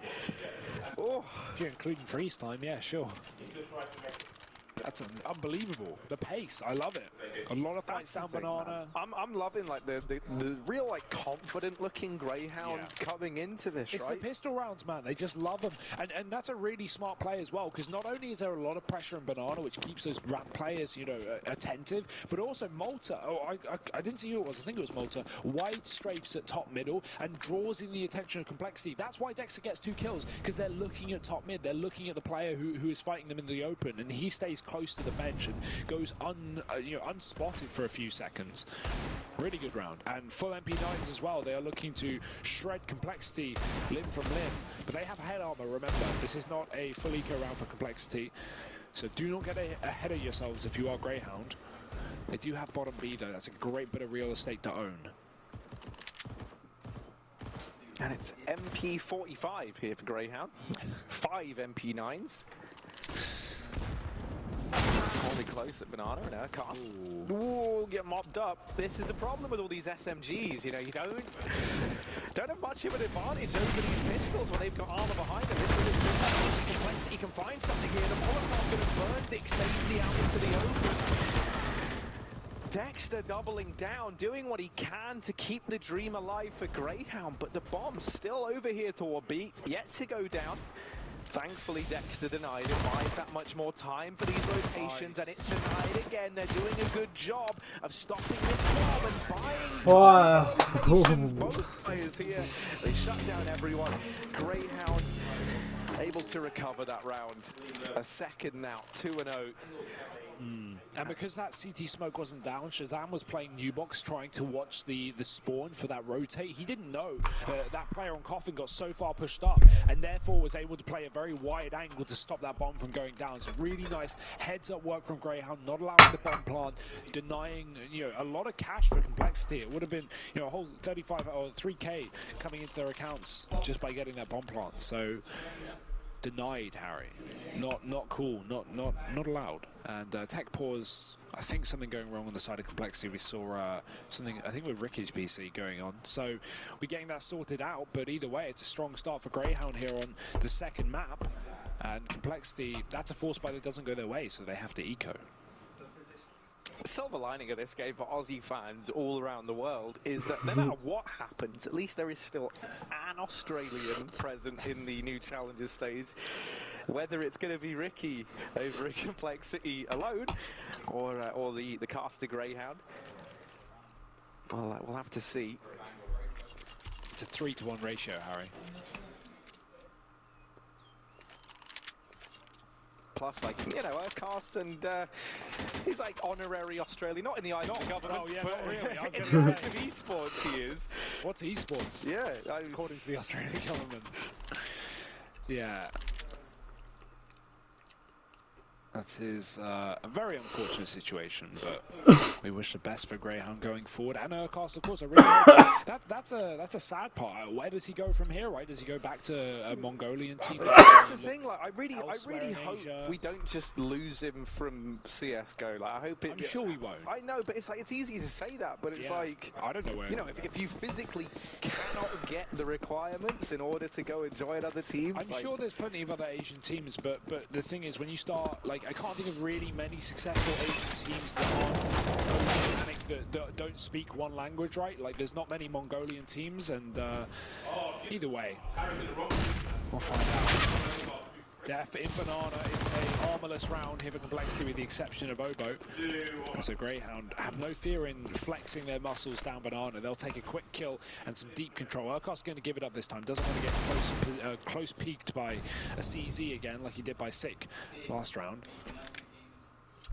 [SPEAKER 9] Oh.
[SPEAKER 10] If you're including freeze time, yeah, sure. That's unbelievable. The pace, I love it. A lot of fights down Banana.
[SPEAKER 9] I'm loving like the real like confident looking Greyhound coming into this.
[SPEAKER 10] It's the pistol rounds, man. They just love them, and that's a really smart play as well. Because not only is there a lot of pressure in Banana, which keeps those ramp players, attentive, but also Malta. Oh, I didn't see who it was. I think it was Malta. Wide strafes at top middle and draws in the attention of Complexity. That's why Dexter gets 2 kills, because they're looking at top mid. They're looking at the player who is fighting them in the open, and he stays close to the bench and goes unspotted for a few seconds. Really good round, and full MP9s as well. They are looking to shred Complexity limb from limb, but they have head armor. Remember, this is not a full eco round for Complexity. So do not get ahead of yourselves if you are Greyhound. They do have bottom B though. That's a great bit of real estate to own.
[SPEAKER 9] And it's MP45 here for Greyhound. 5 MP9s. Holding close at Banana and Aircast. Ooh, get mopped up. This is the problem with all these SMGs. You know, you don't have much of an advantage over these pistols when they've got armor behind them. This is Complexity can find something here. The Molotov going to burn Dick Stacy out into the open. Dexter doubling down, doing what he can to keep the dream alive for Greyhound, but the bomb's still over here toward B, yet to go down. Thankfully, Dexter denied it. Buys that much more time for these rotations, and it's denied again. They're doing a good job of stopping this bomb and buying rotations. Both players here, they shut down everyone. Greyhound able to recover that round. A second now, 2-0.
[SPEAKER 10] And because that CT smoke wasn't down, Shazam was playing Newbox, trying to watch the spawn for that rotate. He didn't know that player on Coffin got so far pushed up, and therefore was able to play a very wide angle to stop that bomb from going down. So really nice heads-up work from Greyhound, not allowing the bomb plant, denying a lot of cash for Complexity. It would have been a whole 35 or 3K coming into their accounts just by getting that bomb plant. So denied, Harry. Not cool. Not allowed. And tech pause. I think something going wrong on the side of Complexity. We saw something, I think, with Ricky's PC going on. So we're getting that sorted out. But either way, it's a strong start for Greyhound here on the second map. And Complexity, that's a force buy that doesn't go their way, so they have to eco.
[SPEAKER 9] The silver lining of this game for Aussie fans all around the world is that no matter what happens, at least there is still an Australian present in the new Challengers stage. Whether it's going to be Ricky over at Complexity alone, or the caster Greyhound, well, we'll have to see.
[SPEAKER 10] It's a 3-to-1 ratio, Harry.
[SPEAKER 9] Plus, like, Cast, and he's like honorary Australian, not in the eyes of the government.
[SPEAKER 10] Oh, yeah,
[SPEAKER 9] but
[SPEAKER 10] not really.
[SPEAKER 9] In terms of esports, he is.
[SPEAKER 10] What's esports?
[SPEAKER 9] Yeah.
[SPEAKER 10] According to the Australian government. Yeah. That is a very unfortunate situation, but we wish the best for Greyhound going forward. And Cast, of course, I really that's a sad part. Where does he go from here? Right? Does he go back to a Mongolian team?
[SPEAKER 9] That's the thing. Like, I really hope we don't just lose him from CSGO. Like, I hope it.
[SPEAKER 10] I'm sure we won't.
[SPEAKER 9] I know, but it's easy to say that, but it's like
[SPEAKER 10] I don't know where.
[SPEAKER 9] If you physically cannot get the requirements in order to go and join other teams,
[SPEAKER 10] I'm sure there's plenty of other Asian teams, but the thing is, when you start, like, I can't think of really many successful Asian teams that don't speak one language, right? Like, there's not many Mongolian teams, and either way, we'll find out. Def in Banana, it's a armorless round here for Complexity with the exception of Obo. And so Greyhound have no fear in flexing their muscles down Banana. They'll take a quick kill and some deep control. Urkost's going to give it up this time. Doesn't want to get close peeked by a CZ again like he did by Sick last round.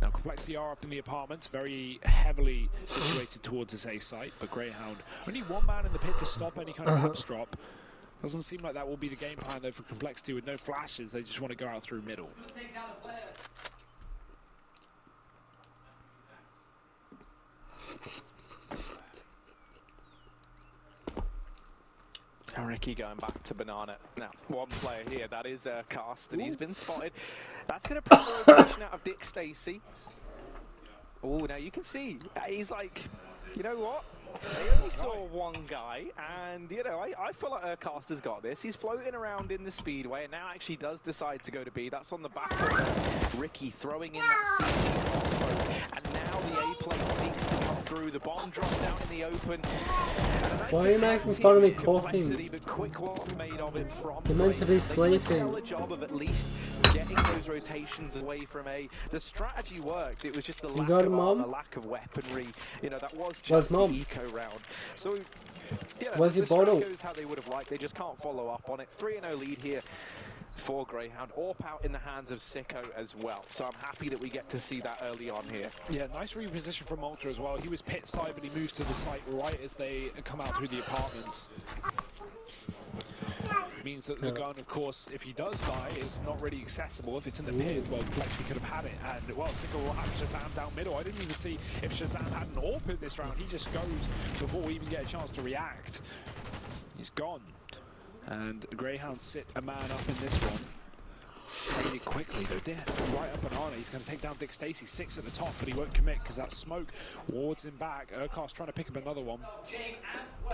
[SPEAKER 10] Now Complexity are up in the apartments, very heavily situated towards this A site, but Greyhound, only one man in the pit to stop any kind of abs drop. Doesn't seem like that will be the game plan though for Complexity with no flashes. They just want to go out through middle.
[SPEAKER 9] Ricky going back to Banana. Now, one player here, that is Cast, and he's been spotted. That's going to put the rotation out of Dick Stacy. Oh, now you can see, he's like, you know what? They only saw one guy, and I feel like Cast has got this. He's floating around in the speedway, and now actually does decide to go to B. That's on the back of Ricky throwing in that CC, and now the A play seeks to come through. The bomb drops down in the open.
[SPEAKER 1] Why are you making fun of me coughing?
[SPEAKER 9] But quick work made of it from
[SPEAKER 1] You're meant to be sleeping.
[SPEAKER 9] They did a job of at least getting those rotations away from A. The strategy worked. It was just the lack of armor, lack of weaponry. That was just the eco round. So,
[SPEAKER 1] where's your bottle?
[SPEAKER 9] Goes how they would have liked. They just can't follow up on it. 3-0 lead here for Greyhound. AWP out in the hands of Sicko as well. So I'm happy that we get to see that early on here.
[SPEAKER 10] Yeah, nice reposition from Ultra as well. He was pit side, but he moves to the site right as they come out through the apartments. Means that the gun, of course, if he does die, is not really accessible. If it's in the pit, well, Complexity could have had it. And, well, Sicko will have Shazam down middle. I didn't even see if Shazam had an AWP in this round. He just goes before we even get a chance to react. He's gone. And Greyhound sit a man up in this one. Traded quickly though, did right up and on. He's going to take down Dick Stacy, 6 at the top, but he won't commit because that smoke wards him back. Urkast trying to pick up another one. He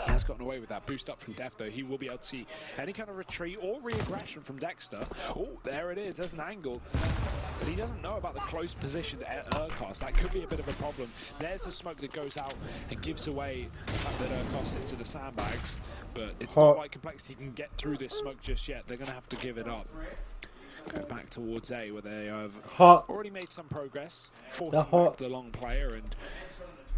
[SPEAKER 10] has gotten away with that boost up from Def though. He will be able to see any kind of retreat or re-aggression from Dexter. Oh, there it is. There's an angle. But he doesn't know about the close position at Urkast. That could be a bit of a problem. There's the smoke that goes out and gives away the fact that Urkast sits in the sandbags. But it's not like Complexity can get through this smoke just yet. They're going to have to give it up. Go back towards A, where they have already made some progress, forcing back the long player and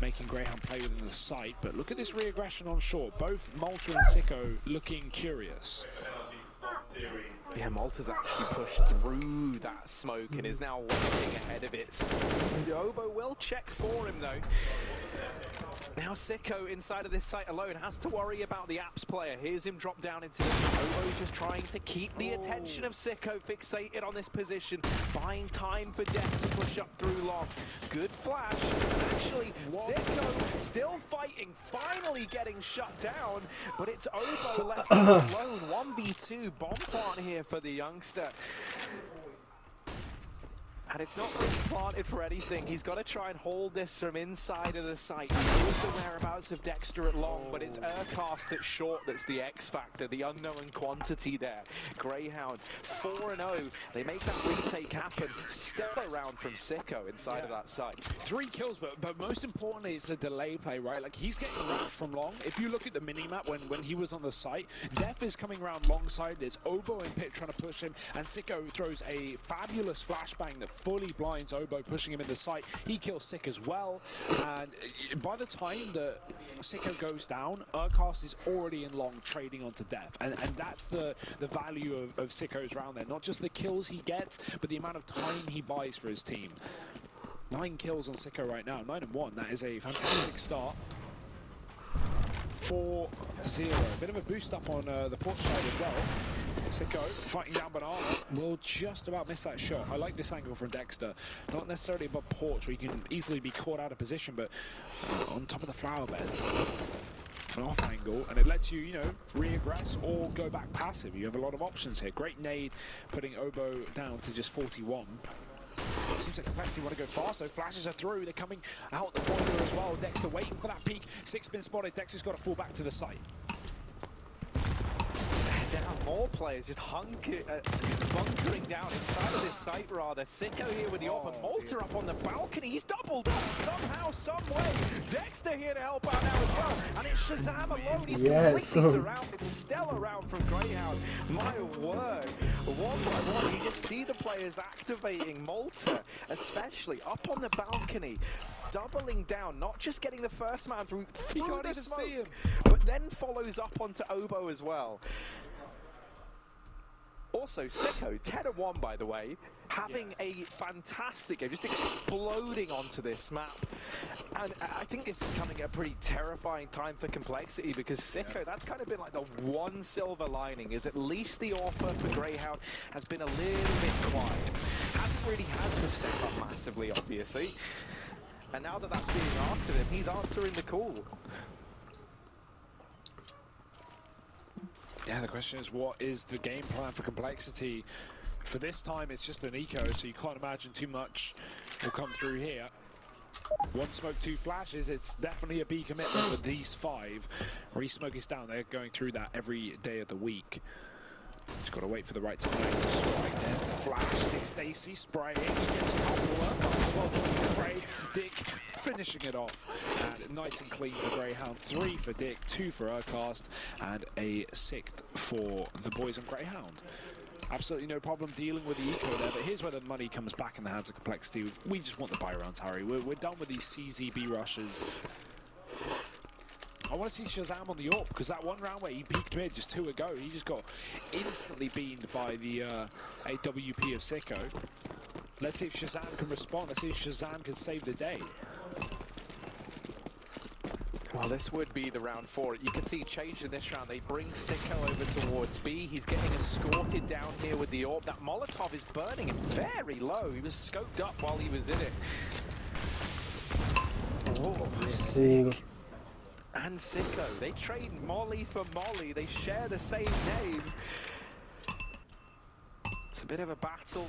[SPEAKER 10] making Greyhound play within the site. But look at this re-aggression on short. Both Malta and Sicko looking curious.
[SPEAKER 9] Yeah, Malta's actually pushed through that smoke and is now waiting ahead of it. Obo will check for him though. Now Sicko inside of this site alone has to worry about the Apps player. Here's him drop down into this. Obo's just trying to keep the attention of Sicko fixated on this position, buying time for Death to push up through long. Good flash. Actually, Sicko still fighting, finally getting shut down, but it's Obo left alone. 1v2 bomb plant here for the youngster. And it's not really planted for anything. He's got to try and hold this from inside of the site. He knows the whereabouts of Dexter at long, but it's Urkast at short that's the X factor, the unknown quantity there. Greyhound 4-0. They make that retake happen. Stellar round from Sicko inside of that site.
[SPEAKER 10] 3 kills, but most importantly, it's the delay play, right? Like, he's getting rushed from long. If you look at the mini-map when he was on the site, Def is coming around long side. There's Obo and Pit trying to push him, and Sicko throws a fabulous flashbang that fully blinds Obo, pushing him in the site. He kills Sick as well, and by the time that Sicko goes down, Urkast is already in long, trading onto Def, and that's the value of Sicko's round there. Not just the kills he gets, but the amount of time he buys for his team. 9 kills on Sicko right now, 9-1. That is a fantastic start. 4-0. A bit of a boost up on the port side as well. Sicko fighting down Banana will just about miss that shot. I like this angle from Dexter. Not necessarily above porch where you can easily be caught out of position, but on top of the flower beds. An off angle, and it lets you, you know, re-aggress or go back passive. You have a lot of options here. Great nade, putting Obo down to just 41. Seems like Complexity want to go fast, so flashes are through. They're coming out the boiler as well. Dexter waiting for that peak. 6 been spotted. Dexter's got to fall back to the site.
[SPEAKER 9] There are more players just bunkering down inside of this site rather. Sicko here with the open Malta up on the balcony. He's doubled up somehow, some way. Dexter here to help out now as well. And it's Shazam alone. He's completely surrounded. Stellar round from Greyhound. My word. 1 by 1, you just see the players activating Malta, especially up on the balcony. Doubling down, not just getting the first man through the smoke, but then follows up onto Obo as well. Also, Sicko, 10-1 by the way, having a fantastic game, just exploding onto this map. And I think this is coming at a pretty terrifying time for Complexity, because Sicko, that's kind of been like the one silver lining, is at least the offer for Greyhound has been a little bit quiet. Hasn't really had to step up massively, obviously. And now that that's being after him, he's answering the call.
[SPEAKER 10] Yeah, the question is, what is the game plan for Complexity? For this time, it's just an eco, so you can't imagine too much will come through here. 1 smoke, 2 flashes. It's definitely a B commitment for these 5. Re-smoke is down. They're going through that every day of the week. Just got to wait for the right time to strike. There's the flash. Dick Stacy spraying. He gets a couple of well trying to spray. Dick finishing it off. And nice and clean for Greyhound. 3 for Dick, 2 for Urkast, and a 6th for the boys on Greyhound. Absolutely no problem dealing with the eco there, but here's where the money comes back in the hands of Complexity. We just want the buy rounds, Harry. We're done with these CZB rushes. I want to see Shazam on the AWP, because that one round where he peeked mid just 2 ago, he just got instantly beamed by the AWP of Sicko. Let's see if Shazam can respond. Let's see if Shazam can save the day.
[SPEAKER 9] Well, this would be the round 4. You can see change in this round. They bring Sicko over towards B. He's getting escorted down here with the AWP. That Molotov is burning him very low. He was scoped up while he was in it. Oh, sick. And Sicko, they trade Molly for Molly. They share the same name. It's a bit of a battle.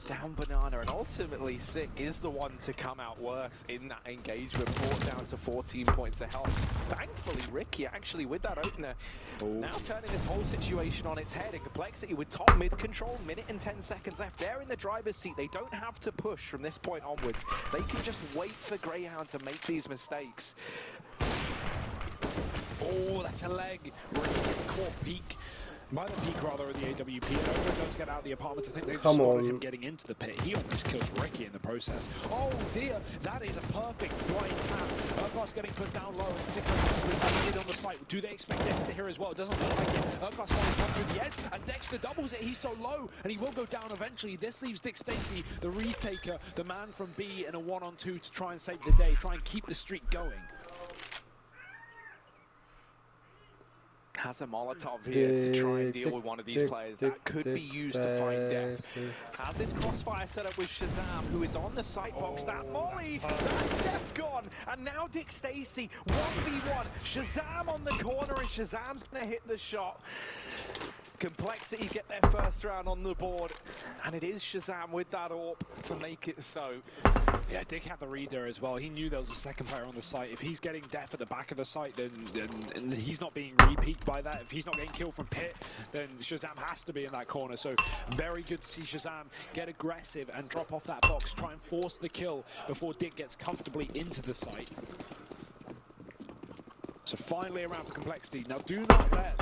[SPEAKER 9] Down Banana, and ultimately Sick is the one to come out worse in that engagement, brought down to 14 points of health. Thankfully, Ricky actually with that opener, now turning this whole situation on its head. In Complexity with top mid control, minute and 10 seconds left. They're in the driver's seat. They don't have to push from this point onwards. They can just wait for Greyhound to make these mistakes.
[SPEAKER 10] Oh, that's a leg. Ricky gets caught peak. By the peak, rather, of the AWP, and Ovo does get out of the apartments. I think they just spotted him getting into the pit. He almost kills Ricky in the process. Oh dear, that is a perfect blind tap. Urkos getting put down low, and Sicko on the site. Do they expect Dexter here as well? It doesn't look like it. Urkos going to come through the edge, and Dexter doubles it. He's so low, and he will go down eventually. This leaves Dick Stacy, the retaker, the man from B, in a 1-on-2 to try and save the day, try and keep the streak going.
[SPEAKER 9] Has a Molotov here to try and deal with one of these players. That could be used to find death. Has this crossfire set up with Shazam, who is on the side box. That Molly, that's death gone. And now Dick Stacy, 1v1. Shazam on the corner, and Shazam's going to hit the shot. Complexity get their first round on the board, and it is Shazam with that AWP to make it so.
[SPEAKER 10] Yeah, Dick had the read there as well. He knew there was a second player on the site. If he's getting death at the back of the site, then he's not being re-peaked by that. If he's not getting killed from pit, then Shazam has to be in that corner. So very good to see Shazam get aggressive and drop off that box, try and force the kill before Dick gets comfortably into the site. So finally around for Complexity. Now do not let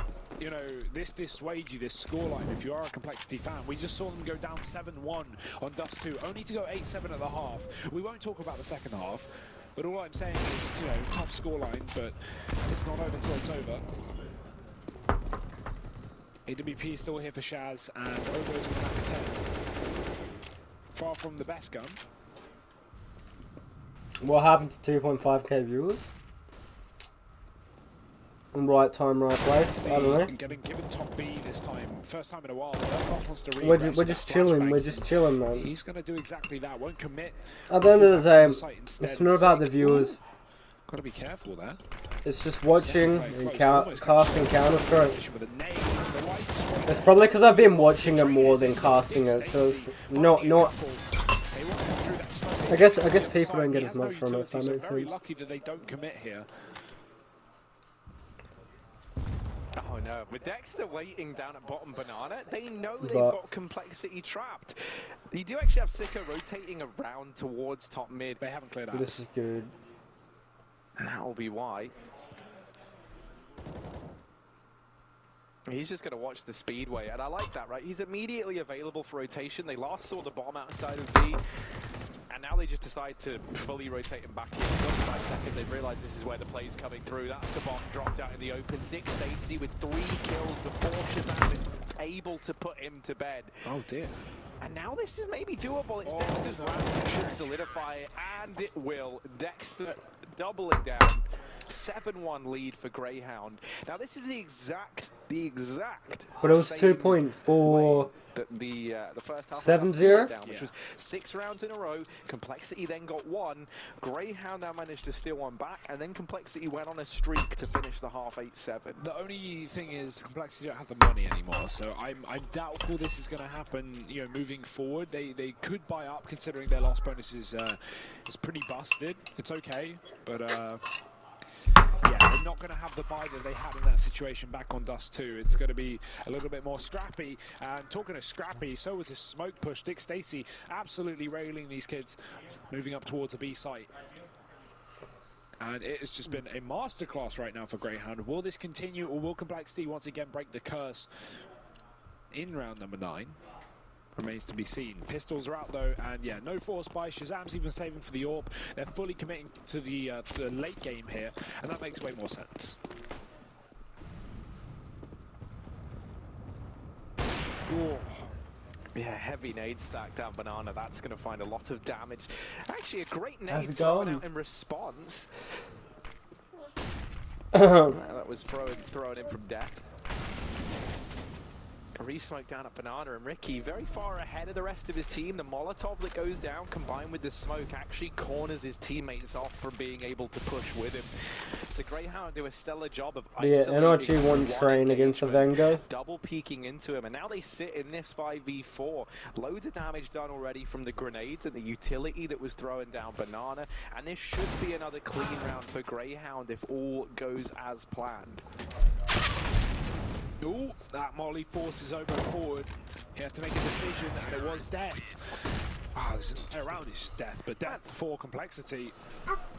[SPEAKER 10] this dissuade you, this scoreline, if you are a Complexity fan. We just saw them go down 7-1 on Dust 2, only to go 8-7 at the half. We won't talk about the second half, but all I'm saying is, tough scoreline, but it's not over until it's over. AWP is still here for Shaz, and Obo's with back 10. Far from the best gun.
[SPEAKER 1] What happened to 2.5k viewers? Right time, right place. I don't know.
[SPEAKER 10] Getting given top B this time, first time in a while. Wants to
[SPEAKER 1] we're just chilling. We're just chilling, man.
[SPEAKER 10] He's gonna do exactly that. Won't commit.
[SPEAKER 1] At the end of the day, it's not about the viewers.
[SPEAKER 10] Gotta be careful there.
[SPEAKER 1] It's just watching and casting Counter-Strike. It's probably because I've been watching it more than casting it, so it's not. I guess people don't get as much from it. If that makes sense.
[SPEAKER 10] Very lucky that they don't commit here.
[SPEAKER 9] Oh no, with Dexter waiting down at bottom Banana, they know they've got Complexity trapped. You do actually have Sicko rotating around towards top mid.
[SPEAKER 10] They haven't cleared out.
[SPEAKER 1] This is good.
[SPEAKER 9] And that will be why. He's just going to watch the speedway, and I like that, right? He's immediately available for rotation. They last saw the bomb outside of B, and now they just decide to fully rotate him back in. 25 seconds, they've realized this is where the play's coming through. That's the bomb dropped out in the open. Dick Stacy with 3 kills before Shazam is able to put him to bed.
[SPEAKER 10] Oh dear.
[SPEAKER 9] And now this is maybe doable. It's Dexter's round that should solidify it, and it will. Dexter doubling down. 7-1 lead for Greyhound. Now this is the exact.
[SPEAKER 1] But it was 2.4.
[SPEAKER 9] The first half
[SPEAKER 1] 7-0,
[SPEAKER 9] which was 6 rounds in a row. Complexity then got 1. Greyhound now managed to steal 1 back, and then Complexity went on a streak to finish the half 8-7.
[SPEAKER 10] The only thing is Complexity don't have the money anymore, so I'm doubtful this is going to happen. Moving forward, they could buy up considering their loss bonus is pretty busted. It's okay, but. Yeah, they're not going to have the buy that they had in that situation back on Dust 2. It's going to be a little bit more scrappy. And talking of scrappy, so was his smoke push. Dick Stacy absolutely railing these kids, moving up towards a B site. And it has just been a masterclass right now for Greyhound. Will this continue, or will Complexity once again break the curse in round number 9? Remains to be seen. Pistols are out though, and yeah, no force buy. Shazam's even saving for the AWP. They're fully committing to the late game here, and that makes way more sense.
[SPEAKER 9] Ooh. Yeah, heavy nade stack down Banana. That's going to find a lot of damage. Actually, a great nade thrown out in response. That was thrown in from death. A re-smoke down at Banana, and Ricky very far ahead of the rest of his team. The Molotov that goes down combined with the smoke actually corners his teammates off from being able to push with him. So Greyhound do a stellar job of isolating
[SPEAKER 1] NRG won train against the Vengo.
[SPEAKER 9] double peeking into him, and now they sit in this 5v4. Loads of damage done already from the grenades and the utility that was throwing down Banana, and this should be another clean round for Greyhound if all goes as planned.
[SPEAKER 10] Ooh, that Molly forces Obo forward. He had to make a decision, and it was death. Wow, this is around his death, but death for complexity.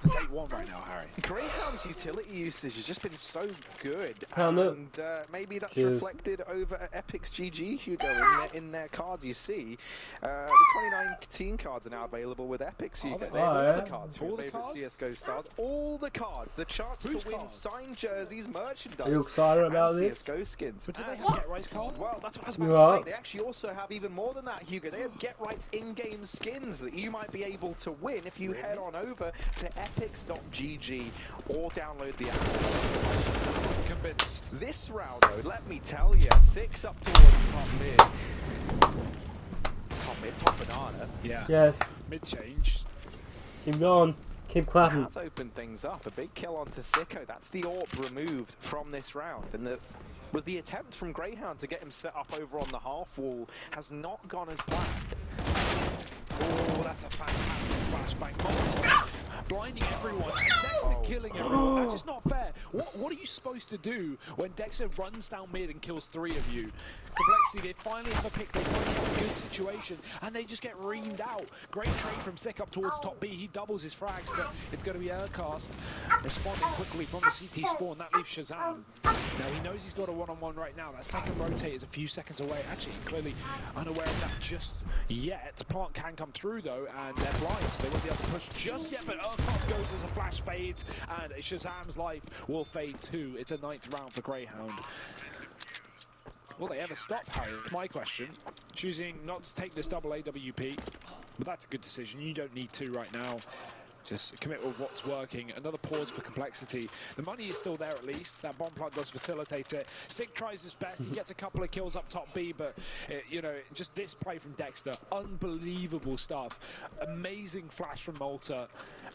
[SPEAKER 10] Take one right now, Harry.
[SPEAKER 9] Greyhound's utility usage has just been so good,
[SPEAKER 1] Oh, no.
[SPEAKER 9] and maybe that's
[SPEAKER 1] Cheers.
[SPEAKER 9] reflected over at Epic's GG, Hugo, in their cards. You see, the 2019 cards are now available with Epic's, Hugo. They have all the cards,
[SPEAKER 10] All
[SPEAKER 9] your
[SPEAKER 10] the
[SPEAKER 9] favorite
[SPEAKER 10] cards?
[SPEAKER 9] CSGO stars, all the cards, the chance
[SPEAKER 10] Whose
[SPEAKER 9] to win
[SPEAKER 10] cards?
[SPEAKER 9] signed jerseys, merchandise,
[SPEAKER 1] Are you excited about
[SPEAKER 9] and
[SPEAKER 1] this?
[SPEAKER 9] CSGO skins.
[SPEAKER 10] But do they have Get Rights card?
[SPEAKER 9] Well, that's what I was
[SPEAKER 1] You
[SPEAKER 9] about to
[SPEAKER 1] are?
[SPEAKER 9] say. They actually also have even more than that, Hugo. They have Get Rights in-game skins that you might be able to win if you head on over to epics.gg or download the app.
[SPEAKER 10] Convinced.
[SPEAKER 9] This round, though, let me tell you, 6 up towards top mid. Top Banana.
[SPEAKER 10] Yeah.
[SPEAKER 1] Yes.
[SPEAKER 10] Mid change.
[SPEAKER 1] Keep going. Keep clapping.
[SPEAKER 9] Has opened things up. A big kill onto Sicko. That's the AWP removed from this round. And the attempt from Greyhound to get him set up over on the half wall has not gone as planned.
[SPEAKER 10] Oh, that's a fantastic flashbang. Molotov blinding everyone and Dexter killing everyone. That's just not fair. What are you supposed to do when Dexter runs down mid and kills 3 of you? Complexity, they finally have a pick, they finally have a good situation, and they just get reamed out. Great trade from Sick up towards top B. He doubles his frags, but it's going to be Aircast responding quickly from the CT spawn. That leaves Shazam. Now he knows he's got a one-on-one right now. That second rotate is a few seconds away. Actually, clearly unaware of that just yet. Plant can come through though, and they're blind, so they won't be able to push just yet. But Aircast goes as a flash fades, and Shazam's life will fade too. It's a 9th round for Greyhound. Will they ever stop, Harry? My question. Choosing not to take this double AWP, but that's a good decision. You don't need to right now. Just commit with what's working. Another pause for complexity. The money is still there at least. That bomb plant does facilitate it. Sick tries his best. He gets a couple of kills up top B, but you know, just this play from Dexter, unbelievable stuff. Amazing flash from Malta,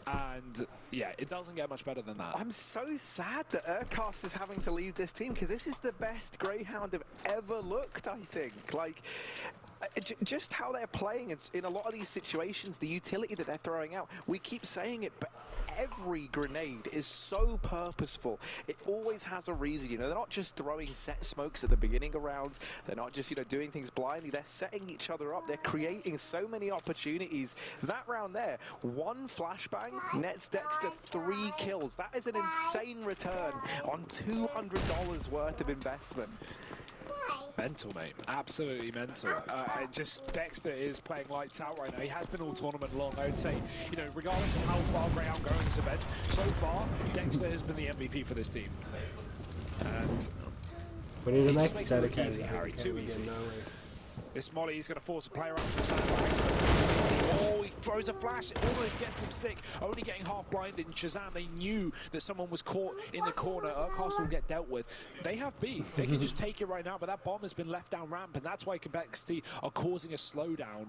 [SPEAKER 10] and yeah, it doesn't get much better than that.
[SPEAKER 9] I'm so sad that Aircast is having to leave this team because this is the best Greyhound have ever looked, I think. Like, just how they're playing in a lot of these situations, the utility that they're throwing out, we keep saying it, but every grenade is so purposeful. It always has a reason, you know. They're not just throwing set smokes at the beginning of rounds. They're not just, you know, doing things blindly. They're setting each other up. They're creating so many opportunities. That round there, 1 flashbang nets Dexter 3 kills. That is an insane return on $200 worth of investment.
[SPEAKER 10] Mental, mate. Absolutely mental. Just Dexter is playing lights out right now. He has been all tournament long. I would say, you know, regardless of how far Greyhound go in this event, so far, Dexter has been the MVP for this team. And
[SPEAKER 1] We need to
[SPEAKER 10] he
[SPEAKER 1] make
[SPEAKER 10] just makes it look
[SPEAKER 1] dedicated.
[SPEAKER 10] easy, Harry. Too easy.
[SPEAKER 1] No way.
[SPEAKER 10] This Molly is going to force a play around to a sandbag. Oh, he throws a flash. It almost gets him sick. Only getting half blinded. And Shazam, they knew that someone was caught in the corner. Urcast will get dealt with. They have B. They can just take it right now. But that bomb has been left down ramp. And that's why Complexity are causing a slowdown.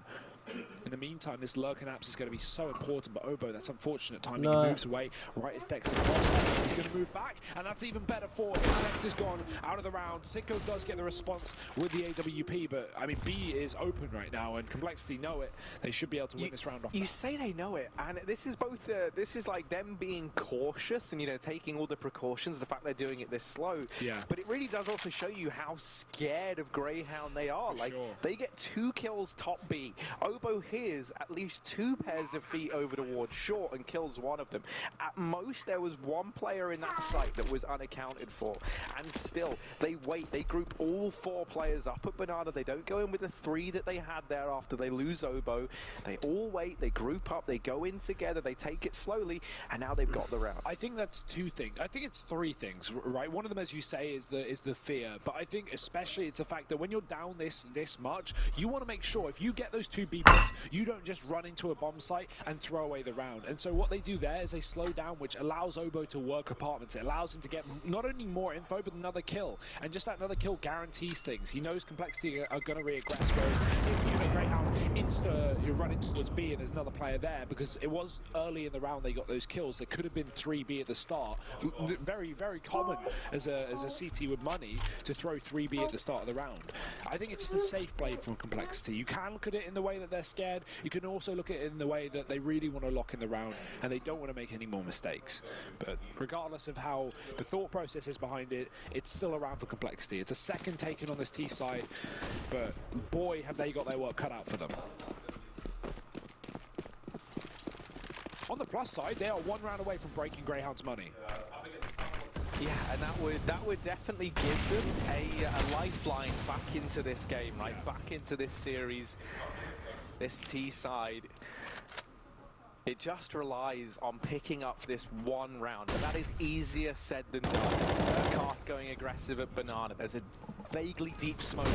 [SPEAKER 10] In the meantime, this lurking apps is going to be so important. But Obo, that's unfortunate timing.
[SPEAKER 1] No.
[SPEAKER 10] He moves away right as Dexter crosses. He's going to move back. And that's even better for him. Dexter's gone out of the round. Sicko does get the response with the AWP. But, I mean, B is open right now. And Complexity know it. They should be able to win this round off.
[SPEAKER 9] You say they know it, and this is both. This is like them being cautious and, you know, taking all the precautions. The fact they're doing it this slow.
[SPEAKER 10] Yeah.
[SPEAKER 9] But it really does also show you how scared of Greyhound they are.
[SPEAKER 10] For
[SPEAKER 9] like
[SPEAKER 10] sure.
[SPEAKER 9] they get 2 kills top B. Obo hears at least 2 pairs of feet over towards short and kills 1 of them. At most, there was 1 player in that site that was unaccounted for, and still they wait. They group all 4 players up at Banana. They don't go in with the 3 that they had there after they lose Obo. They all wait. They group up. They go in together. They take it slowly, and now they've got the round.
[SPEAKER 10] I think that's 2 things. I think it's 3 things, right? One of them, as you say, is the fear. But I think especially it's the fact that when you're down this much, you want to make sure if you get those 2 B because you don't just run into a bomb site and throw away the round. And so what they do there is they slow down, which allows Obo to work apartments. It allows him to get not only more info, but another kill. And just that another kill guarantees things. He knows Complexity are going to reaggress, whereas if you know Greyhound you're running towards B and there's another player there, because it was early in the round they got those kills. There could have been 3B at the start. Very, very common as a CT with money to throw 3B at the start of the round. I think it's just a safe play from Complexity. You can look at it in the way that they're scared. You can also look at it in the way that they really want to lock in the round and they don't want to make any more mistakes. But regardless of how the thought process is behind it, it's still around for Complexity. It's a second taken on this T side, but boy, have they got their work cut out for them. On the plus side, they are one round away from breaking Greyhound's money.
[SPEAKER 9] Yeah, and that would definitely give them a lifeline back into this game, right? Back into this series, this T side. It just relies on picking up this one round, and that is easier said than done. Cast going aggressive at Banana. There's a vaguely deep smoke.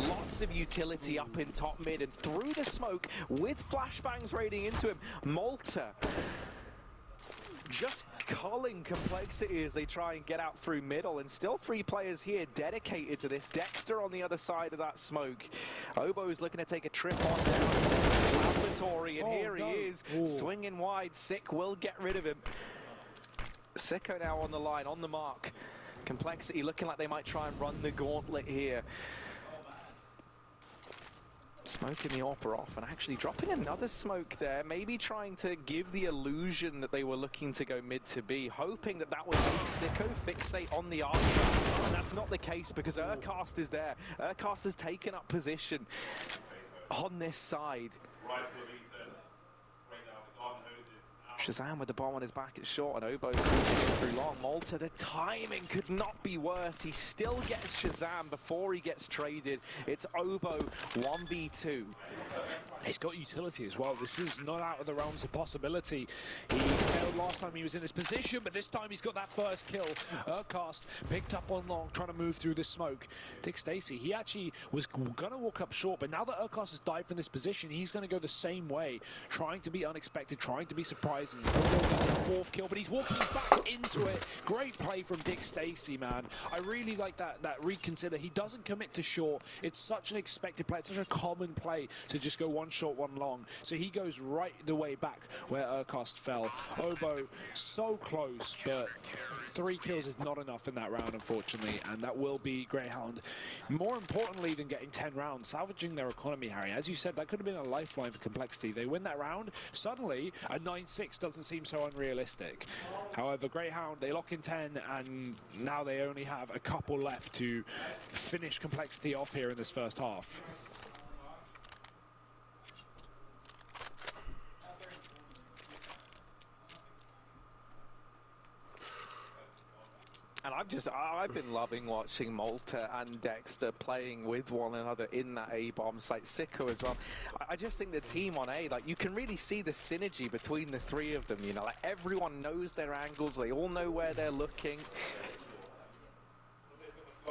[SPEAKER 9] Lots of utility up in top mid and through the smoke with flashbangs raiding into him. Malta just culling Complexity as they try and get out through middle, and still 3 players here dedicated to this. Dexter on the other side of that smoke. Obo's looking to take a trip on down Laboratory, and here he is, swinging wide. Sick will get rid of him. Sicko now on the line, on the mark. Complexity looking like they might try and run the gauntlet here. Smoking the AWP off and actually dropping another smoke there, maybe trying to give the illusion that they were looking to go mid to B, hoping that that would make Sicko fixate on the archer. And that's not the case because Urcast is there. Urcast has taken up position on this side. Shazam with the bomb on his back at short, and Obo through long. Malta, the timing could not be worse. He still gets Shazam before he gets traded. It's Obo 1v2.
[SPEAKER 10] He's got utility as well. This is not out of the realms of possibility. He failed last time he was in this position, but this time he's got that first kill. Urcast picked up on long, trying to move through the smoke. Dick Stacy, he actually was going to walk up short, but now that Urcast has dived from this position, he's going to go the same way, trying to be unexpected, trying to be surprising. Fourth kill, but he's walking back into it. Great play from Dick Stacy, man. I really like that reconsider. He doesn't commit to short. It's such an expected play. It's such a common play to just go one short, one long. So he goes right the way back where Urcast fell. Obo so close, but 3 kills is not enough in that round, unfortunately, and that will be Greyhound. More importantly than getting 10 rounds, salvaging their economy, Harry. As you said, that could have been a lifeline for Complexity. They win that round, suddenly a 9-6 doesn't seem so unrealistic. However, Greyhound, they lock in 10, and now they only have a couple left to finish Complexity off here in this first half.
[SPEAKER 9] And I've been loving watching Malta and Dexter playing with one another in that A-bomb site. Sicko as well. I just think the team on A, like, you can really see the synergy between the 3 of them, you know, like everyone knows their angles, they all know where they're looking.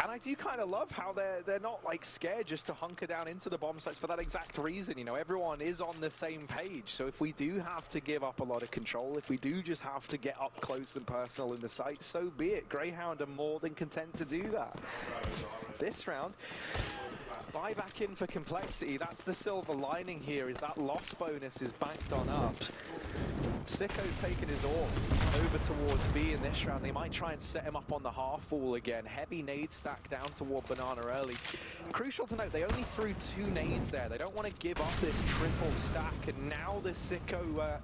[SPEAKER 9] And I do kind of love how they're not like scared just to hunker down into the bomb sites for that exact reason. You know, everyone is on the same page. So if we do have to give up a lot of control, if we do just have to get up close and personal in the site, so be it. Greyhound are more than content to do that. This round, buy back in for Complexity. That's the silver lining here, is that loss bonus is banked on up. Sicko's taken his AWP over towards B in this round. They might try and set him up on the half wall again. Heavy nade stack down toward Banana early. Crucial to note, they only threw 2 nades there. They don't want to give up this triple stack, and now the Sicko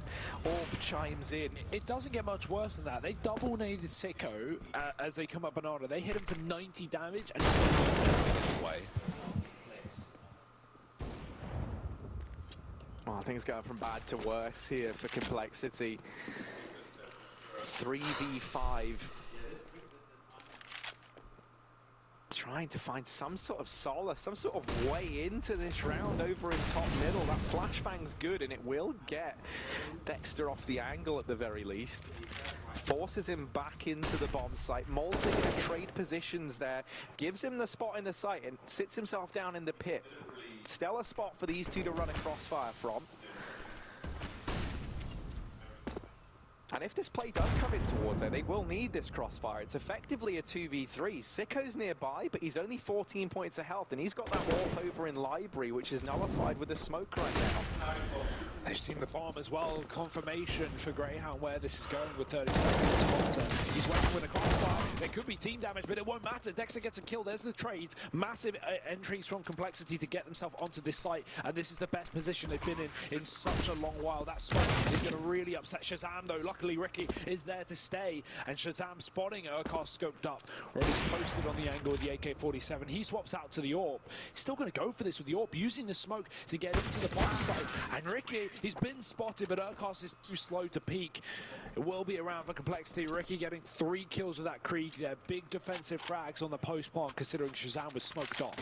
[SPEAKER 9] AWP chimes in.
[SPEAKER 10] It doesn't get much worse than that. They double naded Sicko as they come up Banana. They hit him for 90 damage and still gets away.
[SPEAKER 9] Well, things going from bad to worse here for Complexity. 3v5. Trying to find some sort of solace, some sort of way into this round over in top middle. That flashbang's good, and it will get Dexter off the angle at the very least. Forces him back into the bomb site. Malta going to trade positions there. Gives him the spot in the site and sits himself down in the pit. stellar spot for these two to run a crossfire from. And if this play does come in towards it, they will need this crossfire. It's effectively a 2v3. Sicko's nearby, but he's only 14 points of health, and he's got that warp over in library, which is nullified with the smoke right now.
[SPEAKER 10] They've seen the bomb as well. Confirmation for Greyhound where this is going with 30 seconds. He's waiting with a crossfire. There could be team damage, but it won't matter. Dexter gets a kill. There's the trades. Massive entries from Complexity to get themselves onto this site, and this is the best position they've been in such a long while. That smoke is going to really upset Shazam, though. Luckily, Ricky is there to stay, and Shazam spotting Urkos scoped up, or he's posted on the angle with the AK-47. He swaps out to the AWP. He's still going to go for this with the AWP, using the smoke to get into the bomb site. And Ricky, he's been spotted, but Urkos is too slow to peek. It will be around for Complexity. Ricky getting 3 kills with that Krieg there. Big defensive frags on the post plant, considering Shazam was smoked off.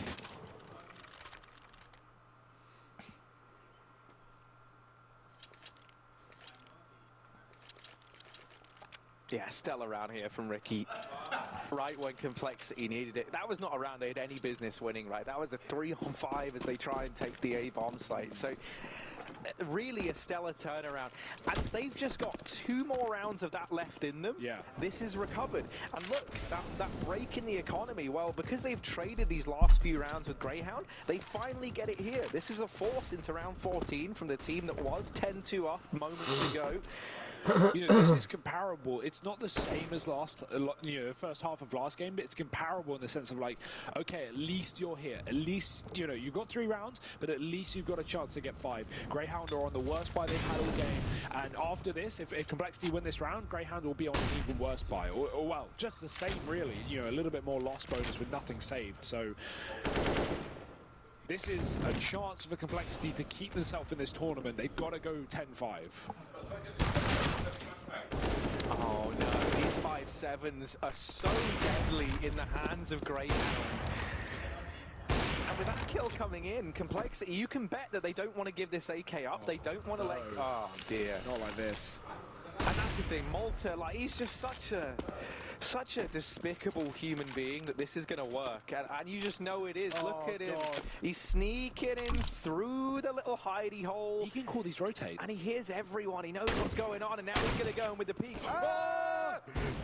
[SPEAKER 9] Yeah, stellar round here from Ricky. Right when Complexity needed it. That was not a round they had any business winning, right? That was a 3-on-5 as they try and take the A-bomb site. So really a stellar turnaround. And they've just got 2 more rounds of that left in them.
[SPEAKER 10] Yeah.
[SPEAKER 9] This is recovered. And look, that break in the economy, well, because they've traded these last few rounds with Greyhound, they finally get it here. This is a force into round 14 from the team that was 10-2 up moments ago.
[SPEAKER 10] You know, this is comparable. It's not the same as first half of last game, but it's comparable in the sense of like, okay, at least you're here. At least, you know, you've got 3 rounds, but at least you've got a chance to get 5. Greyhound are on the worst buy they've had all game, and after this, if Complexity win this round, Greyhound will be on an even worse buy, or well, just the same really. You know, a little bit more loss bonus with nothing saved. So this is a chance for Complexity to keep themselves in this tournament. They've got to go 10-5.
[SPEAKER 9] Oh no, these 5-7s are so deadly in the hands of Greyhound. And with that kill coming in, Complexity, you can bet that they don't want to give this AK up. They don't want to oh dear.
[SPEAKER 10] Not like this.
[SPEAKER 9] And that's the thing, Malta, like, he's just such a despicable human being that this is going to work, and you just know it is. Look at him. He's sneaking in through the little hidey hole.
[SPEAKER 10] He can call these rotates.
[SPEAKER 9] And he hears everyone. He knows what's going on, and now he's going to go in with the peek. Ah!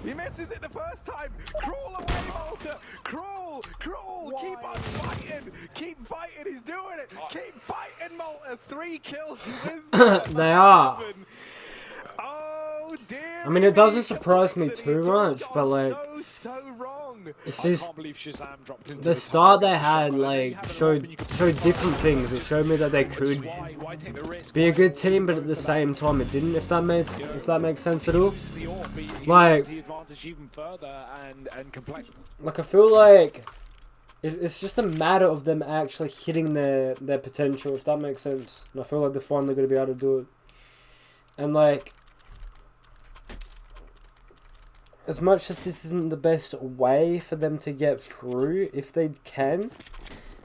[SPEAKER 9] He misses it the first time. Crawl away, Malta. Crawl, crawl. Why? Keep on fighting. Keep fighting. He's doing it. Keep fighting, Malta. 3 kills with
[SPEAKER 1] They are.
[SPEAKER 9] 7. Oh dear.
[SPEAKER 1] I mean, it doesn't surprise me too much, but like,
[SPEAKER 9] so wrong.
[SPEAKER 1] it's
[SPEAKER 10] I
[SPEAKER 1] just
[SPEAKER 10] can't believe Shazam dropped into
[SPEAKER 1] the start they had like showed different things. It showed me that they could be a good team, but at the same time it didn't. If that makes sense at all. Like I feel like it's just a matter of them actually hitting their potential, if that makes sense. And I feel like they're finally going to be able to do it. And like, as much as this isn't the best way for them to get through, if they can,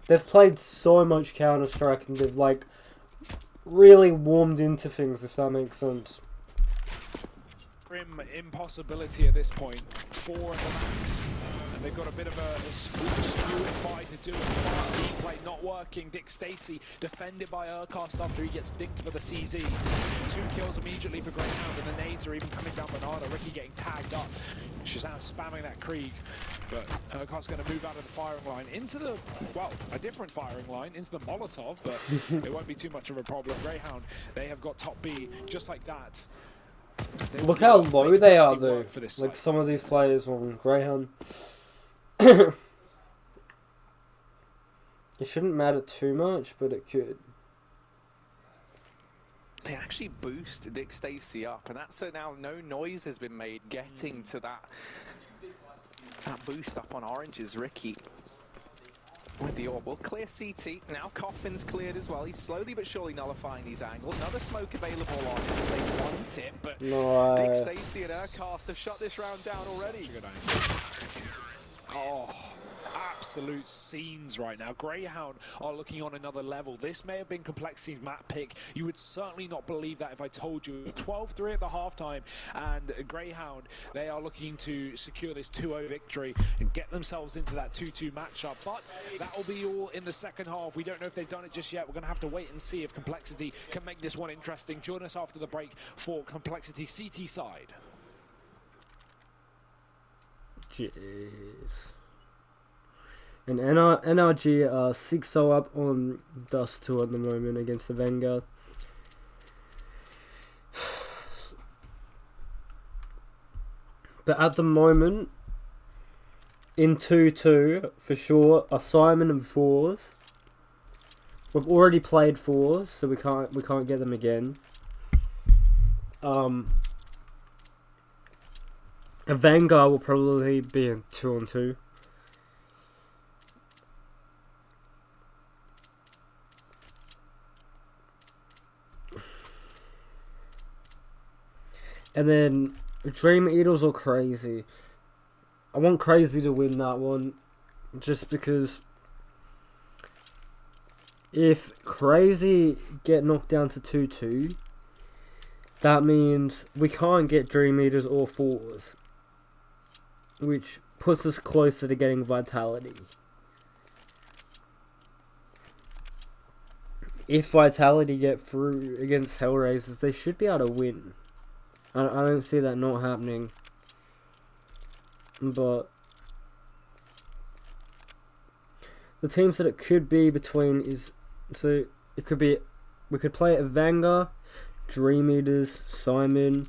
[SPEAKER 1] they've played so much Counter-Strike and they've like really warmed into things, if that makes sense.
[SPEAKER 10] Grim impossibility at this point. 4 in the max. And they've got a bit of a screw buy to do it. Team play not working. Dick Stacy defended by Urkast after he gets dinked by the CZ. 2 kills immediately for Greyhound, and the nades are even coming down Bernardo. Ricky getting tagged up. Shazam spamming that Krieg. But Urkast's going to move out of the firing line into the, well, a different firing line, into the Molotov, but it won't be too much of a problem. Greyhound, they have got top B just like that.
[SPEAKER 1] Look how low they are though, like some of these players on Greyhound. It shouldn't matter too much, but it could.
[SPEAKER 9] They actually boost Dick Stacy up, and that's so now no noise has been made getting to that boost up on Orange's Ricky. With the orb, will clear CT. Now Coffin's cleared as well. He's slowly but surely nullifying these angles. Another smoke available on him. They want it, but Dick Stacy and Urkast have shut this round down already.
[SPEAKER 10] Oh, absolute scenes right now. Greyhound are looking on another level. This may have been Complexity's map pick. You would certainly not believe that if I told you. 12-3 at the halftime, and Greyhound, they are looking to secure this 2-0 victory and get themselves into that 2-2 matchup. But that will be all in the second half. We don't know if they've done it just yet. We're going to have to wait and see if Complexity can make this one interesting. Join us after the break for Complexity CT side.
[SPEAKER 1] Jeez. And NRG are 6-0 up on Dust 2 at the moment against the Vanguard. But at the moment, in 2-2, for sure, are Simon and Fours. We've already played Fours, so we can't get them again. And Vanguard will probably be in 2-on-2. And then Dream Eaters or Crazy. I want Crazy to win that one, just because if Crazy get knocked down to 2-2, that means we can't get Dream Eaters or Fours, which puts us closer to getting Vitality. If Vitality get through against Hellraisers, they should be able to win. I don't see that not happening. But the teams that it could be between is, so it could be, we could play a Vanguard, Dream Eaters, Simon,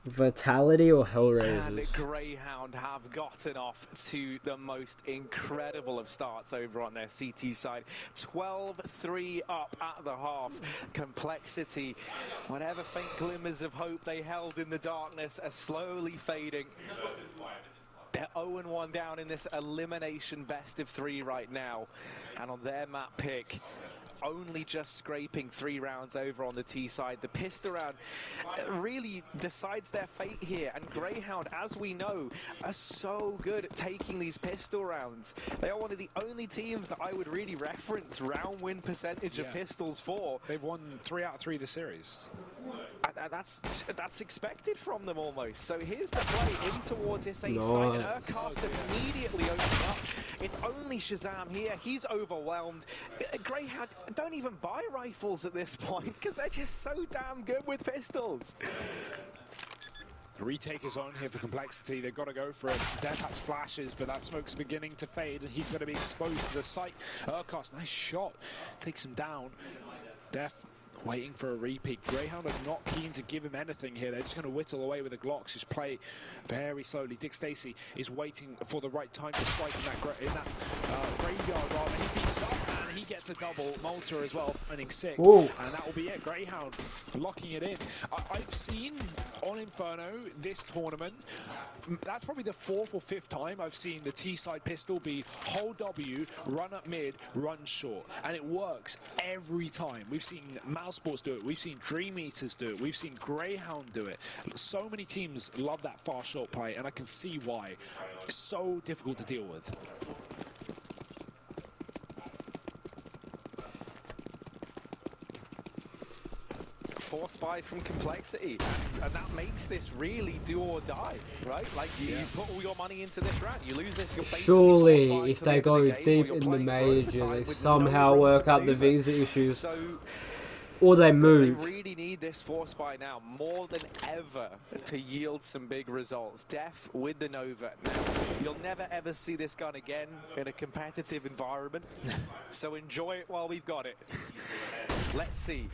[SPEAKER 1] Vitality, or Hellraisers.
[SPEAKER 9] And Greyhound have gotten off to the most incredible of starts over on their CT side. 12-3 up at the half. Complexity, whatever faint glimmers of hope they held in the darkness, are slowly fading. They're 0-1 down in this elimination best of 3 right now. And on their map pick, only just scraping 3 rounds over on the T side. The pistol round really decides their fate here, and Greyhound, as we know, are so good at taking these pistol rounds. They are one of the only teams that I would really reference round win percentage of pistols for.
[SPEAKER 10] They've won 3 out of 3 this series.
[SPEAKER 9] That's expected from them almost. So here's the play in towards his side, and Urcast immediately opens up. It's only Shazam here. He's overwhelmed. Greyhound don't even buy rifles at this point because they're just so damn good with pistols.
[SPEAKER 10] The retake is on here for Complexity. They've got to go for it. Def has flashes, but that smoke's beginning to fade, and he's going to be exposed to the site. Urcast, nice shot. Takes him down. Def waiting for a repeat. Greyhound are not keen to give him anything here. They're just going to whittle away with the Glocks, just play very slowly. Dick Stacy is waiting for the right time to strike in that graveyard rather. He beats up and he gets a double. Malta as well, finding 6.
[SPEAKER 1] Ooh.
[SPEAKER 10] And that will be it. Greyhound locking it in. I've seen on Inferno this tournament, that's probably the 4th or 5th time I've seen the T-side pistol be hold W, run up mid, run short. And it works every time. We've seen Sports do it, we've seen Dream Eaters do it, we've seen Greyhound do it. So many teams love that far short play, and I can see why. It's so difficult to deal with.
[SPEAKER 9] Force buy from Complexity, and that makes this really do or die, right? Like you put all your money into this round, you lose this, you're basically
[SPEAKER 1] surely if they go deep in the major, they somehow work out the visa issues.
[SPEAKER 9] So
[SPEAKER 1] or they move.
[SPEAKER 9] They really need this force buy now more than ever to yield some big results. Def with the Nova. Now, you'll never ever see this gun again in a competitive environment, so enjoy it while we've got it. Let's see.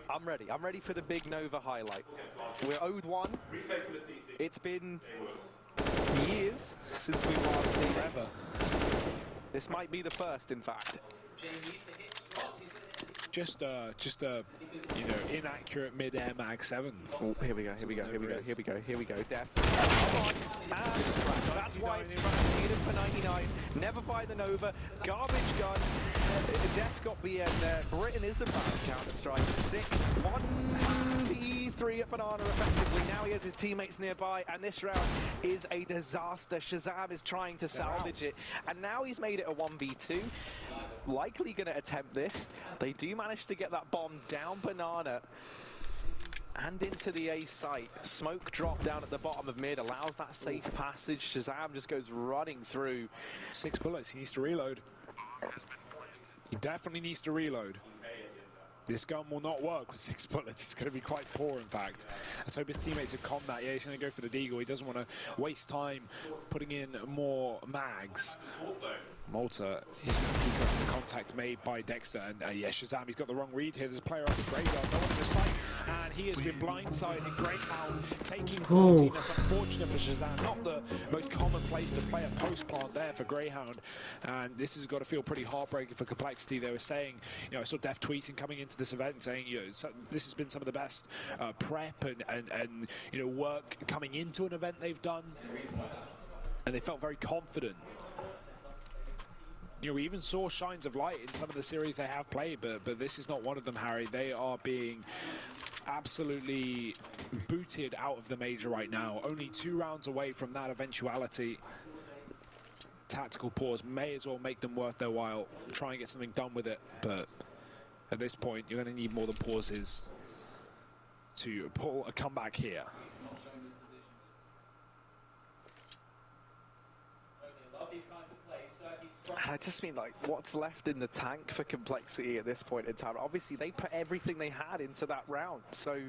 [SPEAKER 9] I'm ready for the big Nova highlight. We're owed one. It's been years since we've last seen it. This might be the first, in fact.
[SPEAKER 10] just a you know, inaccurate mid-air mag 7.
[SPEAKER 9] Oh, here we go. Def. That's why it's needed for 99. Never buy the Nova. Garbage gun. Def got being Britain is about Counter-Strike. Sick. 1v3 at Banana effectively. Now he has his teammates nearby, and this round is a disaster. Shazam is trying to salvage it, and now he's made it a 1v2. Likely going to attempt this. They do manage to get that bomb down Banana and into the A site. Smoke drop down at the bottom of mid allows that safe passage. Shazam just goes running through.
[SPEAKER 10] 6 bullets, he needs to reload. He definitely needs to reload. This gun will not work with 6 bullets. It's going to be quite poor, in fact. Let's hope his teammates have conned that. Yeah, he's going to go for the deagle. He doesn't want to waste time putting in more mags. Malta is going to pick up the contact made by Dexter, and yeah, Shazam, he's got the wrong read here. There's a player off the graveyard, no one in the site, and he has been blindsided. Greyhound taking 14. That's unfortunate for Shazam. Not the most common place to play a post plant there for Greyhound, and this has got to feel pretty heartbreaking for Complexity. They were saying, you know, I saw Def tweeting coming into this event saying, you know, this has been some of the best prep and you know, work coming into an event they've done, and they felt very confident. You know, we even saw shines of light in some of the series they have played, but this is not one of them, Harry. They are being absolutely booted out of the major right now. Only 2 rounds away from that eventuality. Tactical pause may as well make them worth their while. Try and get something done with it, but at this point, you're going to need more than pauses to pull a comeback here.
[SPEAKER 9] I just mean, like, what's left in the tank for Complexity at this point in time? Obviously, they put everything they had into that round, so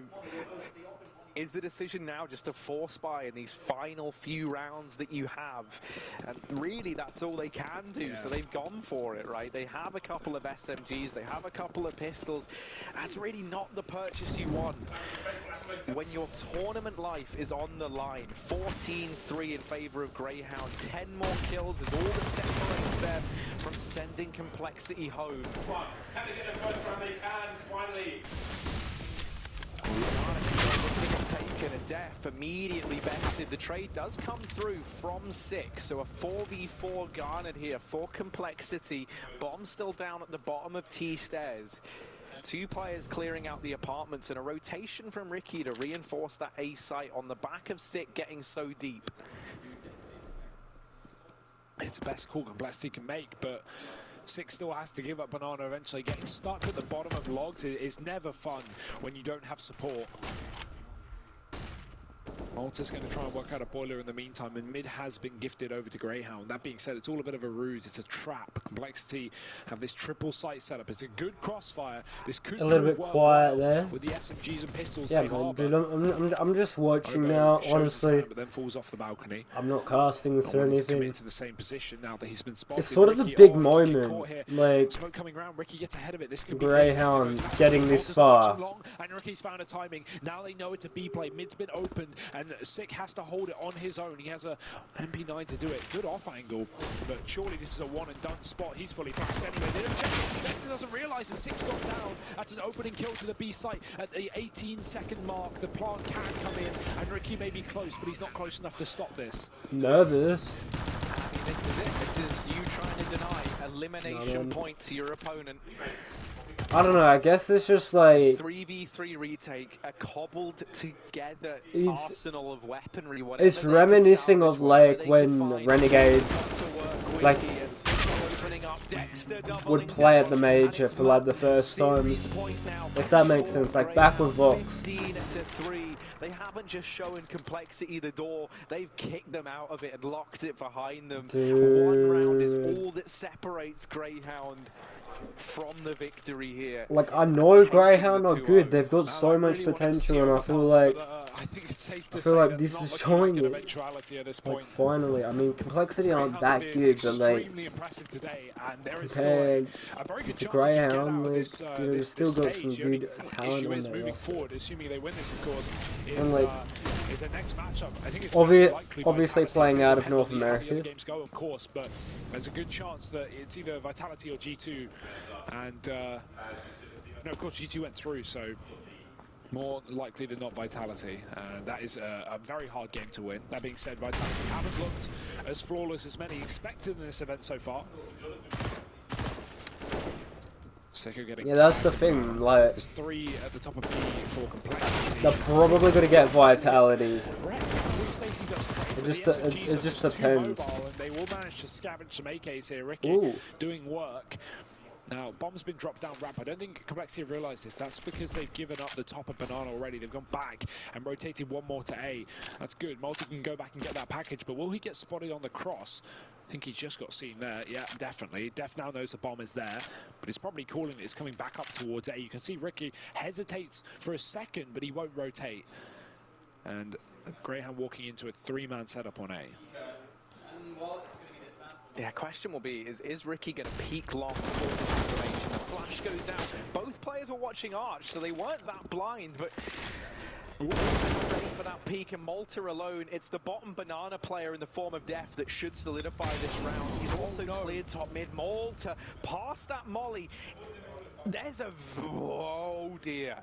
[SPEAKER 9] is the decision now just to force buy in these final few rounds that you have? And really, that's all they can do, so they've gone for it, right? They have a couple of SMGs, they have a couple of pistols. That's really not the purchase you want when your tournament life is on the line. 14-3 in favor of Greyhound. 10 more kills is all that separates them from sending Complexity home.
[SPEAKER 10] Can they get the first round they can, finally?
[SPEAKER 9] Taken a Def immediately bested. The trade does come through from 6, so a 4v4 garnered here for Complexity. Bomb still down at the bottom of T stairs. 2 players clearing out the apartments, and a rotation from Ricky to reinforce that A site on the back of Sick getting so deep.
[SPEAKER 10] It's the best call Complexity can make, but Six still has to give up Banana eventually. Getting stuck at the bottom of logs is never fun when you don't have support. Malta's going to try and work out a boiler in the meantime, and mid has been gifted over to Greyhound. That being said, it's all a bit of a ruse. It's a trap. Complexity have this triple site setup. It's a good crossfire. This could
[SPEAKER 1] a little bit quiet there
[SPEAKER 10] with the SMGs and pistols.
[SPEAKER 1] Yeah, man, dude, I'm just watching now. Honestly,
[SPEAKER 10] but then falls off the balcony.
[SPEAKER 1] I'm not casting this or anything.
[SPEAKER 10] Into the same position now that he's been spotted.
[SPEAKER 1] It's sort of a big moment, like
[SPEAKER 10] smoke coming around. Ricky gets ahead of it. This could
[SPEAKER 1] Greyhound getting this far.
[SPEAKER 10] And Ricky's found a timing. Now they know it's a B play. Mid's been opened, and Sick has to hold it on his own. He has a MP9 to do it. Good off angle, but surely this is a one and done spot. He's fully flashed anyway. They don't check it. Dexter doesn't realise that Sick's gone down. That's an opening kill to the B site at the 18-second mark. The plant can come in, and Ricky may be close, but he's not close enough to stop this.
[SPEAKER 1] Nervous.
[SPEAKER 9] I mean, this is it. This is you trying to deny elimination point to your opponent.
[SPEAKER 1] I don't know, I guess it's just like
[SPEAKER 9] 3v3 retake, a cobbled together arsenal of weaponry.
[SPEAKER 1] It's reminiscing of like when Renegades like would play at the major for like the first times, if that makes sense, like back with Vox.
[SPEAKER 9] They haven't just shown Complexity the door, they've kicked them out of it and locked it behind them.
[SPEAKER 1] Dude.
[SPEAKER 9] 1 round is all that separates Greyhound from the victory here.
[SPEAKER 1] Like, I know Greyhound are good, they've got so much potential, and I feel like this is showing it. Like, finally, I mean, Complexity aren't that good, but like compared to Greyhound, like, you know, they've still got some good talent on their roster.
[SPEAKER 10] Assuming they win this, of course,
[SPEAKER 1] And like,
[SPEAKER 10] is the next matchup. I think it's
[SPEAKER 1] obviously playing out of North America.
[SPEAKER 10] Games go, of course, but there's a good chance that it's either Vitality or G2, and no, of course G2 went through, so more likely than not Vitality. That is a very hard game to win. That being said, Vitality haven't looked as flawless as many expected in this event so far.
[SPEAKER 1] Yeah, that's the thing. Like,
[SPEAKER 10] there's 3 at the top of B for Complexity.
[SPEAKER 1] they're probably gonna get Vitality.
[SPEAKER 10] It
[SPEAKER 1] just depends.
[SPEAKER 10] And they will manage to scavenge some AKs here. Ricky doing work. Now, bomb's been dropped down ramp. I don't think Complexity have realised this. That's because they've given up the top of Banana already. They've gone back and rotated one more to A. That's good. Multi can go back and get that package, but will he get spotted on the cross? I think he just got seen there. Yeah, definitely. Def now knows the bomb is there, but he's probably calling it. It's coming back up towards A. You can see Ricky hesitates for a second, but he won't rotate. And Greyhound walking into a 3-man setup on A.
[SPEAKER 9] Yeah, question will be, is Ricky going to peek long before the information? The flash goes out. Both players were watching Arch, so they weren't that blind, but ready for that peek, and Malta alone. It's the bottom Banana player in the form of Def that should solidify this round. He's also cleared top mid. Malta past that molly. There's a... Oh dear.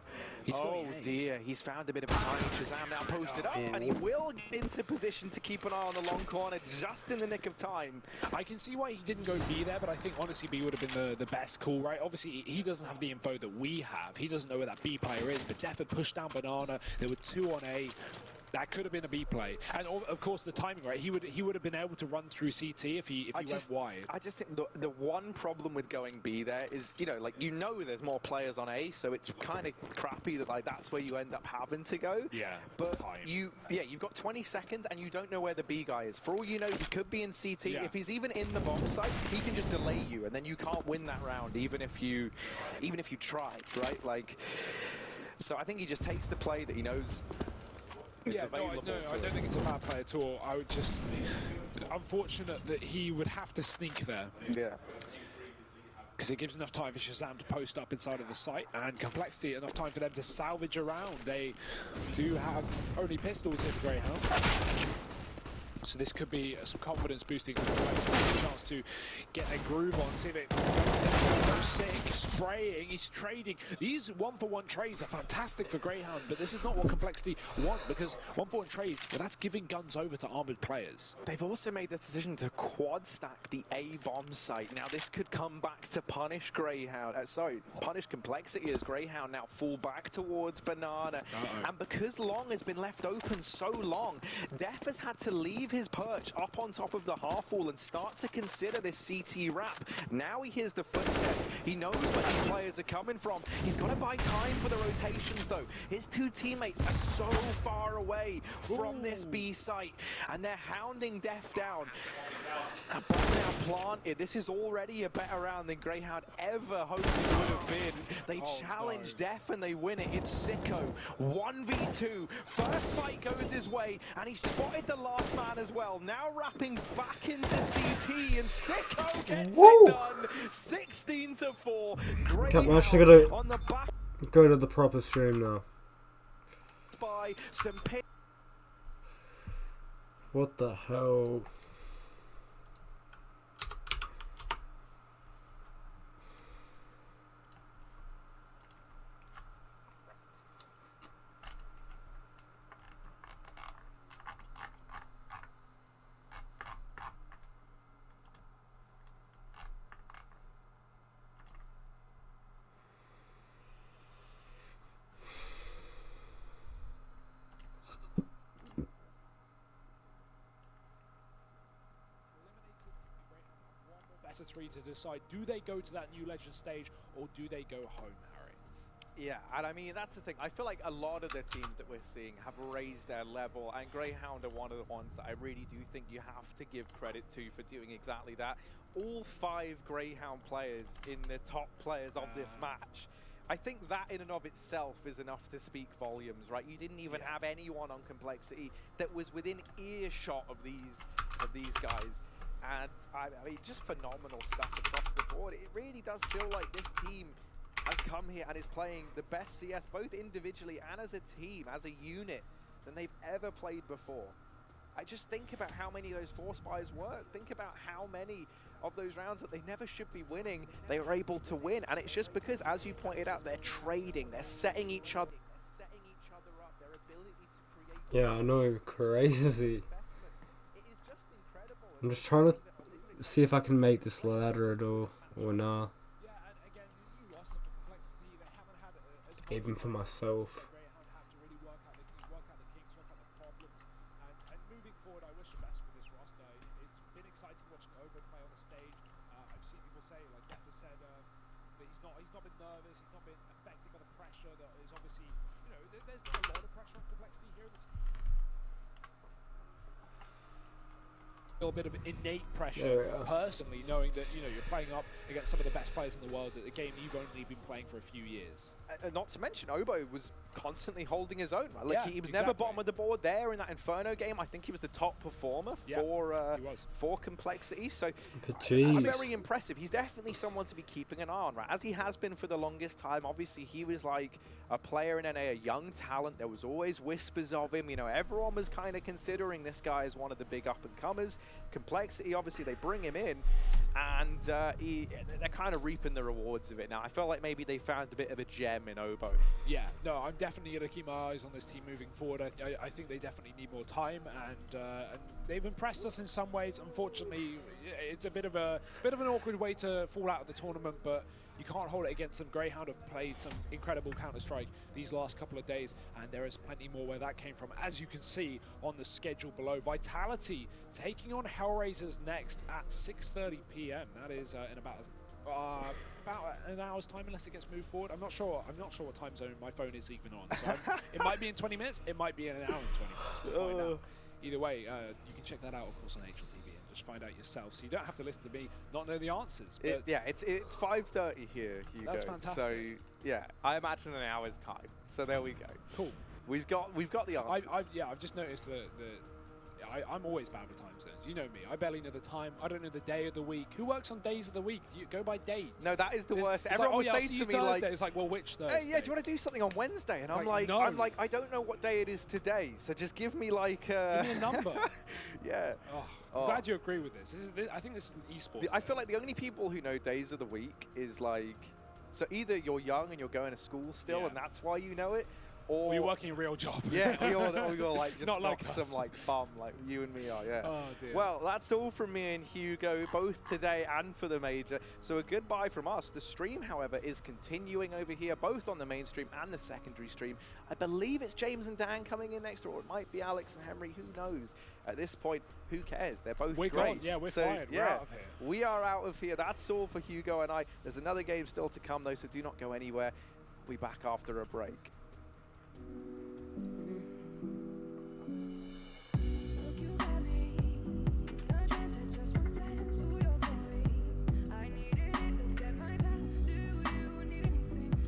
[SPEAKER 9] Oh dear. He's found a bit of a timing. Shazam now posted up, and he will get into position to keep an eye on the long corner just in the nick of time.
[SPEAKER 10] I can see why he didn't go B there, but I think honestly B would have been the best call, right? Obviously, he doesn't have the info that we have. He doesn't know where that B player is, but Def had pushed down Banana. There were 2 on A. That could have been a B play, and of course the timing, right? He would have been able to run through CT if he went wide.
[SPEAKER 9] I just think the one problem with going B there is, you know, like, you know, there's more players on A, so it's kind of crappy that, like, that's where you end up having to go.
[SPEAKER 10] Yeah.
[SPEAKER 9] But you've got 20 seconds and you don't know where the B guy is. For all you know, he could be in CT. Yeah. If he's even in the bomb site, he can just delay you, and then you can't win that round, even if you try, right? Like, so I think he just takes the play that he knows.
[SPEAKER 10] Yeah, no, I don't think it's a bad play at all. I would just... Unfortunate that he would have to sneak there.
[SPEAKER 9] Yeah.
[SPEAKER 10] Because it gives enough time for Shazam to post up inside of the site, and Complexity enough time for them to salvage around. They do have only pistols here for Greyhound. So this could be some confidence boosting for Complexity, a chance to get a groove on, see if it goes sick, spraying, he's trading. These 1-for-1 trades are fantastic for Greyhound, but this is not what Complexity want, because 1-for-1 trades, well, that's giving guns over to armored players.
[SPEAKER 9] They've also made the decision to quad stack the A bomb site. Now this could come back to punish Greyhound, punish Complexity as Greyhound now fall back towards Banana. And because Long has been left open so long, Def has had to leave his perch up on top of the half wall and start to consider this CT wrap. Now he hears the footsteps. He knows where these players are coming from. He's got to buy time for the rotations though. His 2 teammates are so far away from this B site, and they're hounding Def down. A bomb now planted. This is already a better round than Greyhound ever hoped it would have been. They challenge Def and they win it. It's Sicko. 1v2. First fight goes his way, and he spotted the last man as well. Now wrapping back into CT, and Sicko gets it done. 16-4. Greyhound
[SPEAKER 1] I'm actually gonna
[SPEAKER 9] on the back
[SPEAKER 1] go to the proper stream now.
[SPEAKER 9] By some pin.
[SPEAKER 1] What the hell?
[SPEAKER 10] Better 3 to decide, do they go to that new legend stage or do they go home, Harry?
[SPEAKER 11] Yeah, and I mean, that's the thing. I feel like a lot of the teams that we're seeing have raised their level, and Greyhound are one of the ones that I really do think you have to give credit to for doing exactly that. All 5 Greyhound players in the top players of this match. I think that in and of itself is enough to speak volumes, right? You didn't even have anyone on Complexity that was within earshot of these guys. And I mean, just phenomenal stuff across the board. It really does feel like this team has come here and is playing the best CS, both individually and as a team, as a unit, than they've ever played before. I just think about how many of those force buys work. Think about how many of those rounds that they never should be winning, they were able to win. And it's just because, as you pointed out, they're trading, they're setting each other up, their ability to create...
[SPEAKER 1] Yeah, I know, crazy.
[SPEAKER 11] It is just incredible.
[SPEAKER 1] I'm just trying to see if I can make this ladder at all, or nah.
[SPEAKER 10] Yeah, and again, you lost some complexity. They haven't had as much
[SPEAKER 1] Even for myself.
[SPEAKER 10] Greyhound have to really work out the kinks, work out the problems. And moving forward, I wish the best for this roster. It's been exciting watching Obo play on the stage. I've seen people say, like Def has said, that he's not been nervous, he's not been affected by the pressure that is obviously, you know, there's a lot of pressure on complexity here in this. A bit of innate pressure, personally, knowing that, you know, you're playing up against some of the best players in the world at the game you've only been playing for a few years.
[SPEAKER 11] Not to mention, Obo was constantly holding his own. Right? Like he was never bottom of the board there in that Inferno game. I think he was the top performer for complexity. So that's very impressive. He's definitely someone to be keeping an eye on, right? As he has been for the longest time. Obviously, he was like a player in NA, a young talent. There was always whispers of him. You know, everyone was kind of considering this guy as one of the big up-and-comers. Complexity, obviously, they bring him in, and they're kind of reaping the rewards of it now. I felt like maybe they found a bit of a gem in Obo.
[SPEAKER 10] Yeah, no, I'm definitely going to keep my eyes on this team moving forward. I think they definitely need more time, and they've impressed us in some ways. Unfortunately, it's a bit of an awkward way to fall out of the tournament, but you can't hold it against them. Greyhound have played some incredible Counter-Strike these last couple of days, and there is plenty more where that came from, as you can see on the schedule below. Vitality taking on Hellraisers next at 6:30 p.m. That is in about an hour's time, unless it gets moved forward. I'm not sure what time zone my phone is even on. So it might be in 20 minutes. It might be in an hour and 20 minutes. We'll find out. Either way, you can check that out, of course, on HLTV. Just find out yourself, so you don't have to listen to me not know the answers. But
[SPEAKER 11] yeah, it's 5:30 here, Hugo.
[SPEAKER 10] That's fantastic.
[SPEAKER 11] So yeah, I imagine an hour's time. So there we go.
[SPEAKER 10] Cool.
[SPEAKER 11] We've got the answers.
[SPEAKER 10] I've just noticed that I'm always bad with time zones. You know me. I barely know the time. I don't know the day of the week. Who works on days of the week? You go by days.
[SPEAKER 11] No, that is the worst.
[SPEAKER 10] It's
[SPEAKER 11] Everyone
[SPEAKER 10] like,
[SPEAKER 11] will say to me
[SPEAKER 10] Thursday.
[SPEAKER 11] like,
[SPEAKER 10] it's like, well, which Thursday?
[SPEAKER 11] Hey, yeah, do you want to do something on Wednesday? And I'm like,
[SPEAKER 10] no.
[SPEAKER 11] I don't know what day it is today. So just give me like
[SPEAKER 10] give me a number.
[SPEAKER 11] Yeah.
[SPEAKER 10] I'm glad you agree with this. I think this is an esports.
[SPEAKER 11] I feel like the only people who know days of the week is like, so either you're young and you're going to school still, and that's why you know it, or
[SPEAKER 10] you're working a real job.
[SPEAKER 11] Yeah, or you're like just
[SPEAKER 10] not like
[SPEAKER 11] some like bum like you and me are. Yeah.
[SPEAKER 10] Oh dear.
[SPEAKER 11] Well, that's all from me and Hugo, both today and for the major. So a goodbye from us. The stream, however, is continuing over here, both on the main stream and the secondary stream. I believe it's James and Dan coming in next, or it might be Alex and Henry. Who knows? At this point, who cares? They're both great.
[SPEAKER 10] Gone. Yeah, we're fired.
[SPEAKER 11] Yeah,
[SPEAKER 10] we're out of here.
[SPEAKER 11] We are out of here. That's all for Hugo and I. There's another game still to come, though, so do not go anywhere. We'll be back after a break.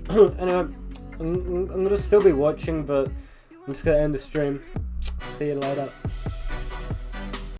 [SPEAKER 1] Anyway, I'm gonna still be watching, but I'm just gonna end the stream. See you later.